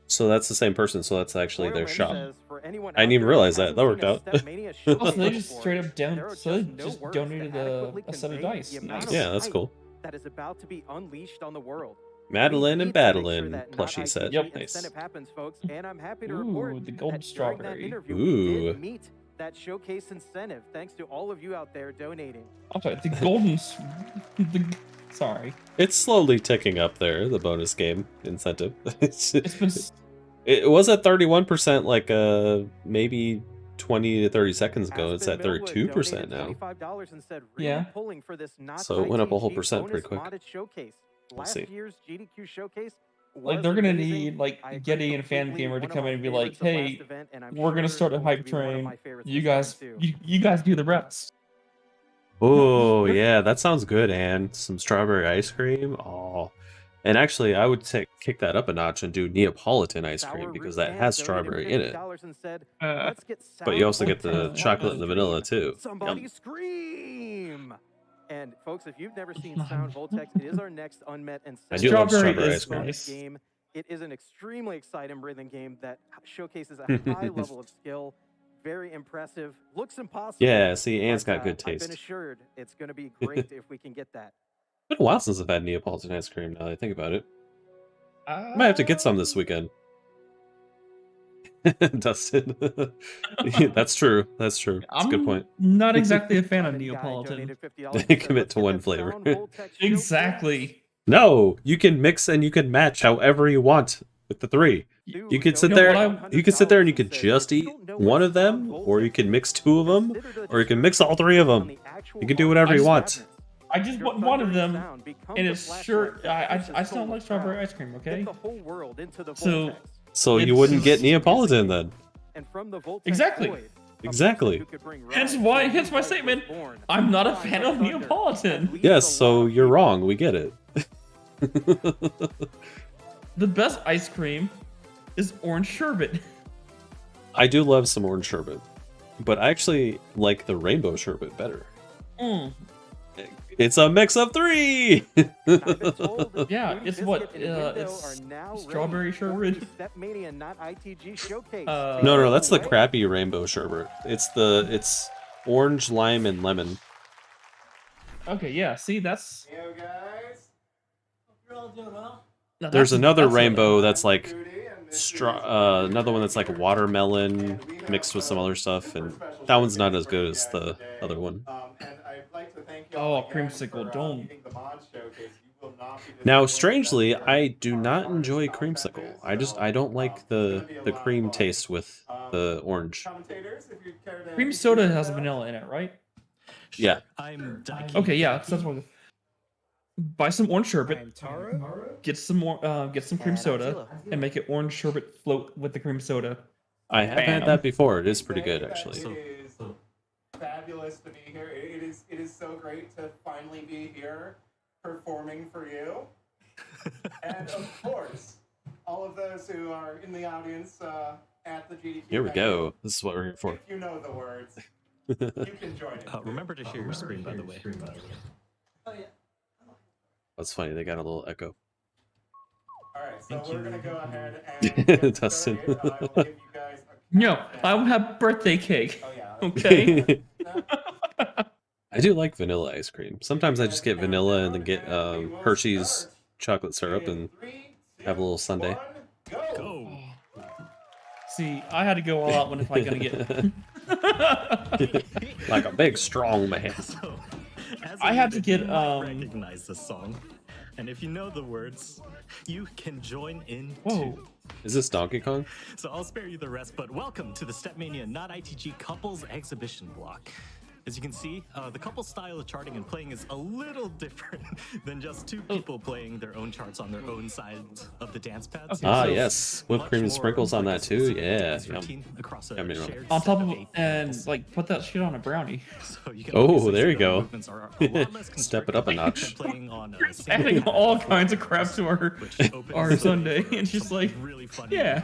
So that's the same person. So that's actually their Foreman shop. says, for anyone I didn't out even there realize who that. That worked out. hasn't seen a Stepmania Oh, so showcase they just before, straight up there are so they just no just words to donated adequately a set of convey dice. the amount Nice. of Yeah, that's hype cool. that is about to be unleashed on the world. Madeline We and need to make sure Badeline that plushie not set. ITG Nice. incentive happens, folks, and I'm happy to report Ooh, the golden that during that strawberry. interview we Ooh. did meet that showcase incentive thanks to all of you out there donating. I'm sorry, the golden. Sorry. It's slowly ticking up there. The bonus game incentive. It's been. It was at 31% like maybe 20 to 30 seconds ago. It's at 32% now. $25 and said, really Yeah. pulling for this not So it went up a whole ITG percent bonus pretty quick. modded showcase. Let's Last see. year's GDQ showcase Like was they're gonna amazing. need like I agree Getty and Fan completely. Gamer to One of come my in and be like, favorites of last "Hey, event, and I'm we're gonna sure start a it's going to hype be one of train. my favorites You this time, guys, too. you guys do the rest." Oh yeah, that sounds good. And some strawberry ice cream. Oh, and actually, I would kick that up a notch and do Neapolitan ice cream because that has strawberry in it. And said, Uh, let's get But you also get the sound chocolate and the vanilla too. Somebody Yum. scream! And folks, if you've never seen Sound Voltex, it is our next unmet and I do love Strawberry strawberry is ice cream. nice. game. It is an extremely exciting rhythm game that showcases a high level of skill. Very impressive. Looks impossible. Yeah, see, Anne's but, got good I've been taste. assured it's going to be great if we can get that. It's been a while since I've had Neapolitan ice cream. Now that I think about it, I might have to get some this weekend. Dustin, that's true. That's true. That's a good point. Not exactly a fan of Neapolitan. Commit to one flavor. Exactly. No, you can mix and you can match however you want with the three. You can sit there. You can sit there and you can just eat one of them, or you can mix two of them, or you can mix all three of them. You can do whatever you want. I just want one of them, and it's sure. I still don't like strawberry ice cream. Okay. World into the So. So you wouldn't get Neapolitan then. And from the Voltex Exactly. void, Exactly. Hence my statement. I'm not a fan of Neapolitan. Yes, so you're wrong. We get it. The best ice cream is orange sherbet. I do love some orange sherbet, but I actually like the rainbow sherbet better. Mm. It's a mix of 3! Yeah, it's what? It's strawberry sherbet. No, that's the crappy rainbow sherbet. It's orange, lime, and lemon. Okay, yeah, see, that's... Yo, guys. You're all doing well. No, There's another rainbow that's like another one that's like watermelon mixed with some other stuff, and that one's not as good as the other one. Oh, creamsicle, don't. Now, strangely, I do not enjoy creamsicle. I don't like the cream taste with the orange. Cream soda has vanilla in it, right? Yeah. Okay, yeah, that's what. Buy some orange sherbet, get some cream soda, and make it orange sherbet float with the cream soda. I have had that before. It is pretty good, actually. It is fabulous to be here. It is so great to finally be here performing for you. And of course, all of those who are in the audience at the GDQ. Here we go. This is what we're here for. If you know the words, you can join it. Remember to share your screen, by the way. Oh yeah. That's funny. They got a little echo. All right, so we're gonna go ahead and Dustin. I will give you guys No, I will have birthday cake. Oh, yeah. Okay. I do like vanilla ice cream. Sometimes I just get vanilla and then get Hershey's chocolate syrup and have a little sundae. Go. See, I had to go all out when if I gonna get. Like a big strong man. I had to get recognize the song, and if you know the words, you can join in Whoa. too. Is this Donkey Kong? So I'll spare you the rest, but welcome to the Stepmania Not ITG Couples Exhibition Block. As you can see, the couple style of charting and playing is a little different than just two people playing their own charts on their own sides of the dance pads. Okay, yes, whipped cream and sprinkles on that too. Yeah. On top of it, and like put that shit on a brownie. Oh, there you go. Step it up a notch. Adding all kinds of crap to our Sunday, and she's like, yeah.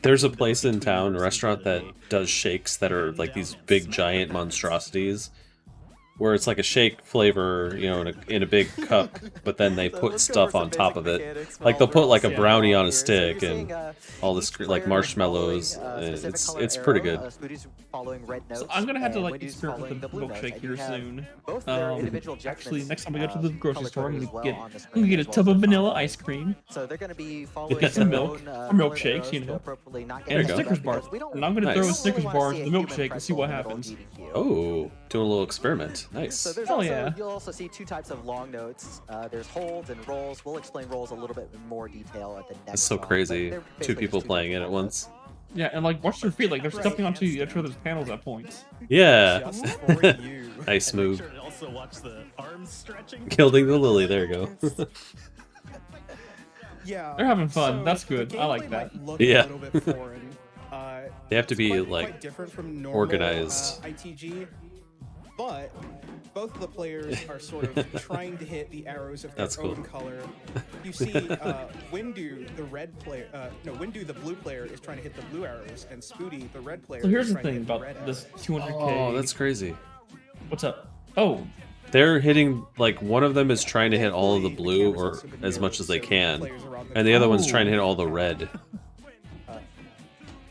There's a place in town, a restaurant that does shakes that are like these big giant monstrosities, where it's like a shake flavor, you know, in a big cup, but then they put stuff on top of it. Like they'll put like a brownie on a stick and all this like marshmallows. And it's pretty good. So I'm gonna have to like experiment with the milkshake here soon. Actually, next time I go to the grocery store, I'm gonna get a tub of vanilla ice cream. So they're gonna be Get some milk or milkshakes, you know, and a Snickers bar. And I'm gonna throw a Snickers bar into the milkshake and see what happens. Oh, doing a little experiment. Nice. So there's also, you'll also see two types of long notes. There's holds and rolls. We'll explain rolls a little bit in more detail at the next. That's so song, crazy. but they're Two basically people just playing it at once. Yeah, and like watch their feet, like they're stepping onto each other's panels at points. Yeah. Nice move. Gilding the lily. There you go. Yeah, They're having fun. so That's the good. I like gameplay that. might look Yeah. a little bit foreign. They have to be quite like different from normal, organized. ITG, but both of the players are sort of trying to hit the arrows of their That's cool. own color. You see, Windu, the red player, Windu, the blue player, is trying to hit the blue arrows, and Spoody, the red player, So here's is the trying to thing hit the about red this arrows. 200K. Oh, that's crazy. What's up? Oh, They're hitting, like, one of them is trying to hit all of the blue, or as much as they can, and the other one's trying to hit all the red.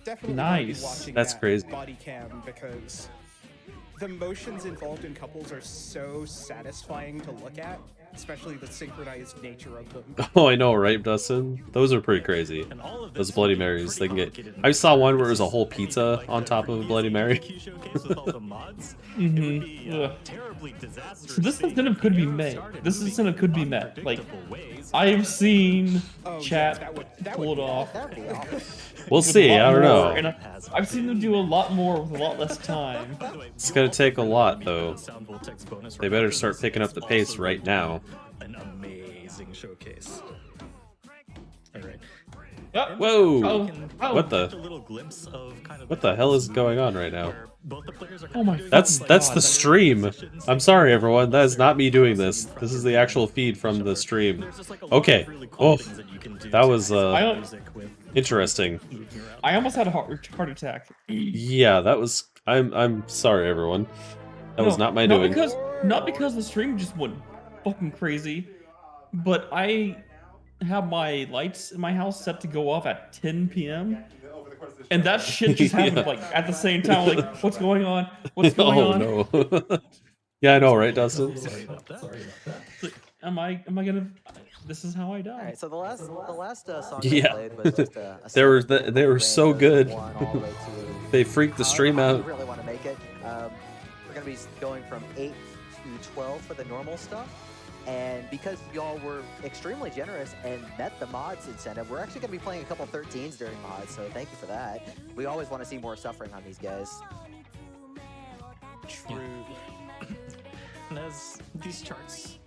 Definitely Nice. be watching That's that crazy. body cam because the motions involved in couples are so satisfying to look at, especially the synchronized nature of them. Oh, I know, right, Dustin? Those are pretty crazy. Those Bloody Marys, they can get... I saw one where it was a whole pizza on top of a Bloody Mary. So this incentive could be met. This incentive could be met. Like, I've seen chat pull it off. We'll with see, a lot I don't know. more, and I've seen them do a lot more with a lot less time. It's gonna take a lot, though. They better start picking up the pace right now. An amazing showcase. All right. Yep. Whoa! Oh. What the? A little glimpse of kind of What the hell is going on right now? both the players are Oh my That's fucking the God. stream. I'm sorry, everyone. That is not me doing this. This is the actual feed from the stream. Okay. Oh, that was interesting. I almost had a heart attack. Yeah, that was. I'm sorry, everyone. That was not my not doing. Not because the stream just went fucking crazy, but I have my lights in my house set to go off at 10 p.m. and that shit just happened Yeah. like at the same time. Like, what's going on? What's going on? Oh no. Yeah, I know, right, Dustin? Sorry about that. Am I gonna? This is how I die. All right, so the last song Yeah. I played was just a they were so good. They freaked the stream I out. really want to make it. We're gonna be going from 8 to 12 for the normal stuff. And because y'all were extremely generous and met the mods incentive, we're actually going to be playing a couple 13s during mods, so thank you for that. We always want to see more suffering on these guys. True. And as these charts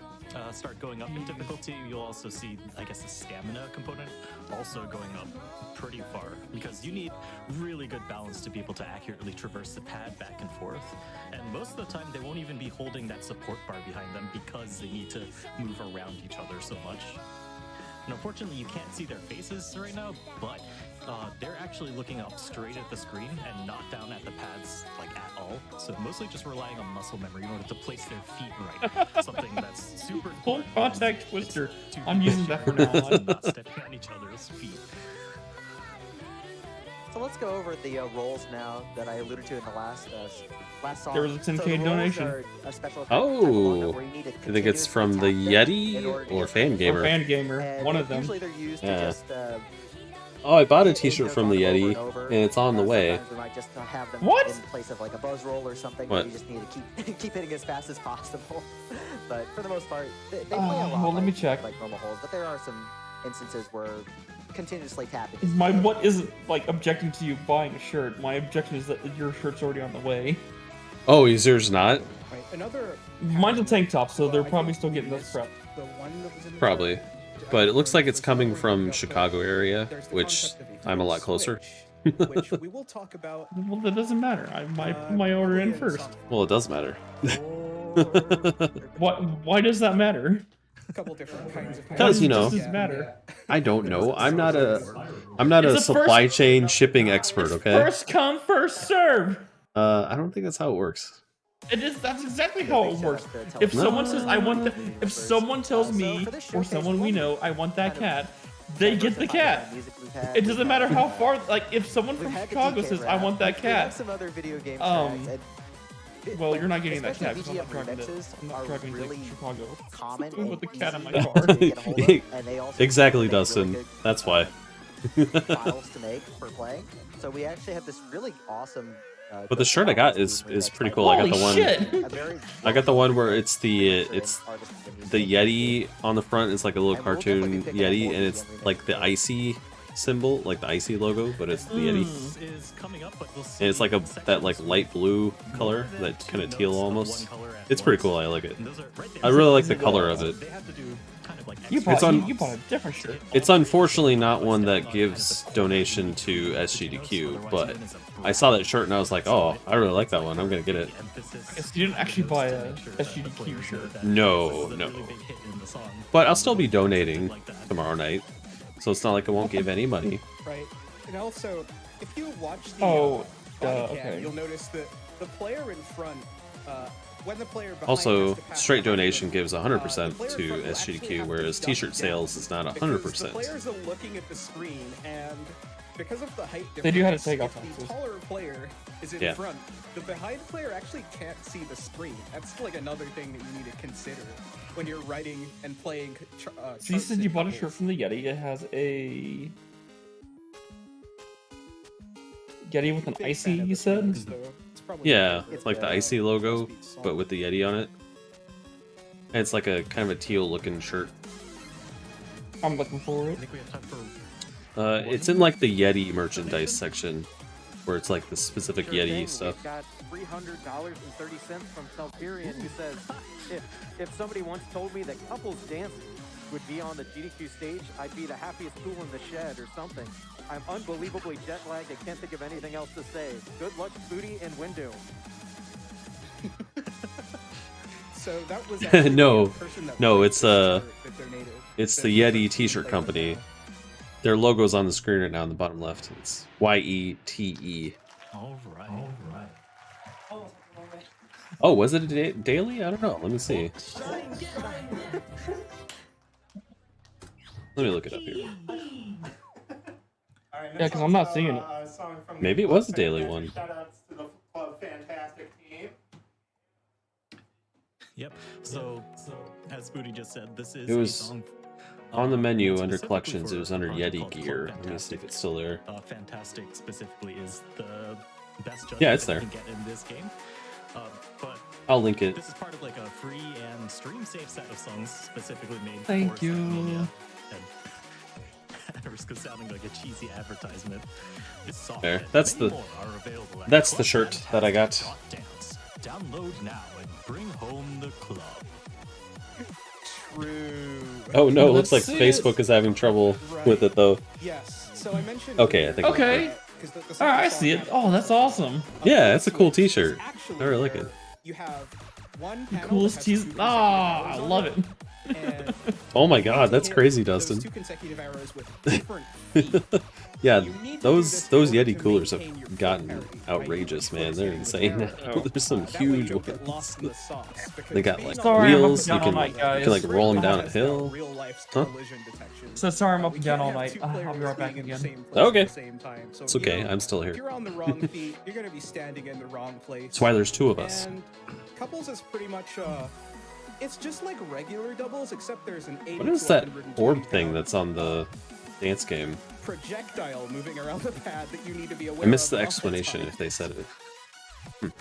start going up in difficulty, you'll also see, I guess, the stamina component also going up pretty far, because you need really good balance to be able to accurately traverse the pad back and forth. And most of the time, they won't even be holding that support bar behind them because they need to move around each other so much. And unfortunately, you can't see their faces right now, but they're actually looking up straight at the screen and not down at the pads like at all. So mostly just relying on muscle memory in order to place their feet right. Something that's super Full important. contact twister. To I'm using that for now on. not stepping on each other's feet. So let's go over the roles now that I alluded to in the last song. There was a 10K donation. Oh, I think it's from the Yeti or Fan Gamer. Or Fan Gamer, one of them. Usually they're used to Yeah. just Oh, I bought a T-shirt from the Yeti, and it's on the way. sometimes we might just have them What? in place of like a buzz roll or something. What? Where you just need to keep hitting as fast as possible. But for the most part, they play a lot. Well, let me like- check. Like normal holes, but there are some instances where continuously tapping. What isn't like objecting to you buying a shirt. My objection is that your shirt's already on the way. Oh, is yours not? Right. Another. Mine's a tank top, so they're probably still getting this prep. The one that was in the Probably. But it looks like it's coming from Chicago area, which I'm a lot closer. which we will talk about. Well, that doesn't matter. I might put my order in first. Well, it does matter. Why does that matter? A couple different kinds of. Because, you know, Does this matter? I don't know. I'm not a It's a supply first- chain shipping expert, okay? First come, first serve. I don't think that's how it works. It is. That's exactly how it works. If No. someone says I want if someone tells me or someone we know I want that cat, they get the cat. It doesn't matter how far. Like if someone from Chicago says I want that We have cat, some other video game um, tracks, and well, you're not getting that cat especially because I'm not BGM driving remixes I'm not are driving really to Chicago. common with and the cat in my easy car. to get a hold of, and they also Exactly, make really Dustin. good That's why. files to make for playing. So we actually have this really awesome. But the shirt I got is pretty cool. I got the one. Shit. I got the one where it's the Yeti on the front. It's like a little cartoon Yeti, and it's like the icy symbol, like the icy logo, but it's the Yeti. And it's like that like light blue color, that kind of teal almost. It's pretty cool. I like it. I really like the color of it. You bought a different shirt. It's unfortunately not one that gives donation to SGDQ, but I saw that shirt and I was like, oh, I really like that one. I'm gonna get it. Yes, you didn't actually buy a SGDQ shirt. No. But I'll still be donating tomorrow night, so it's not like I won't give any money. Right. And also, if you watch the Oh, body cam, okay. you'll notice that the player in front, when the player behind Also, has to pass straight behind donation them, gives 100% the player to in front will actually SGDQ, have to whereas duck t-shirt down sales is not because 100%. The players are looking at the screen, and because of the height difference, They do have to take if off the lenses. taller player is in Yeah. front, the behind player actually can't see the screen. That's like another thing that you need to consider when you're writing and playing. So you charts said you and bought a couples. shirt from the Yeti. It has a Yeti with an icy. You said. Yeah, it's like the icy logo, but with the Yeti on it. And it's like a kind of a teal looking shirt. I'm looking for it. It's in like the Yeti merchandise section, where it's like the specific Yeti stuff. We've got $300.30 from Salperian, who says, if somebody once told me that couples dancing would be on the GDQ stage, I'd be the happiest tool in the shed or something. I'm unbelievably jet lagged. I can't think of anything else to say. Good luck, Booty and Window. So that was actually No, the person that no, put it's the shirt that donated. it's the Yeti T-shirt company. Their logo's on the screen right now in the bottom left. It's YETE. All right. Oh, was it a daily? I don't know. Let me see. Let me look it up here. Yeah, because I'm not seeing it. Maybe it was a daily one. Shoutouts to the Club Fantastic team. Yep. So as Booty just said, this is It a was song on the menu under specifically collections. for It was under a project Yeti called Club Gear. Let me see Fantastic. if it's still there. Fantastic specifically is the best judge Yeah, it's that there. you can get in this game. But I'll link it. this is part of like a free and stream safe set of songs specifically made Thank for you. Stepmania. And at risk of sounding like a cheesy advertisement, this song There. and That's many the more are available at that's the shirt that I got. clubfantastic.dance. Download now and bring home the club. True. Oh no, it looks like Let's see it. Facebook is having trouble with it though. Yes. So I mentioned. Okay, I think. Okay. All right, I see it. Oh, that's awesome. Yeah, it's a cool T-shirt. I really like it. You have one panel Coolest that has tease. two Ah, I love it. and Oh my god, that's crazy, those Dustin. two consecutive arrows with different feet. Yeah, You need to do those this in those order Yeti to coolers maintain your have foot gotten parity, outrageous, i.e. man. They're foot insane now. arrow. There's some That way you huge don't get ones. lost in the sauce, because They got being like on Sorry, I'm wheels. up You and down can all night, you can like guys. roll them down a has hill. real life Huh? collision detection. So sorry, I'm up We and down can't all have night. two I'll be players right back being in the again. same place Okay. at the same time. So It's if okay. you're- I'm still If here. you're on the wrong feet, you're going to be standing in the wrong place. That's why there's two of us. And couples is pretty much it's just like regular doubles, except there's an 80 What is to that 120 orb thing pound that's on the dance game? projectile moving around the pad that you need to be aware I missed of the all explanation time. if they said it.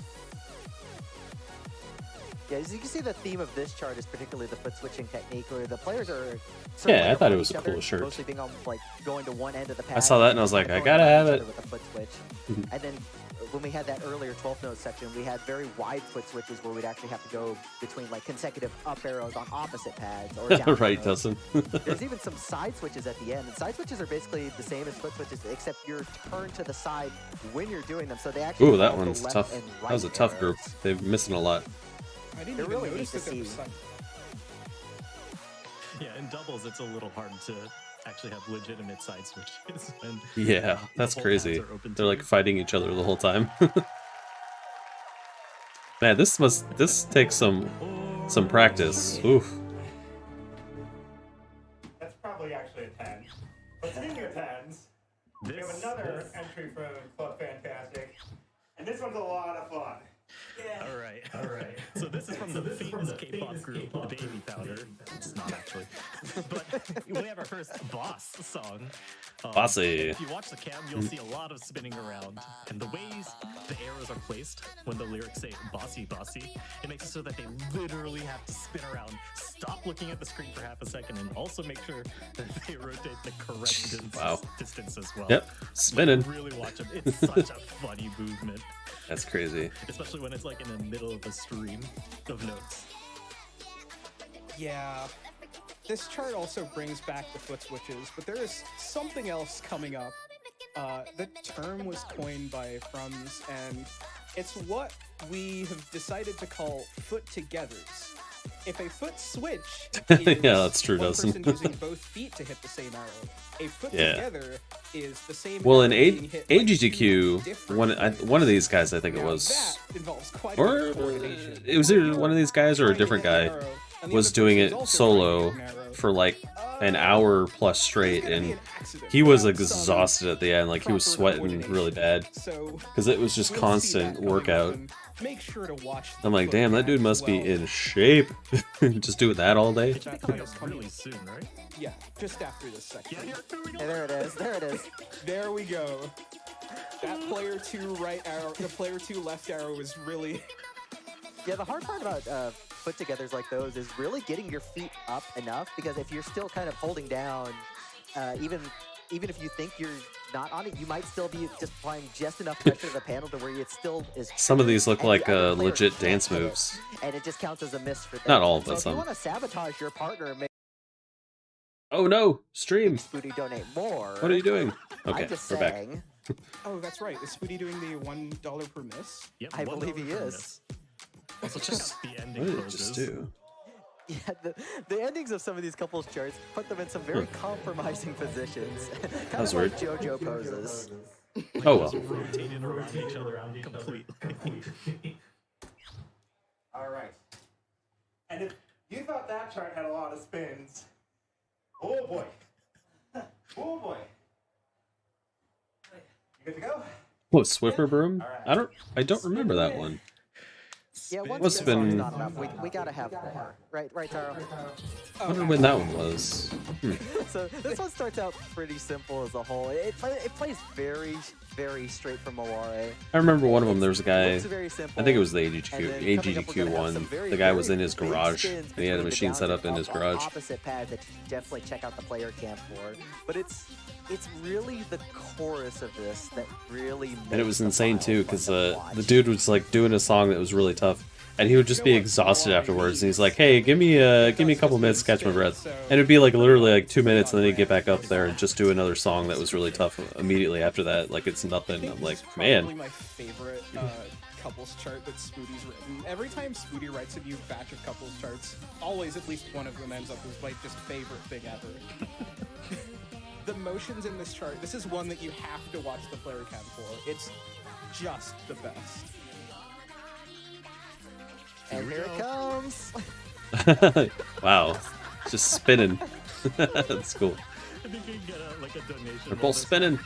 Yeah, as you can see, the theme of this chart is particularly the foot switching technique, where the players are. Yeah, I thought it on was each a other, cool shirt. Mostly being on like going to one end of the pad. I saw that and I was like, I going gotta around have each it. other with a foot switch. And then when we had that earlier 12th note section, we had very wide foot switches where we'd actually have to go between like consecutive up arrows on opposite pads or down Right, arrows. Dustin. There's even some side switches at the end. And side switches are basically the same as foot switches, except you're turned to the side when you're doing them. So they actually Ooh, that involve the one's left tough. and That was a right tough group. arrows. They're missing a lot. I didn't They're even really notice neat to that there was see. some. Yeah, in doubles, it's a little hard to actually have legitimate side switches. When, Yeah, that's both crazy. pads are open They're to like you. fighting each other the whole time. Man, this takes some practice. Oof. That's probably actually a 10. But speaking of 10s, we have another entry from Club Fantastic. And this one's a lot of fun. All right. So this is from the famous K-pop group, the Baby Powder. It's not actually, but we have our first boss song. Bossy. If you watch the cam, you'll see a lot of spinning around, and the ways the arrows are placed when the lyrics say "bossy, bossy," it makes it so that they literally have to spin around, stop looking at the screen for half a second, and also make sure that they rotate the correct Wow. distance as well. Yep, spinning. Really watch them. It's such a funny movement. That's crazy. Especially when it's like in the middle of a stream of notes. Yeah. This chart also brings back the foot switches, but there is something else coming up. The term was coined by Frums, and it's what we have decided to call foot togethers. If a foot switch is Yeah, that's true, one Dustin. person using both feet to hit the same arrow, a foot Yeah. together is the same Well, arrow in being hit by two AGDQ, different one of these guys, I think it Now, was, that involves quite a or bit of coordination. it was either one of these guys or a different guy, was doing it solo for like an hour plus straight, and he was exhausted at the end. Like he was sweating really bad because it was just constant workout. Make sure to watch I'm like, damn, that dude must be in shape. Just doing that all day. Really soon, right? Yeah, just after this section. Hey, there it is. There it is. There we go. That player 2 right arrow, the player 2 left arrow is really. Yeah, the hard part about foot togethers like those is really getting your feet up enough, because if you're still kind of holding down, even if you think you're not on it, you might still be just applying just enough pressure to the panel to where it still is. Some of these look and like the other player legit can't dance hit it, moves. and it just counts as a miss for them. Not all, but so if some. you want to sabotage your partner, Oh no! Stream! Spooty donate more. What are you doing? Okay, I'm just we're back. saying. Oh, that's right. Is Foodie doing the $1 per miss? Yep, I believe he is. Also, check out the ending What did it poses. just do? Yeah, the endings of some of these couples charts put them in some very compromising positions. Kind was of like weird. JoJo poses. Oh well. Rotated around each other completely. All right. And if you thought that chart had a lot of spins, oh boy. Oh boy. You good to go? What, Swiffer Broom? I don't remember that one. Yeah, once Must have this song's been. not enough. We gotta have more. Right, Taro? I wonder when that one was. So this one starts out pretty simple as a whole. It plays very, very straight from Moare. I remember one of them. There was a guy. Looks very simple, I think it was the and then coming up, we're AGDQ gonna have one. some very, The guy was very in his big garage, spins and he had a between the machine set up in downs his on garage. opposite pad that you definitely check out the player cam for. But it's really the chorus of this that really makes And it was the insane final too, fun because to watch. the dude was like doing a song that was really tough, and he would just be exhausted afterwards. And he's like, "Hey, give me a couple minutes to catch my breath." And it'd be like literally like 2 minutes, and then he'd get back up there and just do another song that was really tough immediately after that. Like it's nothing. I'm like, Probably man. my favorite couples chart that Spooty's written. Every time Spooty writes a new batch of couples charts, always at least one of them ends up as my just favorite thing ever. The motions in this chart, this is one that you have to watch the player cam for. It's just the best. And here it comes. Wow, just spinning. That's cool. I think you can get like a donation. They're both spinning.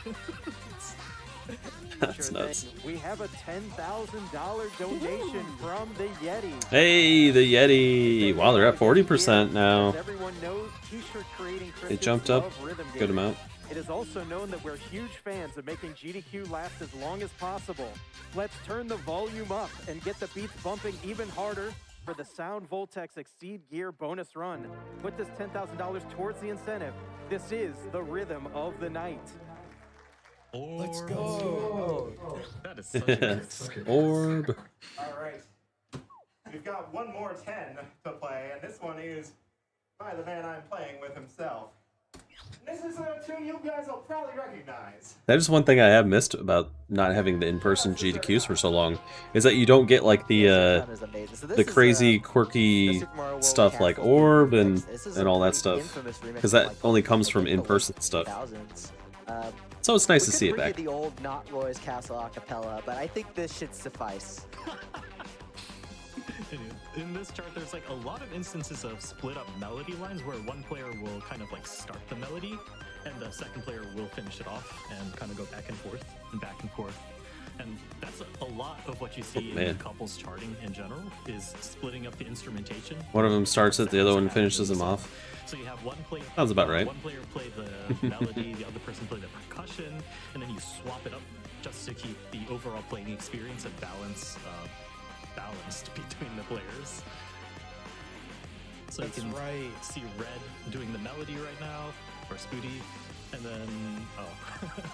That's Sure nuts. thing. We have a $10,000 donation from the Yeti. Hey, the Yeti! Wow, they're at 40% now. Everyone knows t-shirt creating They jumped up a good amount. It is also known that we're huge fans of making GDQ last as long as possible. Let's turn the volume up and get the beats bumping even harder for the Sound Voltex Exceed Gear bonus run. Put this $10,000 towards the incentive. This is the rhythm of the night. Let's go. That is such a good script. Orb. All right. We've got one more 10 to play, and this one is by the man I'm playing with himself. This is a tune you guys will probably recognize. That is one thing I have missed about not having the in-person GDQs for so long, is that you don't get like the crazy, quirky stuff like Orb and all that stuff, because that only comes from in-person stuff. So it's nice to see it back. The old Not Roy's Castle acapella, but I think this should suffice. In this chart, there's like a lot of instances of split up melody lines where one player will kind of like start the melody and the second player will finish it off and kind of go back and forth and back and forth. And that's a lot of what you see in couples charting in general, is splitting up the instrumentation. One of them starts it, the other one finishes them off. So you have one player. Sounds about right. One player play the melody, the other person play the percussion, and then you swap it up just to keep the overall playing experience and balanced between the players. So That's you can right. see Red doing the melody right now, or Spooty, and then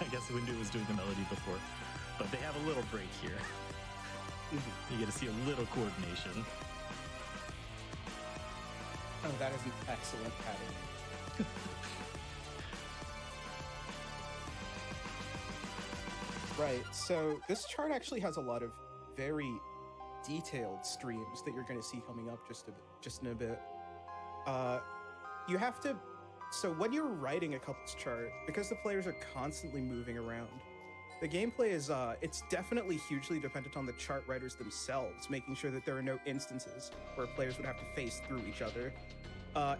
I guess Windu was doing the melody before, but they have a little break here. You get to see a little coordination. Oh, that is an excellent pattern. Right, so this chart actually has a lot of very detailed streams that you're going to see coming up just in a bit. You have to, so when you're writing a couples chart, because the players are constantly moving around, the gameplay is, it's definitely hugely dependent on the chart writers themselves, making sure that there are no instances where players would have to face through each other.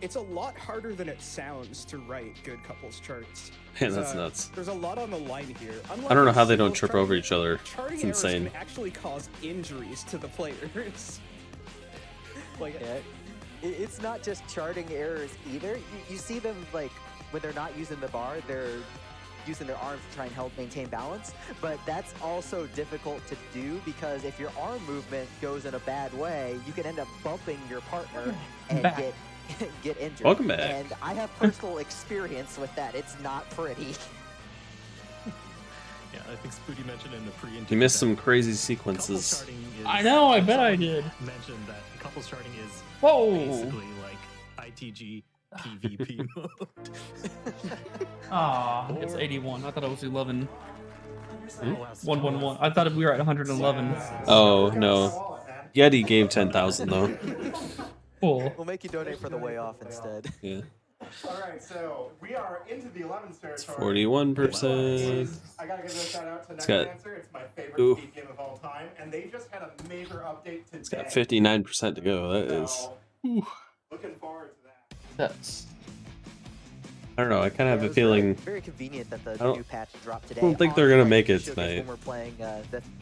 It's a lot harder than it sounds to write good couples charts. Man, that's nuts. There's a lot on the line here. I don't know how they don't trip over each other. Charting It's errors insane. can actually cause injuries to the players. Like, It's not just charting errors either. You see them like when they're not using the bar, they're using their arms to try and help maintain balance. But that's also difficult to do because if your arm movement goes in a bad way, you can end up bumping your partner and get injured. Welcome back. And I have personal experience with that. It's not pretty. Yeah, I think Spooty mentioned in the pre-interview. You missed that some crazy couples sequences. charting is, I know, I bet I did. Mentioned that couples charting is Whoa. basically like ITG PvP mode. Ah, it's 81. I thought it was 11. Hmm? 111. I thought we were at 111. Oh no, Yeti gave 10,000 though. Cool. We'll make you donate for the way off instead. Yeah. All right, so we are into the 11th territory. 41%. I gotta give a shout out to It's got- Necromancer. It's my favorite Ooh. speed game of all time, and they just had a major update today. It's got 59% to go. That is. Looking forward to that. That's. I don't know. I kind of have it a was feeling. Very convenient that I the don't- new patch dropped today. I don't think on they're gonna the make it showcase tonight. When we're playing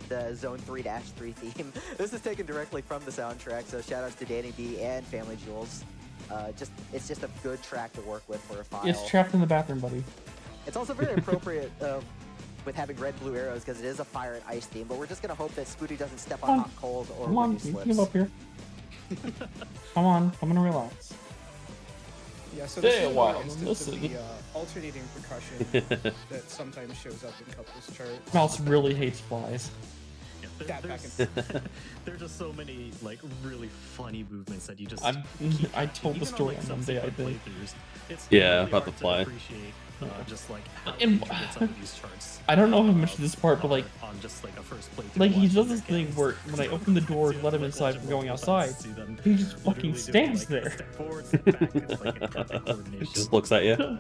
the Zone 3-3 theme. This is taken directly from the soundtrack, so shout outs to Danny B and Family Jewels. It's just a good track to work with for a file. It's trapped in the bathroom, buddy. It's also very appropriate with having red blue arrows because it is a fire and ice theme. But we're just gonna hope that Spooty doesn't step on hot coals or Come when on, he you slips. can come up here. Come on, come and relax. Yeah, so Stay this a is while, another instance of listen. the alternating percussion that sometimes shows up in couples charts. Mouse really hates flies. That back There's, there are just so many like really funny movements that you just. I told the even story like, on some Monday, I simple think. playthroughs, it's Yeah, really about the hard to fly. appreciate, just like how And- intricate some of these charts. I don't know if I mentioned this part, but like, on just like a first playthrough. like he watching does their this thing games. where when I open the door to let him inside from going outside, he just fucking stands there. Just looks at you.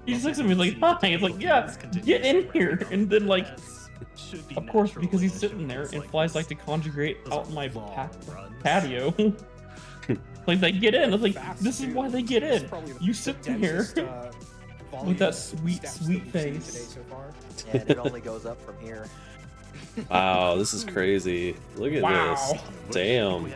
He just looks at me like, hi. It's like, yeah, get in here. And then like, of course, because he's sitting there and flies like to conjugate out my patio. Like they get in. It's like, this is why they get in. You sit here with that sweet, sweet face. And it only goes up from here. Wow, this is crazy. Look at Wow. this. Damn.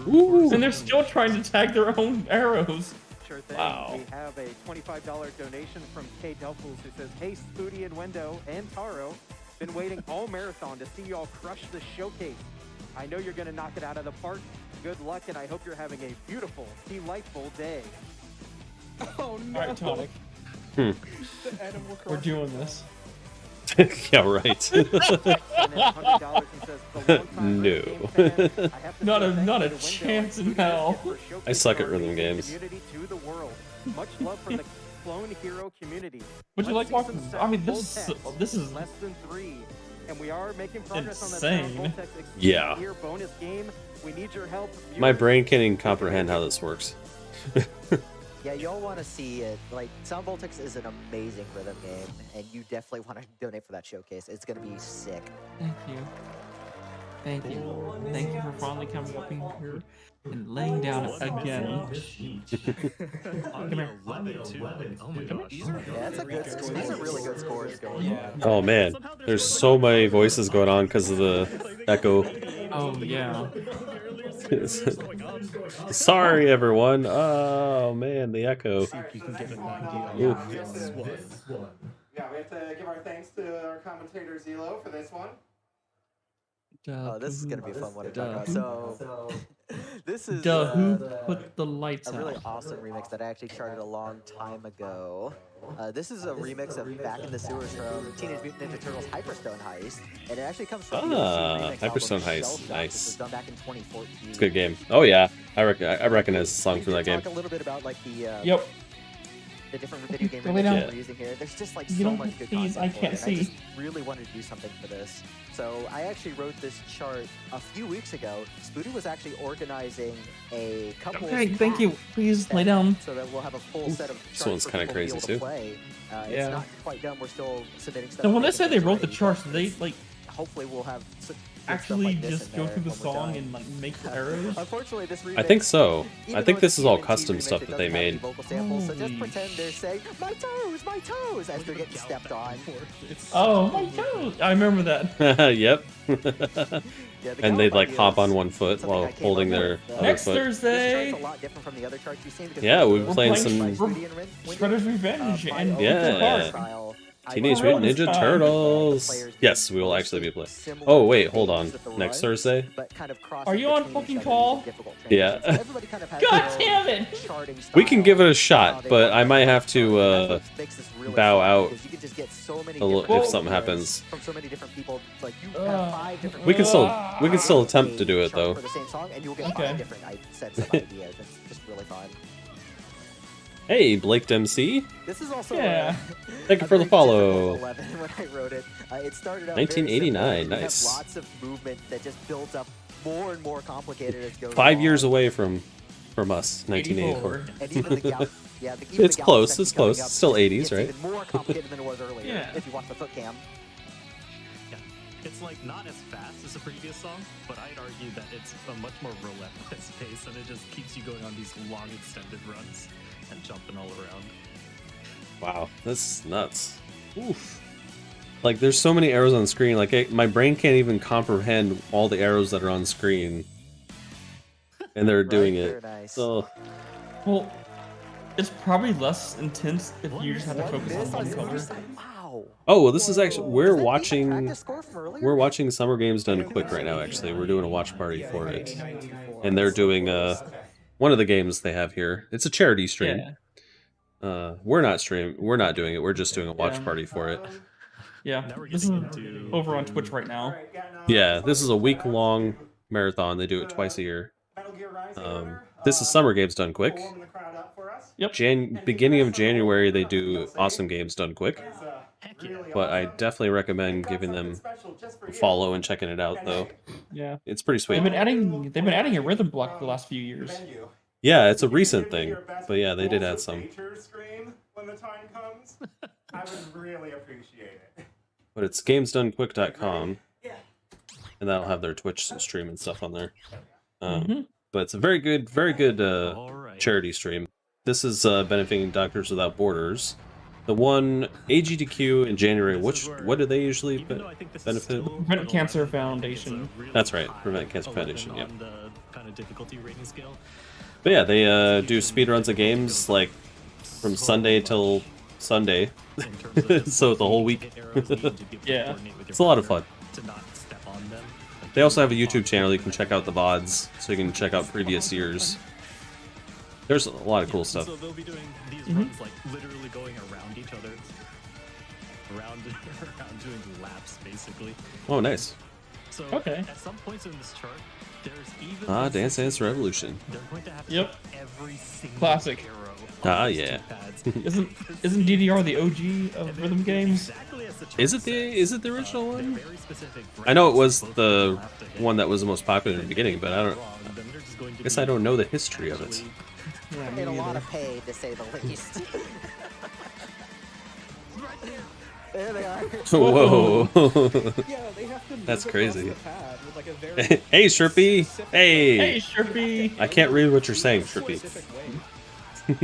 And they're still trying to tag their own arrows. Sure thing. Wow. We have a $25 donation from K Duffles who says, "Hey, Spooty and Wendo and Taro, been waiting all marathon to see y'all crush the showcase. I know you're gonna knock it out of the park. Good luck, and I hope you're having a beautiful, delightful day." Oh no! Alright, Tonic. The animal We're crossing. doing this. Yeah, right. No. Not a chance in hell. I suck at rhythm games. Community to the world. Much love from the Clone Hero community. Would you Let's like see walking? some I mean, Sound this is less than 3, and we are making progress insane. on the Sound Voltex Yeah. Gear bonus game. We need your help. My brain can't even comprehend how this works. Yeah, y'all want to see it. Like, Sound Voltex is an amazing rhythm game, and you definitely want to donate for that showcase. It's going to be sick. Thank you. Thank you. Thank you for finally coming up in here and laying down again. Come here. Oh my gosh. Yeah, that's a good score. These are really good scores going on. Oh man, there's so many voices going on because of the echo. Oh yeah. Sorry everyone. Oh man, the echo. Oof. Yeah, we have to give our thanks to our commentator Zelo for this one. Oh, this is going to be a fun one to talk about. So, this is Who put the lights a really out? awesome remix that I actually charted a long time ago. This is a remix of Back in the Sewers from Teenage Mutant Ninja Turtles Hyperstone Heist, and it actually comes from the OC remix Hyperstone album Heist. Shell Shock, which Nice. was done back in 2014. It's a good game. Oh yeah, I recognize the song from that game. Talk a little bit about like the Yep. the different video game Go lay remixes down. we're using here. There's just like You so don't- much good please, content I can't for it, and I see. just really wanted to do something for this. So I actually wrote this chart a few weeks ago. Spooty was actually organizing a couple. Okay, thank you. Please lay down. So that we'll have a full Oof, set of this charts one's for kinda people crazy, to be able too. to play. Yeah. It's not quite done. We're still submitting stuff. And when to they say they make it wrote the ready, charts, but they like hopefully we'll have good actually stuff like this just in go there through the when we're song done. and like make the arrows. Unfortunately, this I think so. even I think though this it's is all TNT custom remix, stuff it that they doesn't have any made. vocal samples, so just Holy pretend they're saying my toes as they're getting stepped on. Oh my god! I remember that. Yep. Yeah, the And they'd like idea hop is on one foot something while I came holding up their with, other Next foot. Thursday. It's a lot different from the other charts you've seen because Yeah, we've we're been playing playing some Shredder's Revenge and Yeah. style. Teenage I Mutant wrote this Ninja time. Turtles. Yes, we will actually be playing. Oh wait, hold on. Next Thursday? But kind of Are you on fucking call? Yeah. Everybody kind of has God their damn own it! charting We can style. give it a shot, but I might have to Makes this really bow fun out because you can just get so many a little different if something ideas happens. from so many different people. Like you have 5 different. We can still people attempt to do it chart though. for the same song, and you'll get Okay. 5 different sets of ideas. It's just really fun. Hey, Blake Dempsey. This is also Yeah. a, Thank you a for the very follow. difficult 11 when I wrote it. It started out 1989, very simple. You nice. have lots of movement that just builds up more and more complicated as it goes 5 along. years away from us, 1984. And even the gal, yeah, even It's the gal close. section It's close. coming up Still 80s, gets right? even more complicated than it was earlier. Yeah. If you watch the foot cam. Yeah. It's like not as fast as the previous song, but I'd argue that it's a much more relentless pace, and it just keeps you going on these long extended runs and jumping all around. Wow, that's nuts. Oof. Like, there's so many arrows on the screen. Like, my brain can't even comprehend all the arrows that are on screen. And they're doing it. So, Well, it's probably less intense if you just have to focus on one color. oh, well, this is actually we're watching Summer Games Done Quick right now. Actually, we're doing a watch party for it, and they're doing one of the games they have here. It's a charity stream. We're not doing it. We're just doing a watch party for it. Yeah, this is over on Twitch right now. Yeah, this is a week-long marathon. They do it twice a year. This is Summer Games Done Quick. Yep. Beginning of January, they do Awesome Games Done Quick. But I definitely recommend giving them a follow and checking it out, though. Yeah, it's pretty sweet. They've been adding a rhythm block the last few years. Yeah, it's a recent thing, but yeah, they did add some. When the time comes, I would really appreciate it. But it's gamesdonequick.com, and that'll have their Twitch stream and stuff on there. But it's a very good charity stream. This is benefiting Doctors Without Borders. The one AGDQ in January. What do they usually benefit? Prevent Cancer Foundation. That's right, Prevent Cancer Foundation. Yeah. The kind of difficulty rating scale. But yeah, they do speedruns of games like from Sunday till Sunday, so the whole week. Yeah, it's a lot of fun. They also have a YouTube channel you can check out the VODs, so you can check out previous years. There's a lot of cool stuff. So they'll be doing these runs like literally going around each other, around doing laps basically. Oh, nice. So okay. At some points in this chart, there's even Dance Dance Revolution. They're going to have to Yep. hit every single Classic. Ah, yeah. Isn't DDR the OG of rhythm games? Is it the original one? I know it was the one that was the most popular in the beginning, but I guess I don't know the history of it. I made a lot of pay, to say the least. There they are. Whoa. Yeah, they have to That's move crazy. across the pad with like a very Hey, Sherpy! Hey! Hey, Sherpy! I can't read what you're saying, Sherpy. and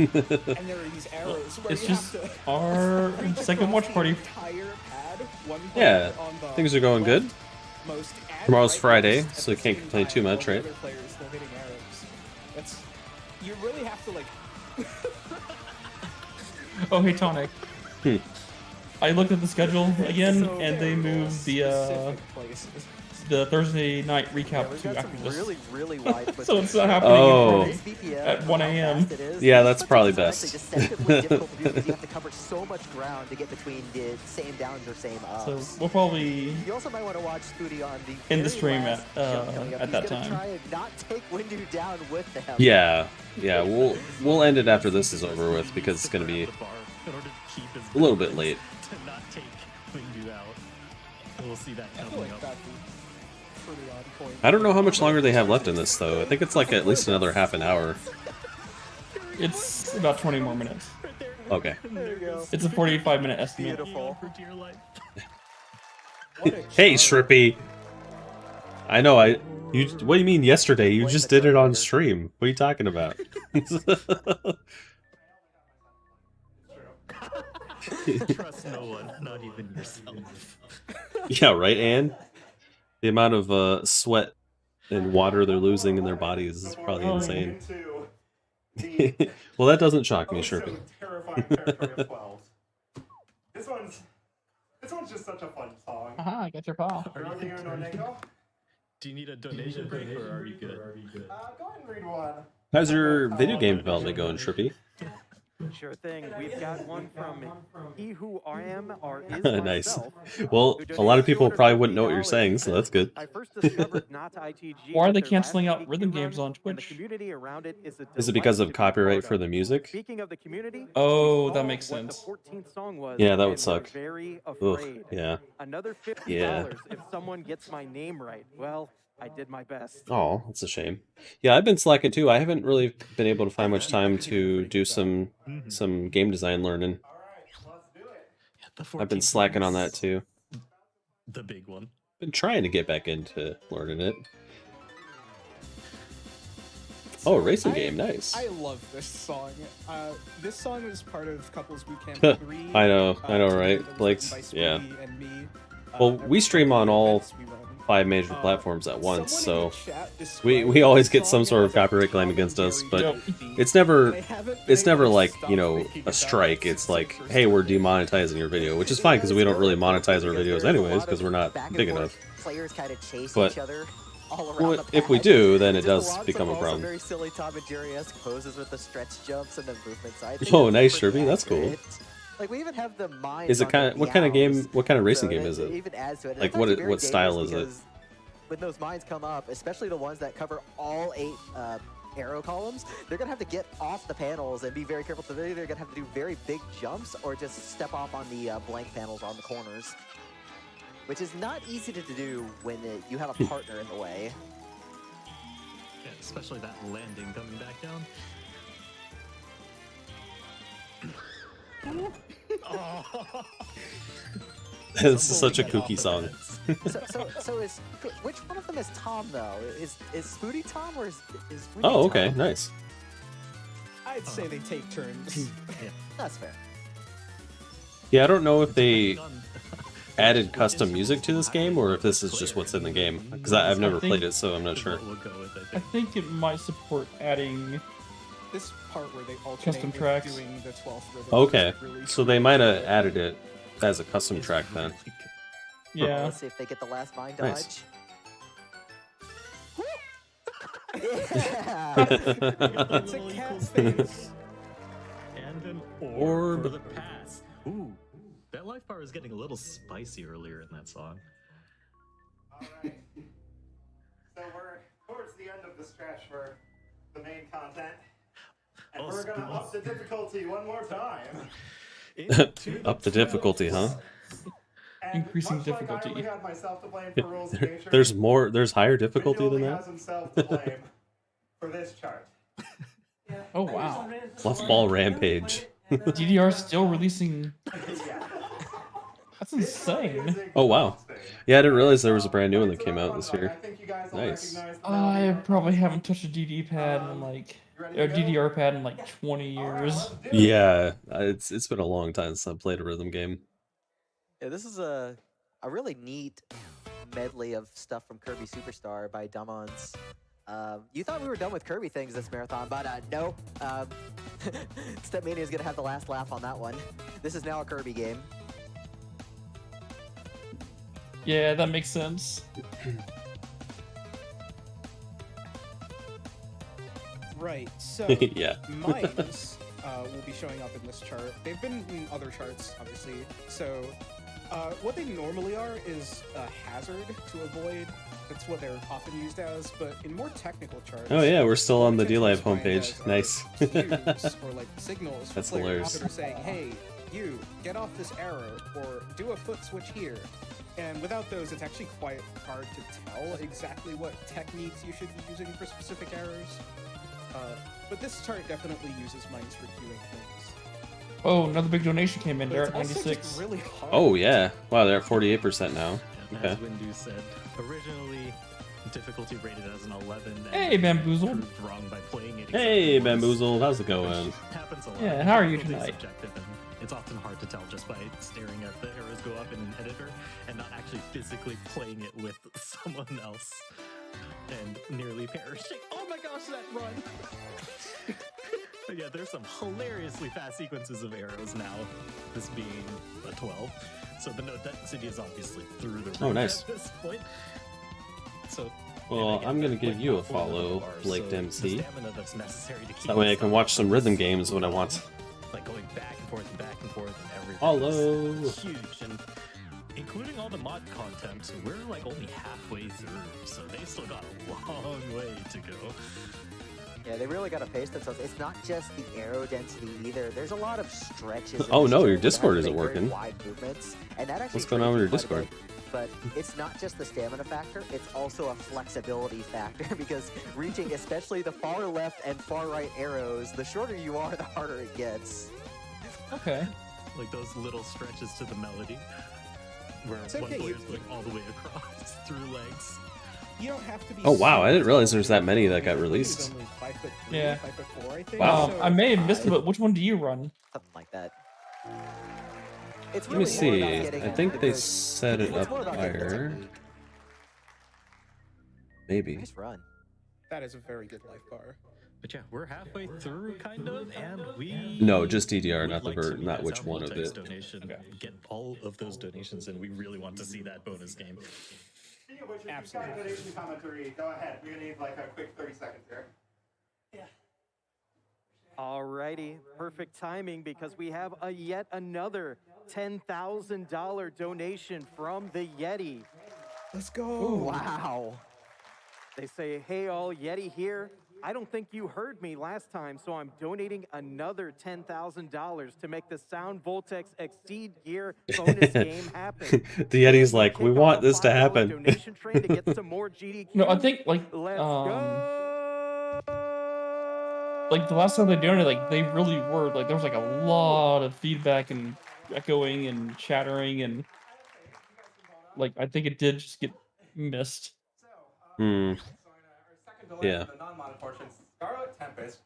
there are these arrows where It's you just have to our second watch party. entire pad, one Yeah, player on the things are going good. most and Tomorrow's right Friday, most so you at the can't same complain too time, much, while right? the other player is still hitting arrows. That's you really have to like. Oh, hey, Tonic. I looked at the schedule again, and they moved the Thursday night recap to after this. Really wide So it's not happening Oh. at 1 a.m. Yeah, that's probably best. Deceptively difficult to do because you have to cover so much ground to get between the same downs or same ups. So we'll probably You also might want to watch Foodie on the end the very stream last jump coming up. at He's that gonna time. Try and not take Windu down with them. Yeah, we'll end it after this is over with because it's gonna be a little bit late. To not take Windu out. We'll see that coming up. Pretty odd point. I don't know how much longer they have left in this though. I think it's like at least another half an hour. It's about 20 more minutes. Okay. There you go. It's a 45-minute estimate. Beautiful. Hey, Shrippy. I know. What do you mean yesterday? You just did it on stream. What are you talking about? Trust no one, not even yourself. Yeah, right, Anne? The amount of sweat and water they're losing in their bodies is probably insane. Well, that doesn't shock me, Shrippy. Terrifying territory of 12. This one's just such a fun song. Aha, I got your paw. Do you need a donation break or are you good? Go ahead and read one. How's your video game development going, Shrippy? Sure thing. We've got one from He Who I Am or Is Nice. Myself. Well, a lot of people probably wouldn't know what you're saying, so that's good. I first discovered Not ITG. Why are they with their last canceling out GDQ rhythm run, games on and the Twitch? community around it is a Is it because delight of to be copyright part for of. the music? Speaking of the community, Oh, we that saw makes what sense. The 14th song was, Yeah, that would and suck. we're very Ugh, afraid. yeah. Another $50 Yeah. if someone gets my name right. Well, I did my best. Oh, that's a shame. Yeah, I've been slacking too. I haven't really been able to find much time to do some game design learning. I've been slacking on that too. The big one. Been trying to get back into learning it. Oh, racing game, nice. I love this song. This song was part of Couples Bootcamp 3. I know, right? Blake's, yeah. Well, we stream on all 5 major platforms at once, so we always get some sort of copyright claim against us, but it's never like, you know, a strike. It's like, hey, we're demonetizing your video, which is fine because we don't really monetize our videos anyways because we're not big enough. Players kind of chase But each other all around well, the if we pad. do, then it Just does lots of become a also problem. Very silly Tom and Jerry-esque poses with the stretch jumps and the movement side. Oh, nice, Sherby. That's cool. Like we even have the mines. Is it on kind of the what kind of game? meows, What kind of racing so game is it it? even adds to it. And Like it's actually what? very What style is dangerous it? because when those mines come up, especially the ones that cover all 8 arrow columns, they're gonna have to get off the panels and be very careful. So they're either gonna have to do very big jumps or just step off on the blank panels on the corners, which is not easy to do when you have a partner in the way. Yeah, especially that landing coming back down. This is such a kooky song. So is which one of them is Tom though? Is Spooty Tom or is Spooty Oh, okay, Tom? nice. I'd say they take turns. That's fair. Yeah, I don't know if they added custom music to this game or if this is just what's in the game because I've never played it, so I'm not sure. I think it might support adding This part where they alternate custom with tracks. doing the 12th rhythm. Okay, is really so they might have added it as a custom track then. Yeah. Let's see if they get the last mine Nice. dodge. Yeah. It's a cat face. And an Orb. orb for the pass. Ooh, that life bar is getting a little spicy earlier in that song. Alright. So we're towards the end of the stretch for the main content. And Oh, we're gonna up the difficulty one more time. Up the difficulty, huh? And Increasing much like I difficulty. only had myself to blame for rules of nature, There's more. There's higher Vinny difficulty than only that. has himself to blame for this chart. Oh wow. Fluffball Rampage. DDR still releasing. Yeah. That's insane. Oh wow. Yeah, I didn't realize there was a brand new one that came out this year. Nice. I probably haven't touched a DD pad in like or DDR pad in like 20 years. Yeah, it's been a long time since I played a rhythm game. Yeah, this is a really neat medley of stuff from Kirby Superstar by Dummons. You thought we were done with Kirby things this marathon, but no. Stepmania is going to have the last laugh on that one. This is now a Kirby game. Yeah, that makes sense. Right, so Yeah. mines will be showing up in this chart. They've been in other charts, obviously. So what they normally are is a hazard to avoid. That's what they're often used as, but in more technical charts... Oh yeah, we're still on the DLive homepage. Nice. cues or like signals for That's players hilarious. that are saying, hey, you, get off this arrow, or do a foot switch here. And without those, it's actually quite hard to tell exactly what techniques you should be using for specific arrows. But this chart definitely uses mines for queuing things. Oh, another big donation came in. But They're it's at also 96. just really hard. Oh yeah. Wow, they're at 48% now. As Okay. Windu said, originally difficulty rated as an 11. and Hey, Bamboozled. proved wrong by playing it. Hey, exactly Bamboozled, how's it going? Which happens a lot. Yeah, how are you Difficulty is tonight? subjective, and it's often hard to tell just by staring at the arrows go up in an editor and not actually physically playing it with someone else and nearly perishing. Oh my gosh, that run! But yeah, there's some hilariously fast sequences of arrows now, this being a 12. So the node density is obviously through the roof Oh, nice. at this point. So Well, I'm gonna give you a follow, Blake so Dempsey. the stamina that's necessary to keep That way I this can up watch some rhythm games when I want. like going back and forth and back and forth and everything. Hello. It's huge, and including all the mod content, we're like only halfway through, so they still got a long way to go. Yeah, they really got to pace themselves. It's not just the arrow density either. There's a lot of stretches. in Oh this no, turn your that have Discord to isn't make very working. wide movements, and that actually What's going on with your frees you quite a Discord? bit. But it's not just the stamina factor, it's also a flexibility factor because reaching especially the far left and far right arrows, the shorter you are, the harder it gets. Okay. Like those little stretches to the melody, where It's one okay, player's going all the way across through legs. You don't have to be. Oh wow, I super didn't realize tall. there's that many that got He's released. only 5'3", Yeah. 5'4", I think. Wow, so I may have missed it, but which one do you run? Something like that. It's Let me really more about see. getting I think the they good- set it it's up more about getting the higher. technique. Maybe. Nice run. That is a very good life bar. But yeah, we're halfway through, kind of, and we... No, just DDR, would not the like to vert, meet not that which Sound one of Voltex it. donation. Get all of those donations, and we really want to see that bonus game. Speaking of which, if you've got a donation commentary, go ahead. We're gonna need like a quick 30 seconds here. Alrighty, perfect timing because we have yet another $10,000 donation from the Yeti. Let's go. Wow. They say, hey all, Yeti here. I don't think you heard me last time, so I'm donating another $10,000 to make the Sound Voltex Exceed Gear bonus game happen. The Yeti's like, we want this to happen. Donation train to get some more GDQ. No, I think like Let's like the last time they donated, like they really were like there was like a lot of feedback and echoing and chattering and like I think it did just get missed. Hmm. Yeah. The non-modded portion, Scarlet Tempest.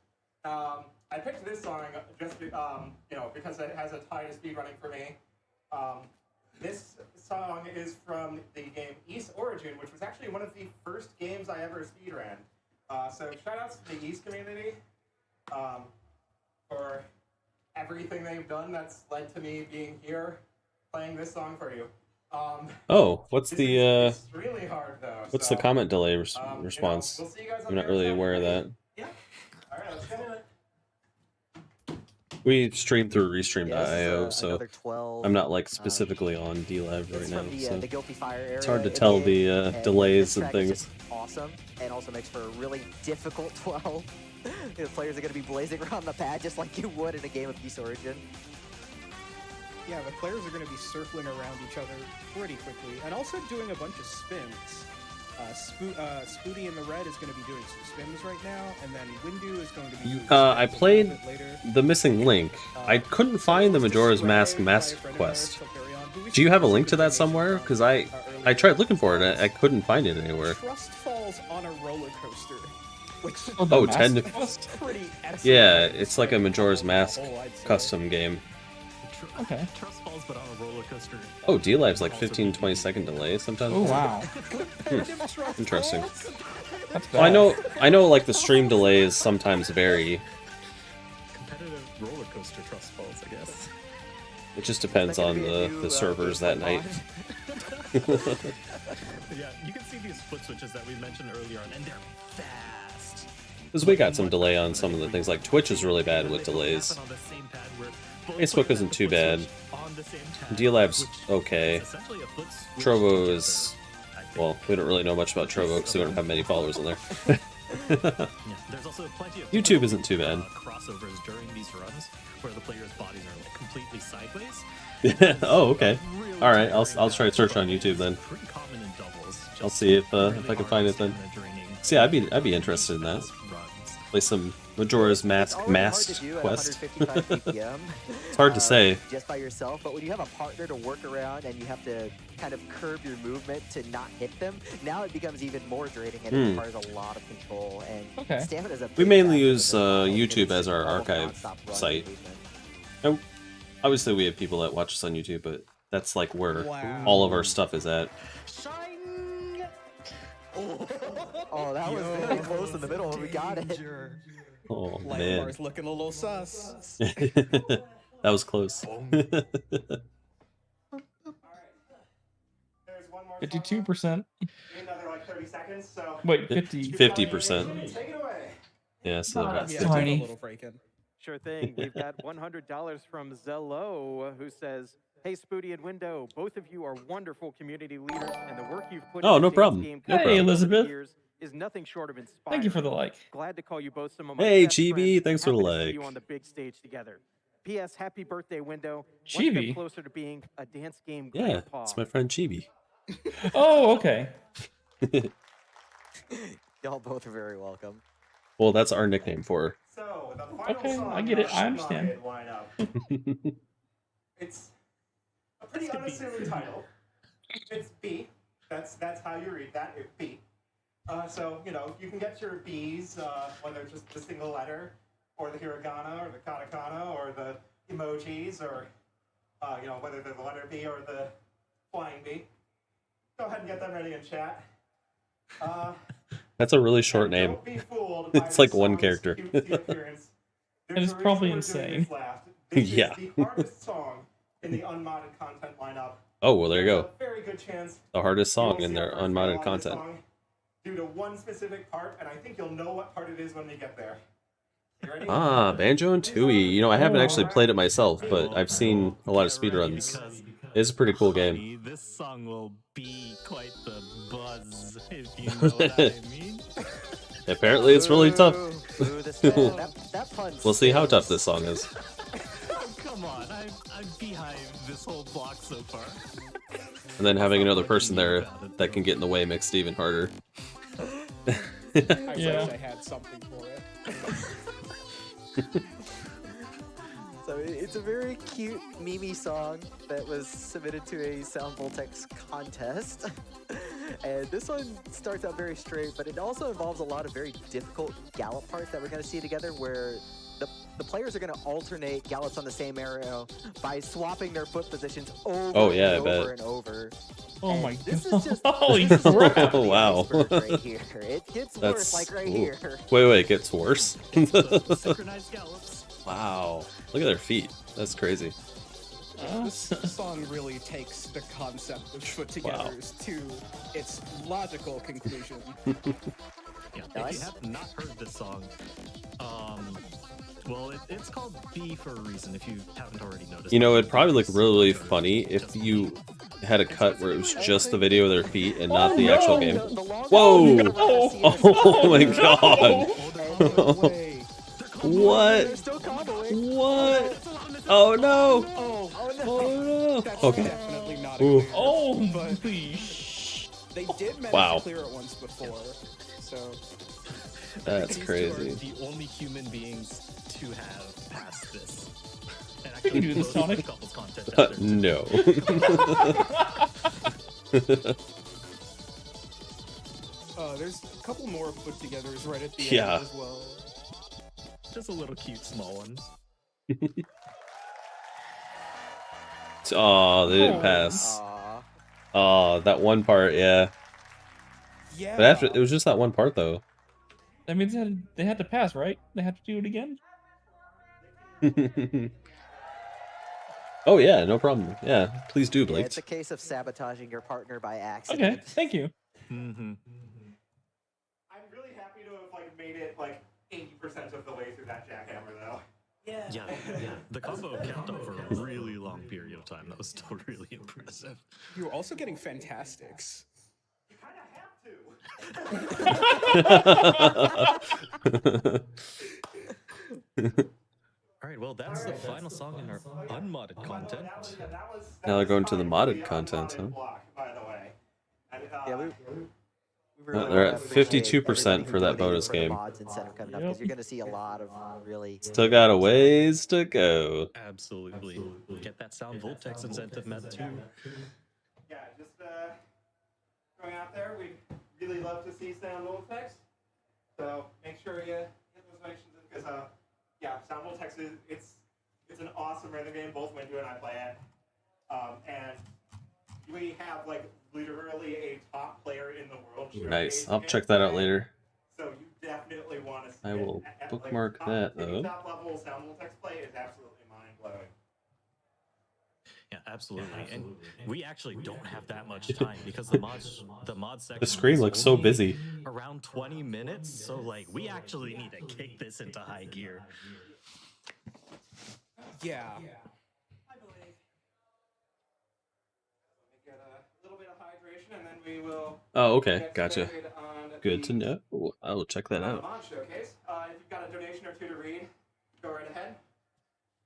I picked this song just because it has a tie to speedrunning for me. This song is from the game East Origin, which was actually one of the first games I ever speedran. So shout outs to the East community for everything they've done that's led to me being here playing this song for you. Oh, what's the Extremely hard though. what's so, the comment delay response? we'll see you guys on I'm not the other really side. aware of that. Yeah. All right, let's go. We stream through Yeah, this is, Restream.io, so another 12, I'm not like specifically on DLive right It's now. from the, So the Guilty Fire area. it's hard to in tell the the end, and delays this and track is things. just awesome, and also makes for a really difficult 12. The players are going to be blazing around the pad just like you would in a game of East Origin. Yeah, the players are going to be circling around each other pretty quickly, and also doing a bunch of spins. Spooty in the red is going to be doing some spins right now, and then Windu is going to be doing I spins a played little bit later. the Missing Link. I couldn't find the Majora's Mask quest. Do you have a link to that somewhere? Because I tried looking for it. I couldn't find it anywhere. Trust falls on a roller coaster. Which Oh, 10 to... pretty excellent. Yeah, it's like a Majora's Mask custom game. Okay. Trust falls, but on a roller coaster. Oh, D-Live's like 15-20 second delay sometimes. Oh wow. Interesting. That's Well, I know like the stream delays sometimes vary. Competitive roller coaster trust falls, I guess. It just depends on the servers that night. Yeah, you can see these foot switches that we mentioned earlier on, and they're fast. Because we got some delay on some of the things. Like Twitch is really bad with delays. On the same pad where both Facebook players isn't have too the foot bad. switch on the same tab, D-Live's which okay. is essentially a foot switch Trovo together. is... Well, we don't really know much about Trovo because we don't have many followers in there. Yeah, there's also plenty of YouTube isn't too bad. crossovers during these runs where the players' bodies are like completely sideways. Oh, okay. All right, I'll try to search on YouTube then. Pretty common in doubles. I'll see if I can find it then. See, I'd be interested in that. Play some Majora's Mask Masked quest. It's hard to say. Just by yourself, but when you have a partner to work around and you have to kind of curb your movement to not hit them, now it becomes even more draining and it requires a lot of control. And stamina is a We big mainly factor use because YouTube as our almost archive nonstop running site. movement. And obviously, we have people that watch us on YouTube, but that's like where Wow. all of our stuff is at. Oh, that was very close in the middle and we got it. Oh Life man, bar's looking a little sus. that was close. 52%. Another like 30 seconds, so Wait, 50. 50%. take it away. Yeah, so Oh, that's about tiny. A little break-in. Sure thing. We've got $100 from Zello, who says, "Hey, Spoody and Window, both of you are wonderful community leaders, and the work you've put Oh, into no Dance problem. Game No Hey, problem. over the Elizabeth. years is nothing short of inspiring. Thank you for the like. Glad to call you both some of my Hey, best friends, Chibi, and thanks for the happy to see like. you on the big stage together. P.S. Happy birthday, Window. One step Chibi? closer to being a Dance Game Yeah, grandpa." it's my friend Chibi. Oh, okay. Y'all both are very welcome. Well, that's our nickname for her. So the final Okay, song I get in it. our I understand. unmodded lineup. It's a pretty unassuming title. It's B. That's how you read that. It's B. So you know you can get your B's, whether it's just the single letter, or the hiragana, or the katakana, or the emojis, or you know whether they're the letter B or the flying B. Go ahead and get them ready in chat. That's a really short name. Don't be fooled by It's this like one song's character. cutesy appearance. It There's is a reason probably we're doing insane. this last. This Yeah. is the hardest song in the unmodded content lineup. Oh, well, there you There's go. a very good chance The hardest you will song in see their our first unmodded fail on this content. song due to one specific part, and I think you'll know what part it is when we get there. You ready? Ah, Banjo and Tooie. You know, I haven't actually played it myself, but I've seen a lot of speedruns. It's a pretty cool game. This song will be quite the buzz, if you know what I mean. Apparently, it's really tough. That pun. We'll see how tough this song is. Come on, I'm behind this whole block so far. And then having another person there that can get in the way makes it even harder. I wish I had something for it. So it's a very cute Mimi song that was submitted to a Sound Voltex contest. And this one starts out very straight, but it also involves a lot of very difficult gallop parts that we're going to see together, where the players are going to alternate gallops on the same arrow by swapping their foot positions over Yeah, I and bet. over and over. Oh And my this god. is just Holy this is just crap. the tip of the Wow. iceberg right here. It gets worse, That's like right ooh. here. Wait, it gets worse. Synchronized gallops. Wow, look at their feet. That's crazy. This song really takes the concept of foot togethers to its logical conclusion. Yeah, if you have not heard this song, well, it's called B for a reason, if you haven't already noticed. You know, it'd probably look really funny if you had a cut where it was just the video of their feet and not the actual game. Whoa! Oh my god! What? What? Oh no! Oh no! Okay. Definitely not Ooh. a clear, Oh, but they did manage Wow. to clear it once before, so That's These crazy. two are the only human beings to have passed this. And We can do this, actually, Sonic. couples content out there, too. No. there's a couple more foot-togethers right at the Yeah. end as well. Just a little cute small ones. Oh, they didn't pass. Oh, that one part, yeah. Yeah. But after it was just that one part though. That means they had to pass, right? They have to do it again? Oh yeah, no problem. Yeah, please do, Yeah, Blake. it's a case of sabotaging your partner by Okay, accident. thank you. Mm-hmm. I'm really happy to have like made it like 80% of the way through that jackhammer though. Yeah. The combo kept up for a really long period of time. That was still really impressive. You were also getting fantastics. You kind of have to. All right, well, that's the final song in our unmodded content. Now they're going to the modded content, huh? By the way. And, Yeah, we They're at 52% for that bonus game. Mods incentive coming up, 'cause you're going to see a lot of really. Still got a ways to go. Absolutely. Get that Sound Voltex incentive met too. Yeah, just going out there, we'd really love to see Sound Voltex. So make sure you hit those donations in because yeah, Sound Voltex is it's an awesome rhythm game. Both Windu and I play it, and we have like literally a top player in the world. Nice. I'll check that out later. So you definitely want to. I will bookmark that though. Top level Sound Voltex play is absolutely mind blowing. Yeah, absolutely. And we actually don't have that much time because the mod section The screen is looks so only busy. around 20 minutes. So like we actually need to kick this into high gear. Yeah. I believe. Get a little bit of hydration, and then we will. Oh, okay, Get gotcha. started on Good to the, know. I'll check that on the out. mod showcase. If you've got a donation or two to read, go right ahead.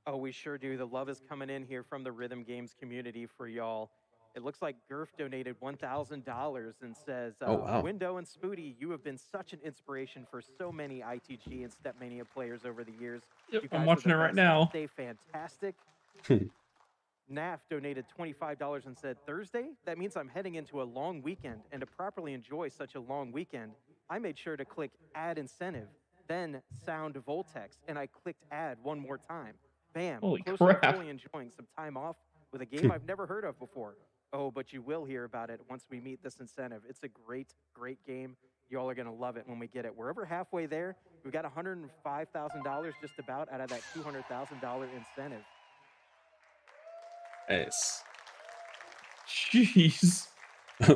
Oh, we sure do. The love is coming in here from the Rhythm Games community for y'all. It looks like Gurf donated $1,000 and says, Oh, wow. Window and Spooty, you have been such an inspiration for so many ITG and Stepmania players over the years. Yep, You I'm guys are watching the it right best. now. Stay fantastic. NAF donated $25 and said, Thursday? That means I'm heading into a long weekend, and to properly enjoy such a long weekend, I made sure to click Add Incentive, then Sound Voltex, and I clicked Add one more time. Bam. Holy Close crap. to fully enjoying some time off with a game I've never heard of before. Oh, but you will hear about it once we meet this incentive. It's a great, great game. Y'all are going to love it when we get it. We're over halfway there. We've got $105,000 just about out of that $200,000 incentive. Nice. Jeez.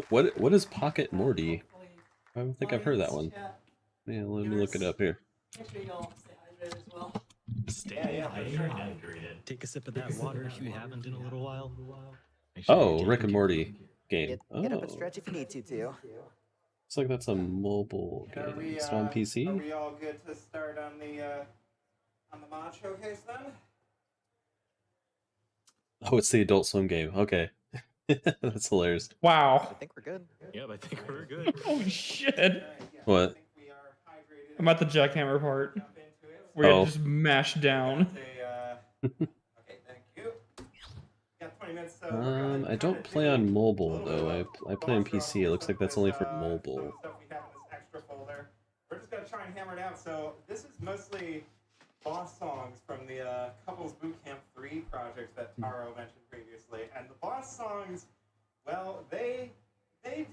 What is Pocket Morty? I don't think I've heard that one. Yeah, let me look it up here. Make sure y'all stay hydrated as well. Stay hydrated. Take a sip of that water if you haven't in a little while. Make sure Oh, you Rick and take Morty game. Get up Oh, and stretch if you need to, too. looks like that's a mobile Are game. we, It's on Are PC. we all good to start on the mod showcase then? Oh, it's the Adult Swim game. Okay, that's hilarious. Wow. I think we're good. Yep, I think we're good. Holy shit. What? I'm at the jackhammer part. Where Oh. you just mash down. Okay, thank you. Got 20 minutes, so we're gonna I don't play on mobile though. I play on PC. It looks like that's only for mobile. stuff we have in this extra folder. We're just gonna try and hammer it out. So this is mostly boss songs from the Couples Bootcamp 3 project that Taro mentioned previously. And the boss songs, well, they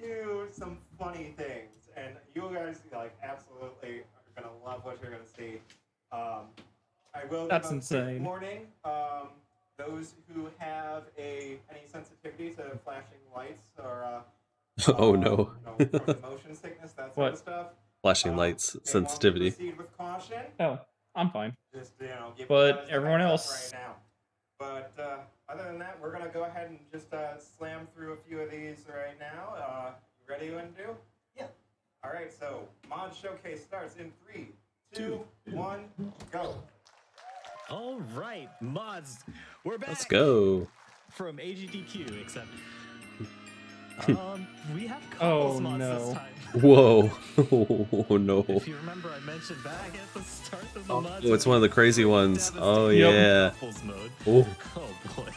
do some funny things, and you guys like absolutely are gonna love what you're gonna see. I will That's give a quick insane. warning. Those who have any sensitivity to flashing lights or Oh no. motion sickness, that sort What? of stuff. Flashing lights sensitivity. Proceed with caution. Oh, I'm fine. Just give But you guys the everyone heads up else. right now. But other than that, we're gonna go ahead and just slam through a few of these right now. You ready, Undo? Yeah. All right. So mod showcase starts in 3, 2, 1, go. All right, mods, we're back. Let's go. From AGDQ, except we have couples Oh, mods no. this time. Whoa. Oh no. If you remember, I mentioned back at the start of the mods. Oh, it's one of the crazy ones. Oh Yep. yeah. Couples mode. Oh. Oh boy.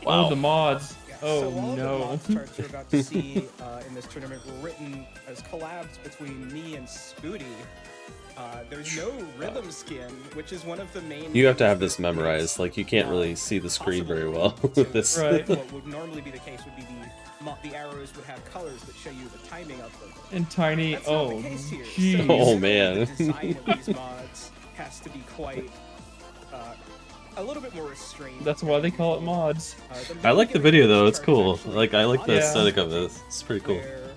Wow. Oh, the mods. Oh, so all no. of the mod charts you're about to see in this tournament were written as collabs between me and Spooty. There's no rhythm skin, which is one of the main. You have to have this memorized. Like you can't really see the screen very well with this. Right. What would normally be the case would be the arrows would have colors that show you the timing of them. And tiny. That's not Oh, the case here. jeez. Oh, man. The design of these mods has to be quite a little bit more restrained. That's why they call it mods. I like the video though. It's cool. Like I like the Yeah. aesthetic of this. It's pretty cool. Where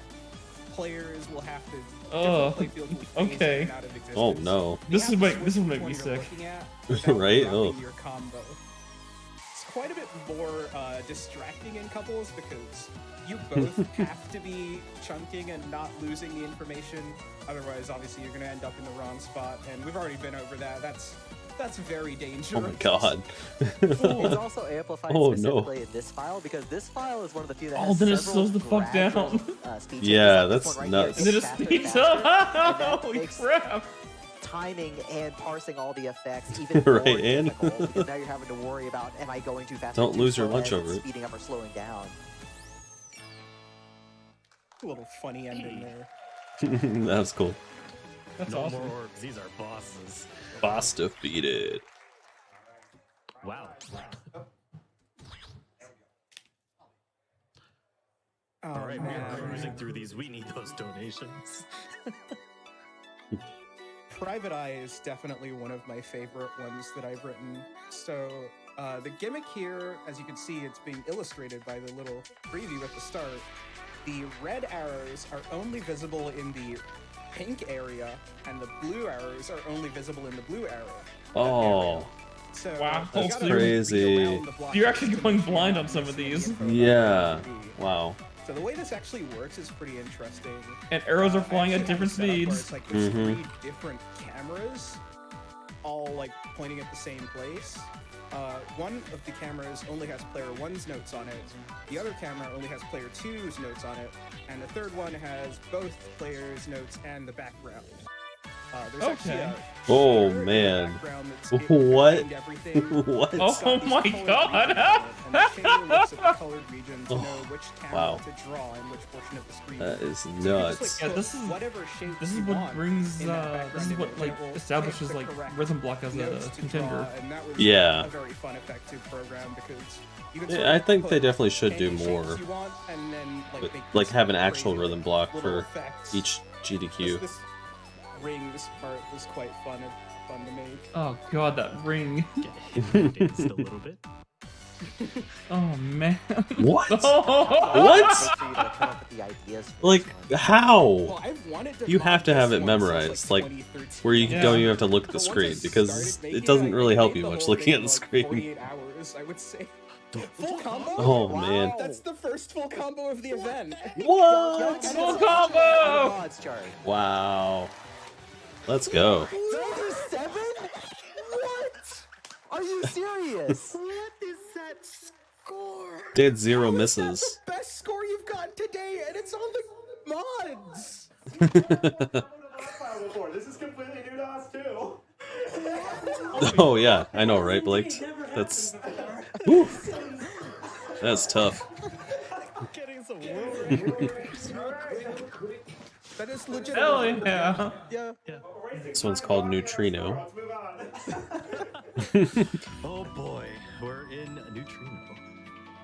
players will have to. Oh, different playfields will phase okay. in and out of existence. Oh no. This You is have to make this will switch make me which one you're sick. looking at without Right? dropping Oh. your combo. It's quite a bit more distracting in couples because you both have to be chunking and not losing the information. Otherwise, obviously, you're going to end up in the wrong spot. And we've already been over that. That's very dangerous. Oh my god. It's also amplified Oh, no. specifically in this file because this file is one of the few that Oh, has then it several slows the fuck gradual, down. speed Yeah, changes. Like this that's one right here, nuts. And then it gets faster and speeds faster, up. and that Holy makes crap. timing and parsing all the effects even more Right, and- difficult because now you're having to worry about am I going too fast? Don't or too lose your slow lunch as it's over it. speeding up or slowing down. A little funny ending there. That was cool. That's No awesome. more orcs. These are bosses. Boss defeated. Wow. Oh, All right, man. we're cruising through these. We need those donations. Private Eye is definitely one of my favorite ones that I've written. So the gimmick here, as you can see, it's being illustrated by the little preview at the start. The red arrows are only visible in the pink area, and the blue arrows are only visible in the blue arrow. Oh. So Wow, you That's gotta crazy. beat around the block You're to actually get going the blind on launch some of these. info Yeah. about the Wow. So the way this actually works is pretty interesting. And arrows are I flying at actually have it different set up where speeds. It's like there's Mhm. 3 different cameras, all like pointing at the same place. One of the cameras only has player 1's notes on it. The other camera only has player 2's notes on it, and the third one has both players' notes and the background. There's actually Okay. a Oh shader in the man. background that's What? behind everything. What? It's got Oh these my colored God. regions on it, and the shader looks at the colored region to Oh, know which camera wow. to draw in which portion of the screen. That is So you can nuts. just, Yeah, like, this put is whatever shape this is you what want brings in that this background is image, what like and it will establishes pick the like correct Rhythm Block as a notes to contender. draw, and that was Yeah. a very fun, effective program because you can Yeah, sort I of think they put definitely should do any shapes more. you want, and then, But, make like these have an actual crazy, rhythm block little for effects. each GDQ. This rings part was quite fun to make. Oh god, that ring. Danced a little bit. Oh man. What? Oh. What? For you to come up with the ideas for Like this one. how? Well, I've wanted to You mod have to have this it one since, memorized, like 2013. where you Yeah. don't even have to look at the But once I screen because started it making doesn't I really help made you the much whole looking at thing the in, like, screen. 48 hours, I would say. Full combo? Oh, man. That's the first full combo of the event. What? Full combo! Mods, Charlie. Wow. Let's go. 97? What? Are you serious? What is that score? They had 0 misses. Best score you've gotten today, and it's on the mods. This is completely new to us too. Oh yeah, I know, right, Blake? That's whew. That's tough. Getting some world That is legit. Hell yeah. Yeah. This one's called Neutrino. Oh boy, we're in Neutrino.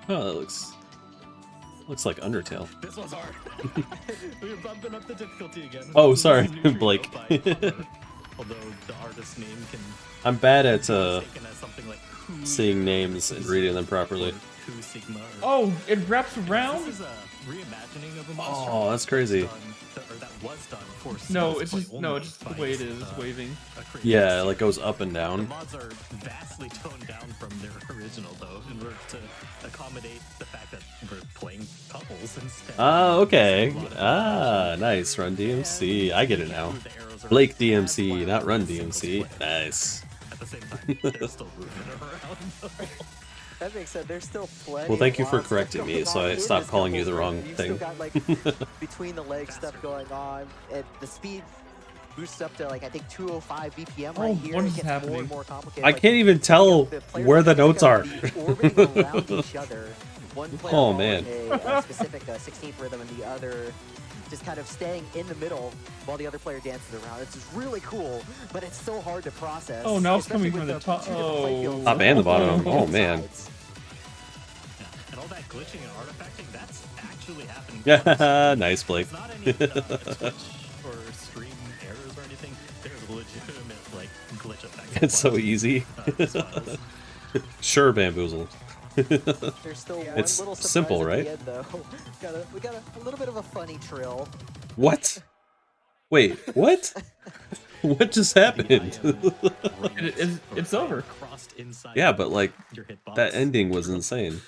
Oh, that looks like Undertale. This one's hard. We're bumping up the difficulty again. Oh, This is sorry, Neutrino Blake. by Humber, although the artist's name can I'm bad at taken as something like Who seeing names and reading them properly. Who Sigma. Oh, it wraps around? This is a reimagining of a monster. Oh, that's crazy. That was done for No, Steam it's Play just only just the by, way it is waving. a creator. Yeah, it like goes up and The down. mods are vastly toned down from their original, though, in order to accommodate the fact that we're playing couples instead. Ah, okay. Ah, nice. Run DMC. I get it now. Blake DMC, not Run DMC. Nice. At the same time, they're still moving around. That makes sense. There's still plenty. Well, thank you of for mods correcting me, going so on I in stopped this calling you the couples wrong room. You've thing. still got like between the legs stuff going on, and the speed boosts up to like I think 205 BPM right here. what It is gets more happening? and more complicated. I Like, can't even tell players where the are notes are. gonna be orbiting around each other. One player Oh, following man. a specific 16th rhythm, and the other just kind of staying in the middle while the other player dances around. It's just really cool, but it's so hard to process. Oh, now it's especially coming from with the top. two different play Oh. fields Top and the bottom. on Oh both man. sides. And all that glitching and artifacting, that's actually happening. Yeah, nice, Blake. It's not any Twitch or stream errors or anything. There's legitimate, like, glitch effects. It's so easy. Sure, bamboozled. There's still one It's little surprise simple, at the right? end, though. We got a little bit of a funny trill. What? Wait, what? What just happened? It's over. Yeah, but like that ending was insane.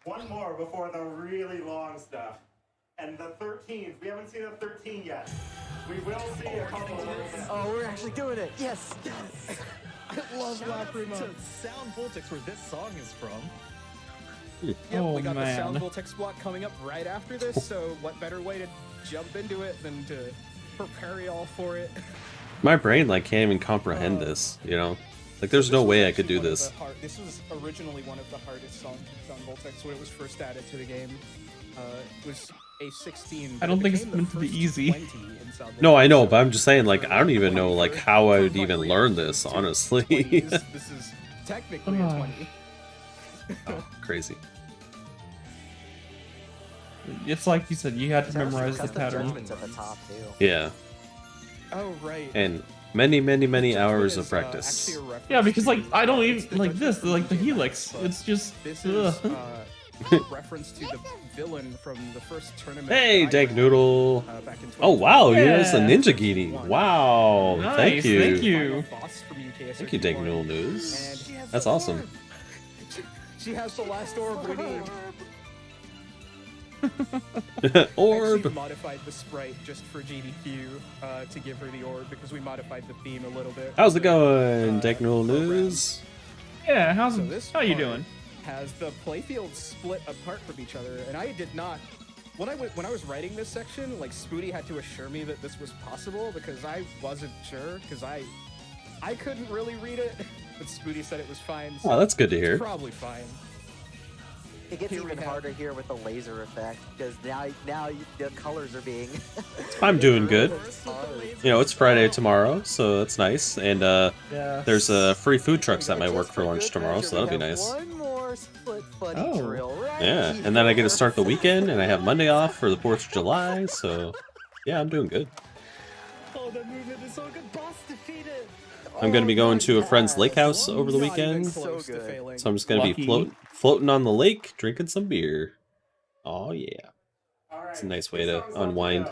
One more before the really long stuff. And the 13s. We haven't seen a 13 yet. We will see a couple of them. Oh, we're actually doing it. Yes. I love Lacrima. To Sound Voltex, where this song is from. Yep, Oh, we got the man. Sound Voltex block coming up right after this, so what better way to jump into it than to prepare y'all for it? My brain like can't even comprehend this, you know? Like there's no way I could do this. This was originally one of the hardest songs in Sound Voltex when it was first added to the game. It was a 16. I don't think it's meant to be easy. No, I know, but I'm just saying like I don't even know like how I would even learn this, honestly. This is technically a 20. Oh, crazy. It's like you said, you had to There's actually memorize the custom pattern. judgments at the top too. Yeah. Oh right. And many hours of practice. Yeah, because like I don't even like this, like the helix. It's just This is reference to the villain from the first tournament. Hey, that I Dank ran, Noodle. back in Oh wow, here's a Yeah. Ninja Genie. Wow, Nice, thank you. thank you. Boss from Thank you, Dank Noodle News. That's awesome. She has the last orb we need. Orb. Actually modified the sprite just for GDQ to give her the orb because we modified the theme a little bit. How's it going, Dank Noodle News? Yeah, How you doing? Has the playfield split apart from each other, and I did not. When I was writing this section, like Spoody had to assure me that this was possible because I wasn't sure because I couldn't really read it, but Spoody said it was fine. So Oh, that's good to hear. It's probably fine. It gets Here we even have- harder here with the laser effect because now the colors are being. I'm doing good. You know, it's Friday tomorrow, so that's nice. And there's free food trucks at my work for lunch tomorrow, so that'll be nice. One more split footy Oh. drill, right? Yeah, and then I get to start the weekend, and I have Monday off for the 4th of July, so yeah, I'm doing good. Oh, that movement is so good. Boss defeated. I'm going to be going to a friend's lake house over the weekend, Close to failing. so I'm just going to be floating on the lake, drinking some beer. Oh yeah, it's a nice way to unwind.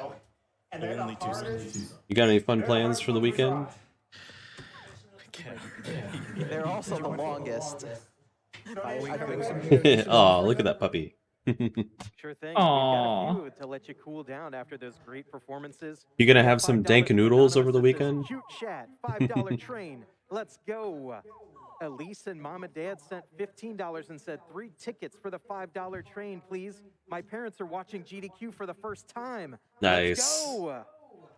Only two songs. You got any fun plans for the weekend? They're also the longest. Oh, look at that puppy. Sure thing. Aw. We've got a few to let you cool down after those great performances. You gonna have some dank noodles over the weekend? Cute chat, $5 train. Let's go. Elise and Mom and Dad sent $15 and said 3 tickets for the $5 train, please. My parents are watching GDQ for the first time. Nice. Let's go.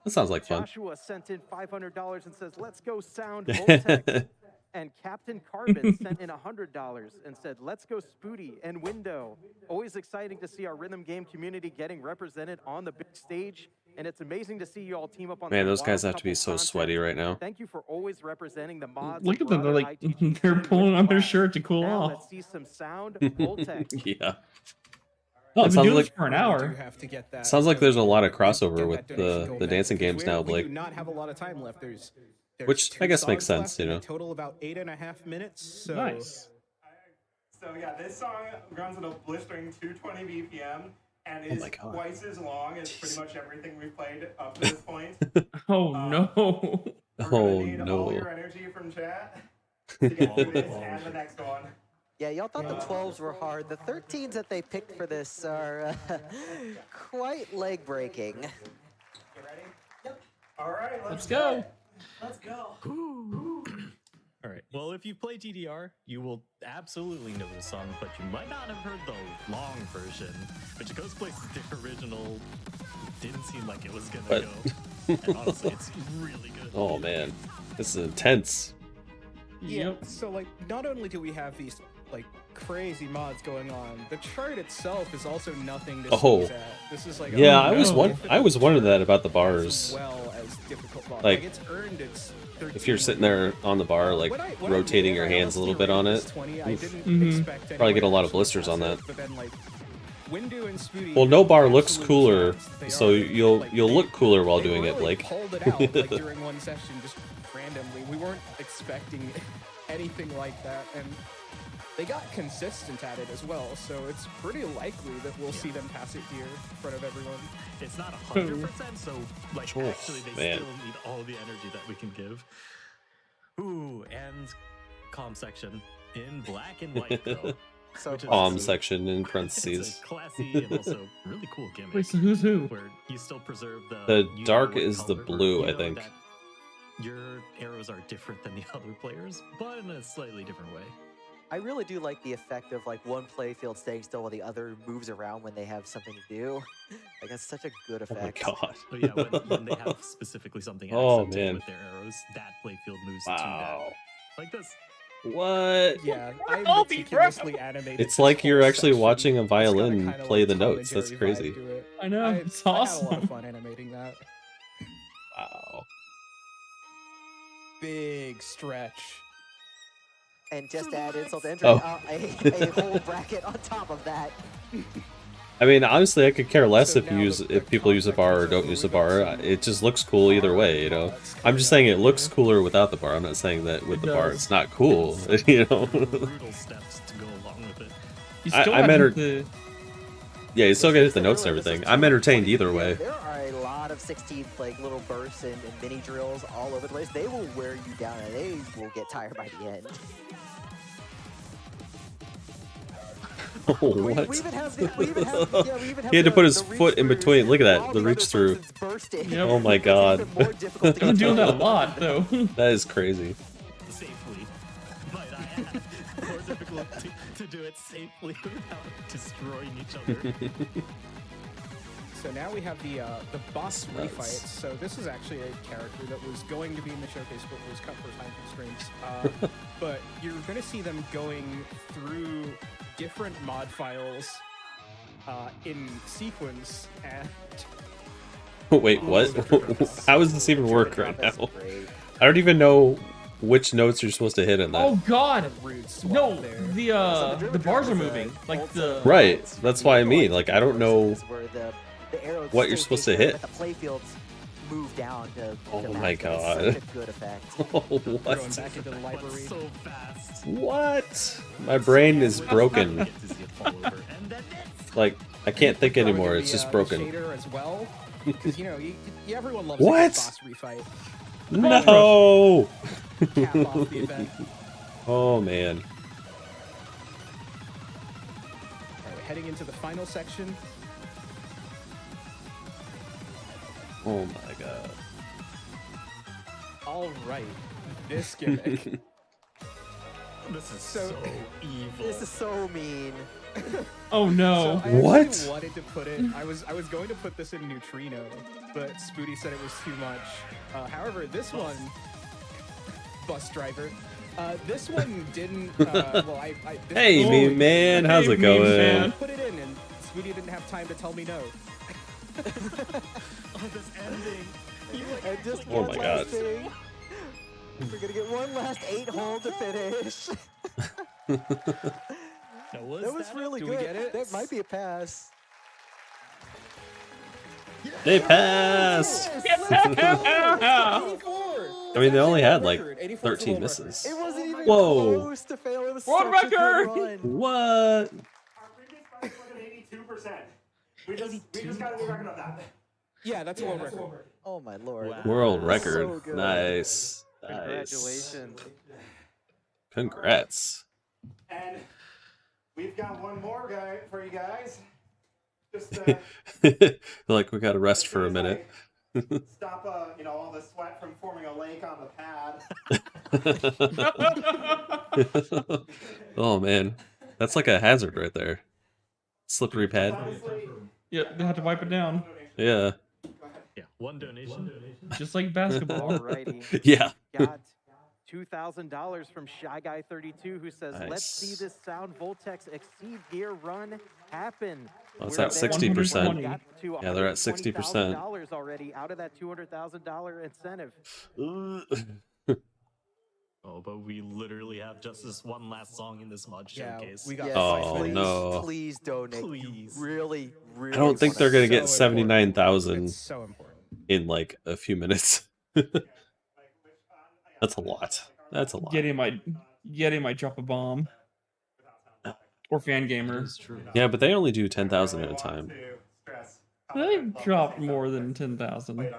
That sounds like fun. Joshua sent in $500 and says, let's go Sound Voltex. And Captain Carbon sent in $100 and said, let's go Spoody and Window. Always exciting to see our rhythm game community getting represented on the big stage. And it's amazing to see you all team up on Man, some those guys wild have to be couple so contests. sweaty right now. Thank you for always representing the mods. Look and at them. They're broader like ITG they're community pulling with on their pride. shirt to cool Now off. let's see some Sound Voltex. Yeah. They've Oh, it been sounds doing this like for an hour. sounds like there's a lot of crossover with the dancing games now, We Blake. do not have a lot of time left. There's Which I two guess makes songs sense, left you and know. a total about 8.5 minutes. So Nice. So yeah, this song runs at a blistering 220 BPM and Oh is my God. twice as long as pretty much everything we've played up to this point. Oh no. Oh Need all no. your energy from chat to get through this and the next one. Yeah, y'all thought the 12s were hard. The 13s that they picked for this are quite leg breaking. You ready? Yep. All right, Let's go. Let's go. All right. Well, if you play TDR, you will absolutely know this song, but you might not have heard the long version, which goes places the original. Didn't seem like it was gonna But- go. And honestly, it's really good. Oh man, this is intense. yeah. So like, not only do we have these like crazy mods going on, the chart itself is also nothing to Oh. sneeze at. This is like a Yeah, I was wondering that about the as bars. well as difficult mods. Like, it's earned its 13 If you're sitting there on the bar, like When I rotating did, your I hands a little honestly bit on rated it, this 20. I oof. didn't expect Probably get a anyone lot of to blisters on that. pass it, but then, like, Windu and Spoody Well, no bar looks absolute cooler, shots. They so are, you'll like, look cooler while they doing it, really Blake. pulled it out like during one session, just randomly. We weren't expecting anything like that, and they got consistent at it as well. So it's pretty likely that we'll see them pass it here in front of everyone. It's not 100%, so like Oh, actually they man. still need all the energy that we can give. Ooh, and calm section in black and white though. So which is Palm a- section in It's parentheses. a classy and also really cool gimmick. Wait, so who's who? Where you still preserve the. The you know dark what is the color, blue, you I know think. that Your arrows are different than the other players, but in a slightly different way. I really do like the effect of like one playfield staying still while the other moves around when they have something to do. Like that's such a good Oh my effect. god. Oh yeah, when they have specifically something Oh, accented man. with their arrows, that playfield moves Wow. to that. Like this. What? Yeah, I meticulously animated. It's this like whole you're actually section. watching a It's got violin kinda, play like, the notes. That's commentary vibe crazy. to it. I know, it's I had a lot awesome. of fun animating that. Wow. Big stretch. And just to add insult to injury, Oh. a whole bracket on top of that. I mean, honestly, I could care less if people use a bar or don't use a bar. It just looks cool either way, you know. I'm just saying it looks cooler without the bar. I'm not saying that with the bar it's not cool, you know. Brutal steps to go along with it. You still I'm have enter- Yeah, you still get the notes and everything. I'm entertained either way. There are a lot of 16 like little bursts and mini drills all over the place. They will wear you down and they will get tired by the end. What? We even have the, He had to put his foot in between. Look at that, the reach through. Yep. Oh my god. I'm doing that a lot, though. That is crazy. Safely, might I add. More difficult to do it safely without destroying each other. So now we have the boss refight. So this is actually a character that was going to be in the showcase, but was cut for time constraints. But you're going to see them going through different mod files in sequence. And Wait, what? How does this even work right now? I don't even know which notes you're supposed to hit in that. Oh god! No, the bars are moving. Like the Right, that's why I mean. Like, I don't know what you're supposed to hit. The playfields move down to Oh to my match. That's god. such a good effect. Oh, going what? back into the library. So fast. What? My brain is broken. Like, I can't think anymore. It's just broken. Shader as well, because everyone loves What? a good boss refight. No! Cap off the event. Oh man. Alright, heading into the final section. Oh my god. All right, this gimmick. This is So- so evil. This is so mean. Oh no! So I What? actually wanted to put it. I was going to put this in Neutrino, but Spooty said it was too much. However, this one, bus driver. This one didn't. Well, this Hey, one- meme man, how's it Hey, meme going? man. Put it in, and Spooty didn't have time to tell me no. Oh, this ending. And just Oh one my last god. thing. We're gonna get one last 8-hole to finish. That was really Do good. we get it? That might be a pass. They passed! I mean, they only had like 13 misses. It wasn't even Whoa! close to fail. It was World such a record! good run. What? Our previous fight was at 82%. We just got a new record on that. Yeah, that's a world record. Oh my lord. World So record. good. Nice. Nice. Congratulations. Congrats. And we've got one more guy for you guys. Just Like, we gotta rest for a minute. stop, all the sweat from forming a lake on the pad. Oh man, that's like a hazard right there. Slippery pad. Honestly, Yeah, they had to wipe it down, Yeah. Yeah, one donation. just like basketball. Alrighty. Yeah. Got $2,000 from Shy Guy 32, who says, "Let's Nice. see this Sound Voltex Exceed Gear run happen." Oh, it's We're at there. 60%. Got to Yeah, they're at 60%. $120,000 already out of that $200,000 incentive. Oh, but we literally have just this one last song in this mod Yeah, showcase. we got Yes, Oh, please, no. Please donate. You Please. really, really. I don't think they're gonna get So important. 79,000 It's so important. in like a few minutes. That's a lot. That's a lot. Yeti might drop a bomb. Or fan gamer. That's true. Yeah, but they only do 10,000 at a time. They've dropped more than 10,000.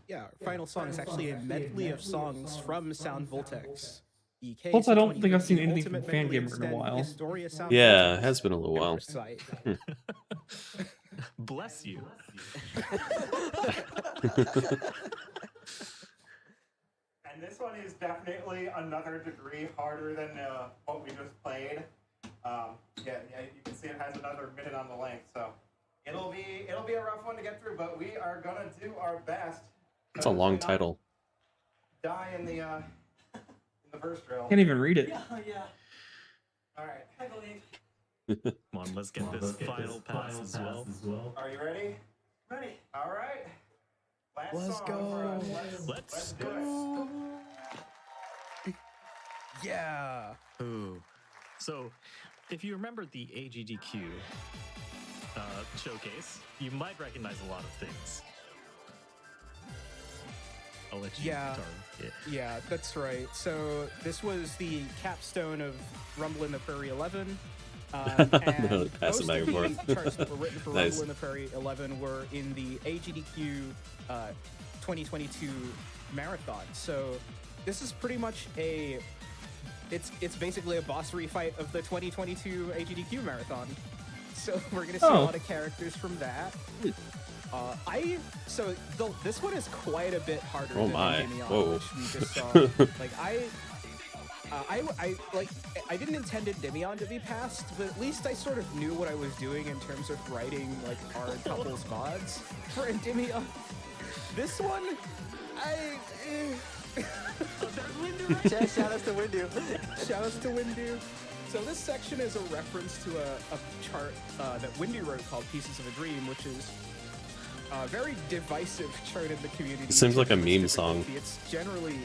Yeah, our final song is actually a medley of songs from Sound Voltex. The Plus, I don't think I've seen 2015 anything from Ultimate Fan Medley Gamer in a Extend while. Historia Sound Yeah, Voltex. it has been a little while. Site. Bless you. And this one is definitely another degree harder than what we just played. Yeah, you can see it has another minute on the length, so it'll be a rough one to get through, but we are gonna do our best. It's a long title. Die in the first drill. Can't even read it. Yeah. All right. I believe. Come on, let's get this final pass as well. Are you ready? Ready. All right. Last Let's song go. for us. Let's do it. Yeah. Ooh. So, if you remember the AGDQ showcase, you might recognize a lot of things. I'll let you. Yeah, yeah, that's right. So this was the capstone of Rumble in the Prairie 11. And Pass it most back of and forth. the charts that were written for Nice. Rumble in the Prairie 11 were in the AGDQ 2022 marathon. So this is pretty much it's basically a boss refight of the 2022 AGDQ marathon. So we're gonna see a lot of characters from that. This one is quite a bit harder Oh than my. Endymion, Whoa. which we just saw. Like I didn't intend Endymion to be passed, but at least I sort of knew what I was doing in terms of writing like hard couples mods for Endymion. This one, Shout outs to Windu. Shout outs to Windu. So this section is a reference to a chart that Windu wrote called Pieces of a Dream, which is a very divisive chart in the community. It seems like a meme song. It's generally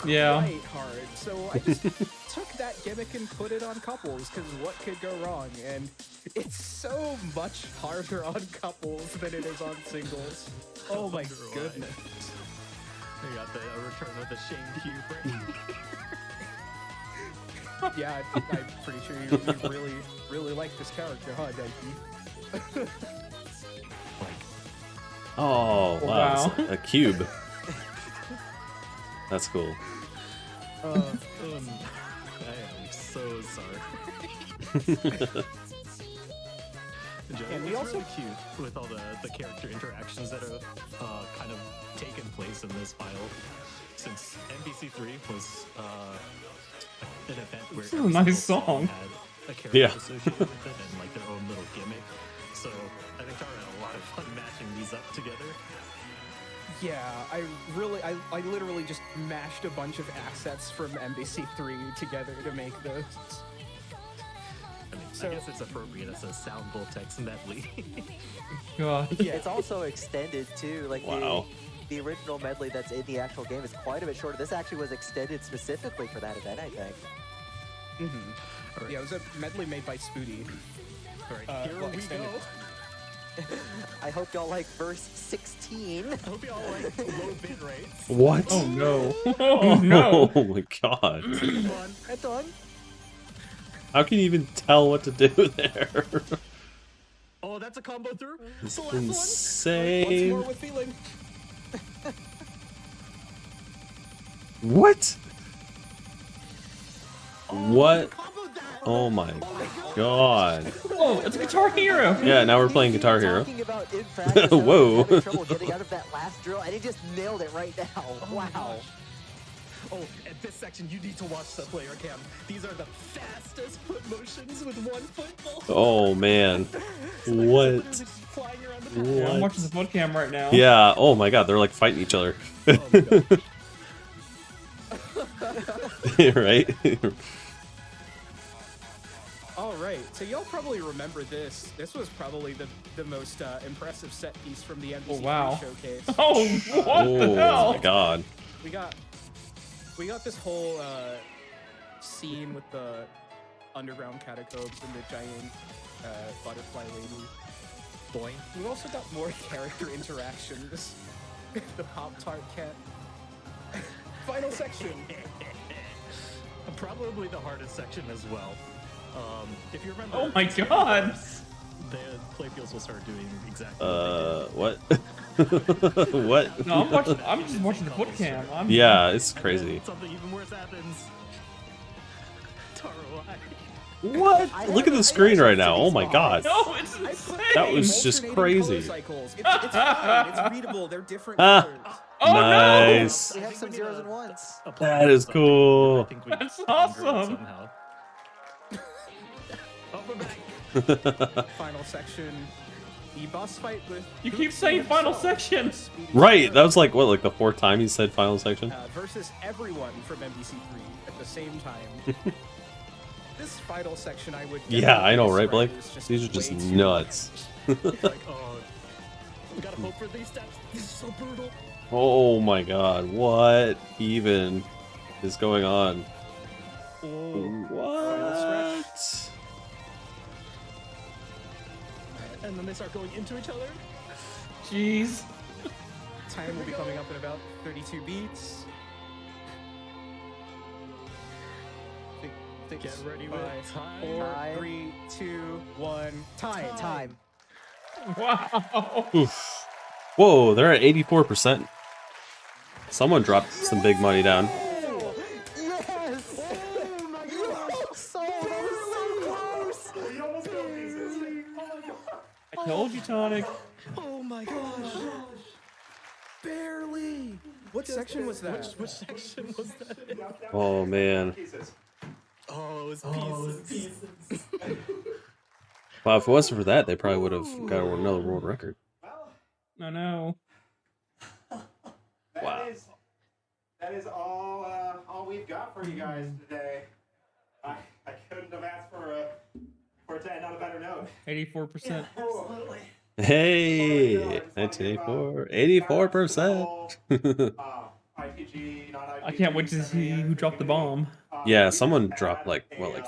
Yeah. quite hard. So I just took that gimmick and put it on couples, because what could go wrong? And it's so much harder on couples than it is on singles. Oh my goodness. We got the return with the shame cube. Yeah, I'm pretty sure you really like this character, huh, Nike? Oh, wow. Wow. It's a cube. That's cool. I am so sorry. And we it's also really cute with all the character interactions that have kind of taken place in this file. Since MBC3 was an event where This is a every nice single song. had a character Yeah. associated with it and like their own little gimmick. So I think Tara had a lot of fun matching these up together. Yeah, I literally just mashed a bunch of assets from MBC3 together to make those. I mean, So- I guess it's appropriate as a sound vortex medley. God. Yeah. It's also extended too. Like Wow. the original medley that's in the actual game is quite a bit shorter. This actually was extended specifically for that event, I think. Mm-hmm. Yeah, it was a medley made by Spoody. All right, here we extended. go. I hope y'all like verse 16. I hope y'all like low bit rates. What? Oh no. Oh no. Oh my god. Come on. That's on. How can you even tell what to do there? Oh, that's a combo through. It's The last one. Once insane. more with feeling. What? What? Oh my god. Oh, it's Guitar Hero. Yeah, now we're playing Guitar Hero. Talking about in practice, I was Whoa. having trouble getting out of that last drill, and he just nailed it right now. Wow. Oh, at this section, you need to watch the player cam. These are the fastest foot motions with one football. Oh man. What? Flying around the Yeah, I'm What? watching the foot cam right now. Yeah, oh my god, they're like fighting each other. Right? All right, so y'all probably remember this. This was probably the most impressive set piece from the NBC Oh, wow. showcase. Oh, what the Oh hell? my god. We got this whole scene with the underground catacombs and the giant butterfly lady. Boy. We also got more character interactions. The Pop-Tart cat. Final section. Probably the hardest section as well. If you remember. Oh my god. The playfields will start doing exactly What? What? No, I'm just watching the foot cam. Yeah, it's crazy. Something even worse happens. Taro, What? Look at the screen right now. Oh my god. No, it's insane. That was just crazy. Cycles. It's fine. It's readable. They're different Ah. colors. Oh, Nice. We have some zeros and ones. That is cool. That's awesome. Somehow. Final section. The boss fight with. You keep saying final section. Right, that was like, what, like the fourth time he said final section? Versus everyone from MBC3 at the same time. This final section, I would. Yeah, I know, right, definitely Blake? describe as These are just way too nuts. Like, oh, we gotta hope for these steps. This is so brutal. Oh my god, what even is going on? What? And then they start going into each other. Jeez. time will be coming up in about 32 beats. Get ready with time. 4, 3, 2, 1, time. Time. Wow. Oof. Whoa, they're at 84%. Someone dropped some big money down. Yes! Oh my god! So, that was so close! We almost go pieces. Oh my god. I told you, Tonic. Oh my gosh! Barely! What section was that? Which section was that? Oh man. Oh, it was pieces. Wow, if it wasn't for that, they probably would have got another world record. I know. Wow. That is all we've got for you guys today. I couldn't have asked for it to end on a better note. 84%. Absolutely. Hey, 1984, 84%. IPG, not IPG. I can't wait to see who dropped the bomb. Yeah, someone dropped like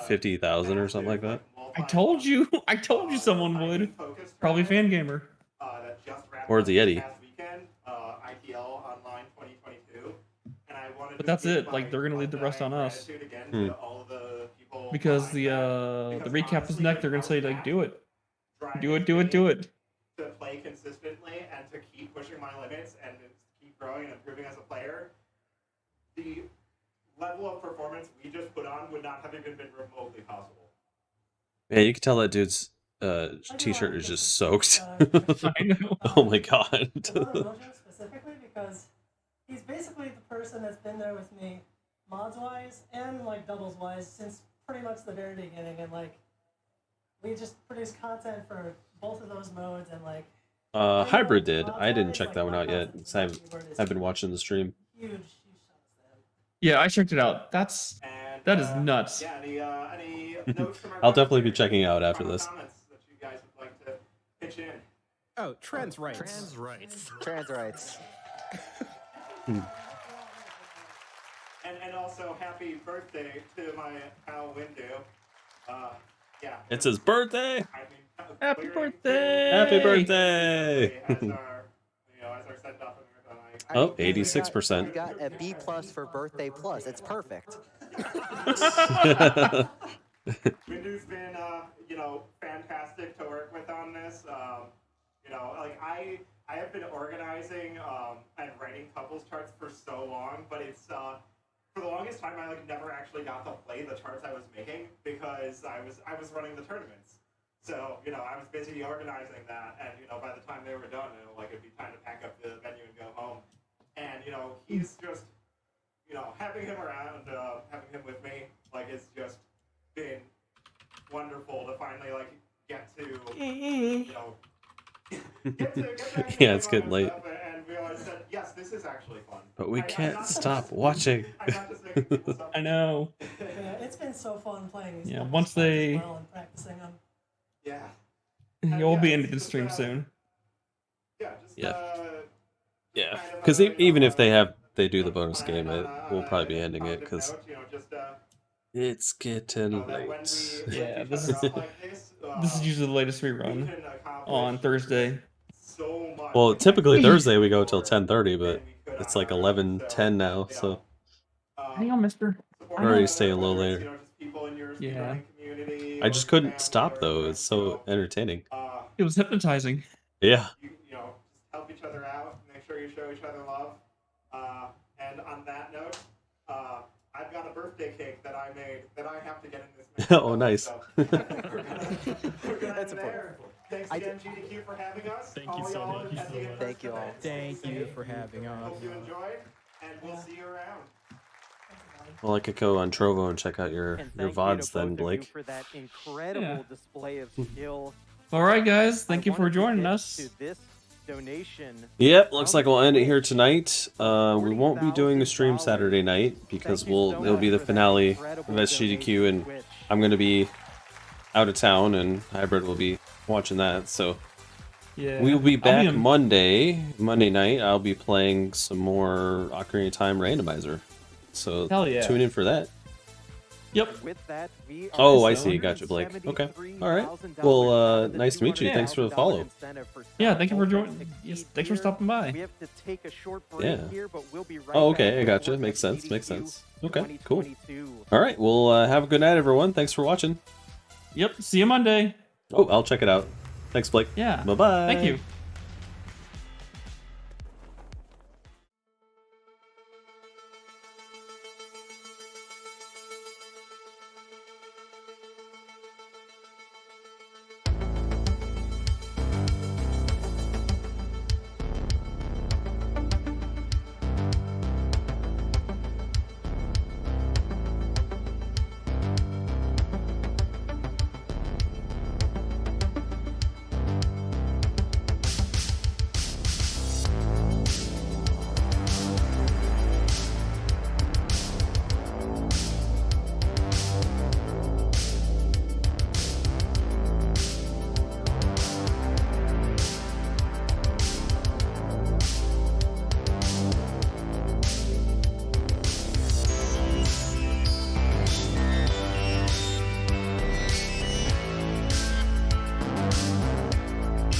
50,000 or something like that. I told you. I told you someone would. Probably Fangamer. That just wrapped Or up the Yeti. this past weekend, ITL Online 2022. And I wanted But to that's give it. Like they're gonna leave the rest on us. gratitude again Hmm. to all of the people Because behind the that. recap is next. They're gonna say like, do it, Driving do it, do it, do it. to play consistently and to keep pushing my limits and to keep growing and improving as a player, the level of performance we just put on would not have even been remotely possible. Yeah, you can tell that dude's t-shirt is just soaked. I know. Oh my god. I love Mojo specifically because he's basically the person that's been there with me, mods wise and like doubles wise, since pretty much the very beginning. And like, we just produce content for both of those modes, and like. Hybrid did. I didn't check that one out yet. I've been watching the stream. Huge. Yeah, I checked it out. That is nuts. Yeah, any notes from our I'll definitely be checking it out after this. comments that you guys would like to pitch in? Oh, trans rights. Trans rights. Trans rights. And also, happy birthday to my pal Windu. Yeah. It's his birthday. I mean, Happy birthday! Happy birthday. as our send off. Oh, You 86%. got a B+ for birthday plus. It's perfect. Windu's been, fantastic to work with on this. Like I have been organizing and writing couples charts for so long, but it's for the longest time I never actually got to play the charts I was making because I was running the tournaments. So I was busy organizing that, and by the time they were done, it'd be time to pack up the venue and go home. And he's just having him around, having him with me, it's just been wonderful to finally get to Yeah, it's getting late. and realize that yes, this is actually fun. But we I'm can't not stop just- watching. I'm not just making people stuff. I know. Yeah, it's been so fun playing these. Yeah, games once as they- well and practicing them. Yeah. You'll be ending the stream soon. Yeah. Just, Yeah. Yeah, because even if they do the bonus game, we'll probably be ending it because it's getting late. Yeah, this is usually the latest we run on Thursday. Well, typically Thursday we go till 10:30, but it's like 11:10 now, so Hang on, mister. we're already staying a little later. Yeah. I just couldn't stop though. It's so entertaining. It was hypnotizing. Yeah. Just help each other out, make sure you show each other love. And on that note, I've got a birthday cake that I made that I have to get in this mix. Oh, nice. So we're gonna end there. Thanks again, GDQ, for having us. Thank you so much. Thank you all. Thank you for having us. Hope you enjoyed, and we'll see you around. Well, I could go on Trovo and check out your And your thank you VODs to then, both of you Blake. for that incredible Yeah. display of skill. All right, guys. Thank you I for wanted to joining get us. to this donation. Yep, looks like we'll end it here tonight. We won't be doing a stream Saturday night because it'll be the finale of SGDQ, and I'm gonna be out of town, and Hybrid will be watching that. So Yeah. we'll be I'll back in- Monday night. I'll be playing some more Ocarina of Time Randomizer. So Hell yeah. tune in for that. Yep. With that, we are Oh, I at see. Gotcha, Blake. Okay. All right. Well, nice to meet you. Thanks for the follow. Yeah, thank you for joining. Yes, thanks for stopping by. We have to take a short break Yeah. here, but we'll be right Oh, back okay. I with gotcha. more Makes sense. SGDQ Makes sense. Okay, cool. 2022. All right. Well, have a good night, everyone. Thanks for watching. Yep. See you Monday. Oh, I'll check it out. Thanks, Blake. Yeah. Bye-bye. Thank you.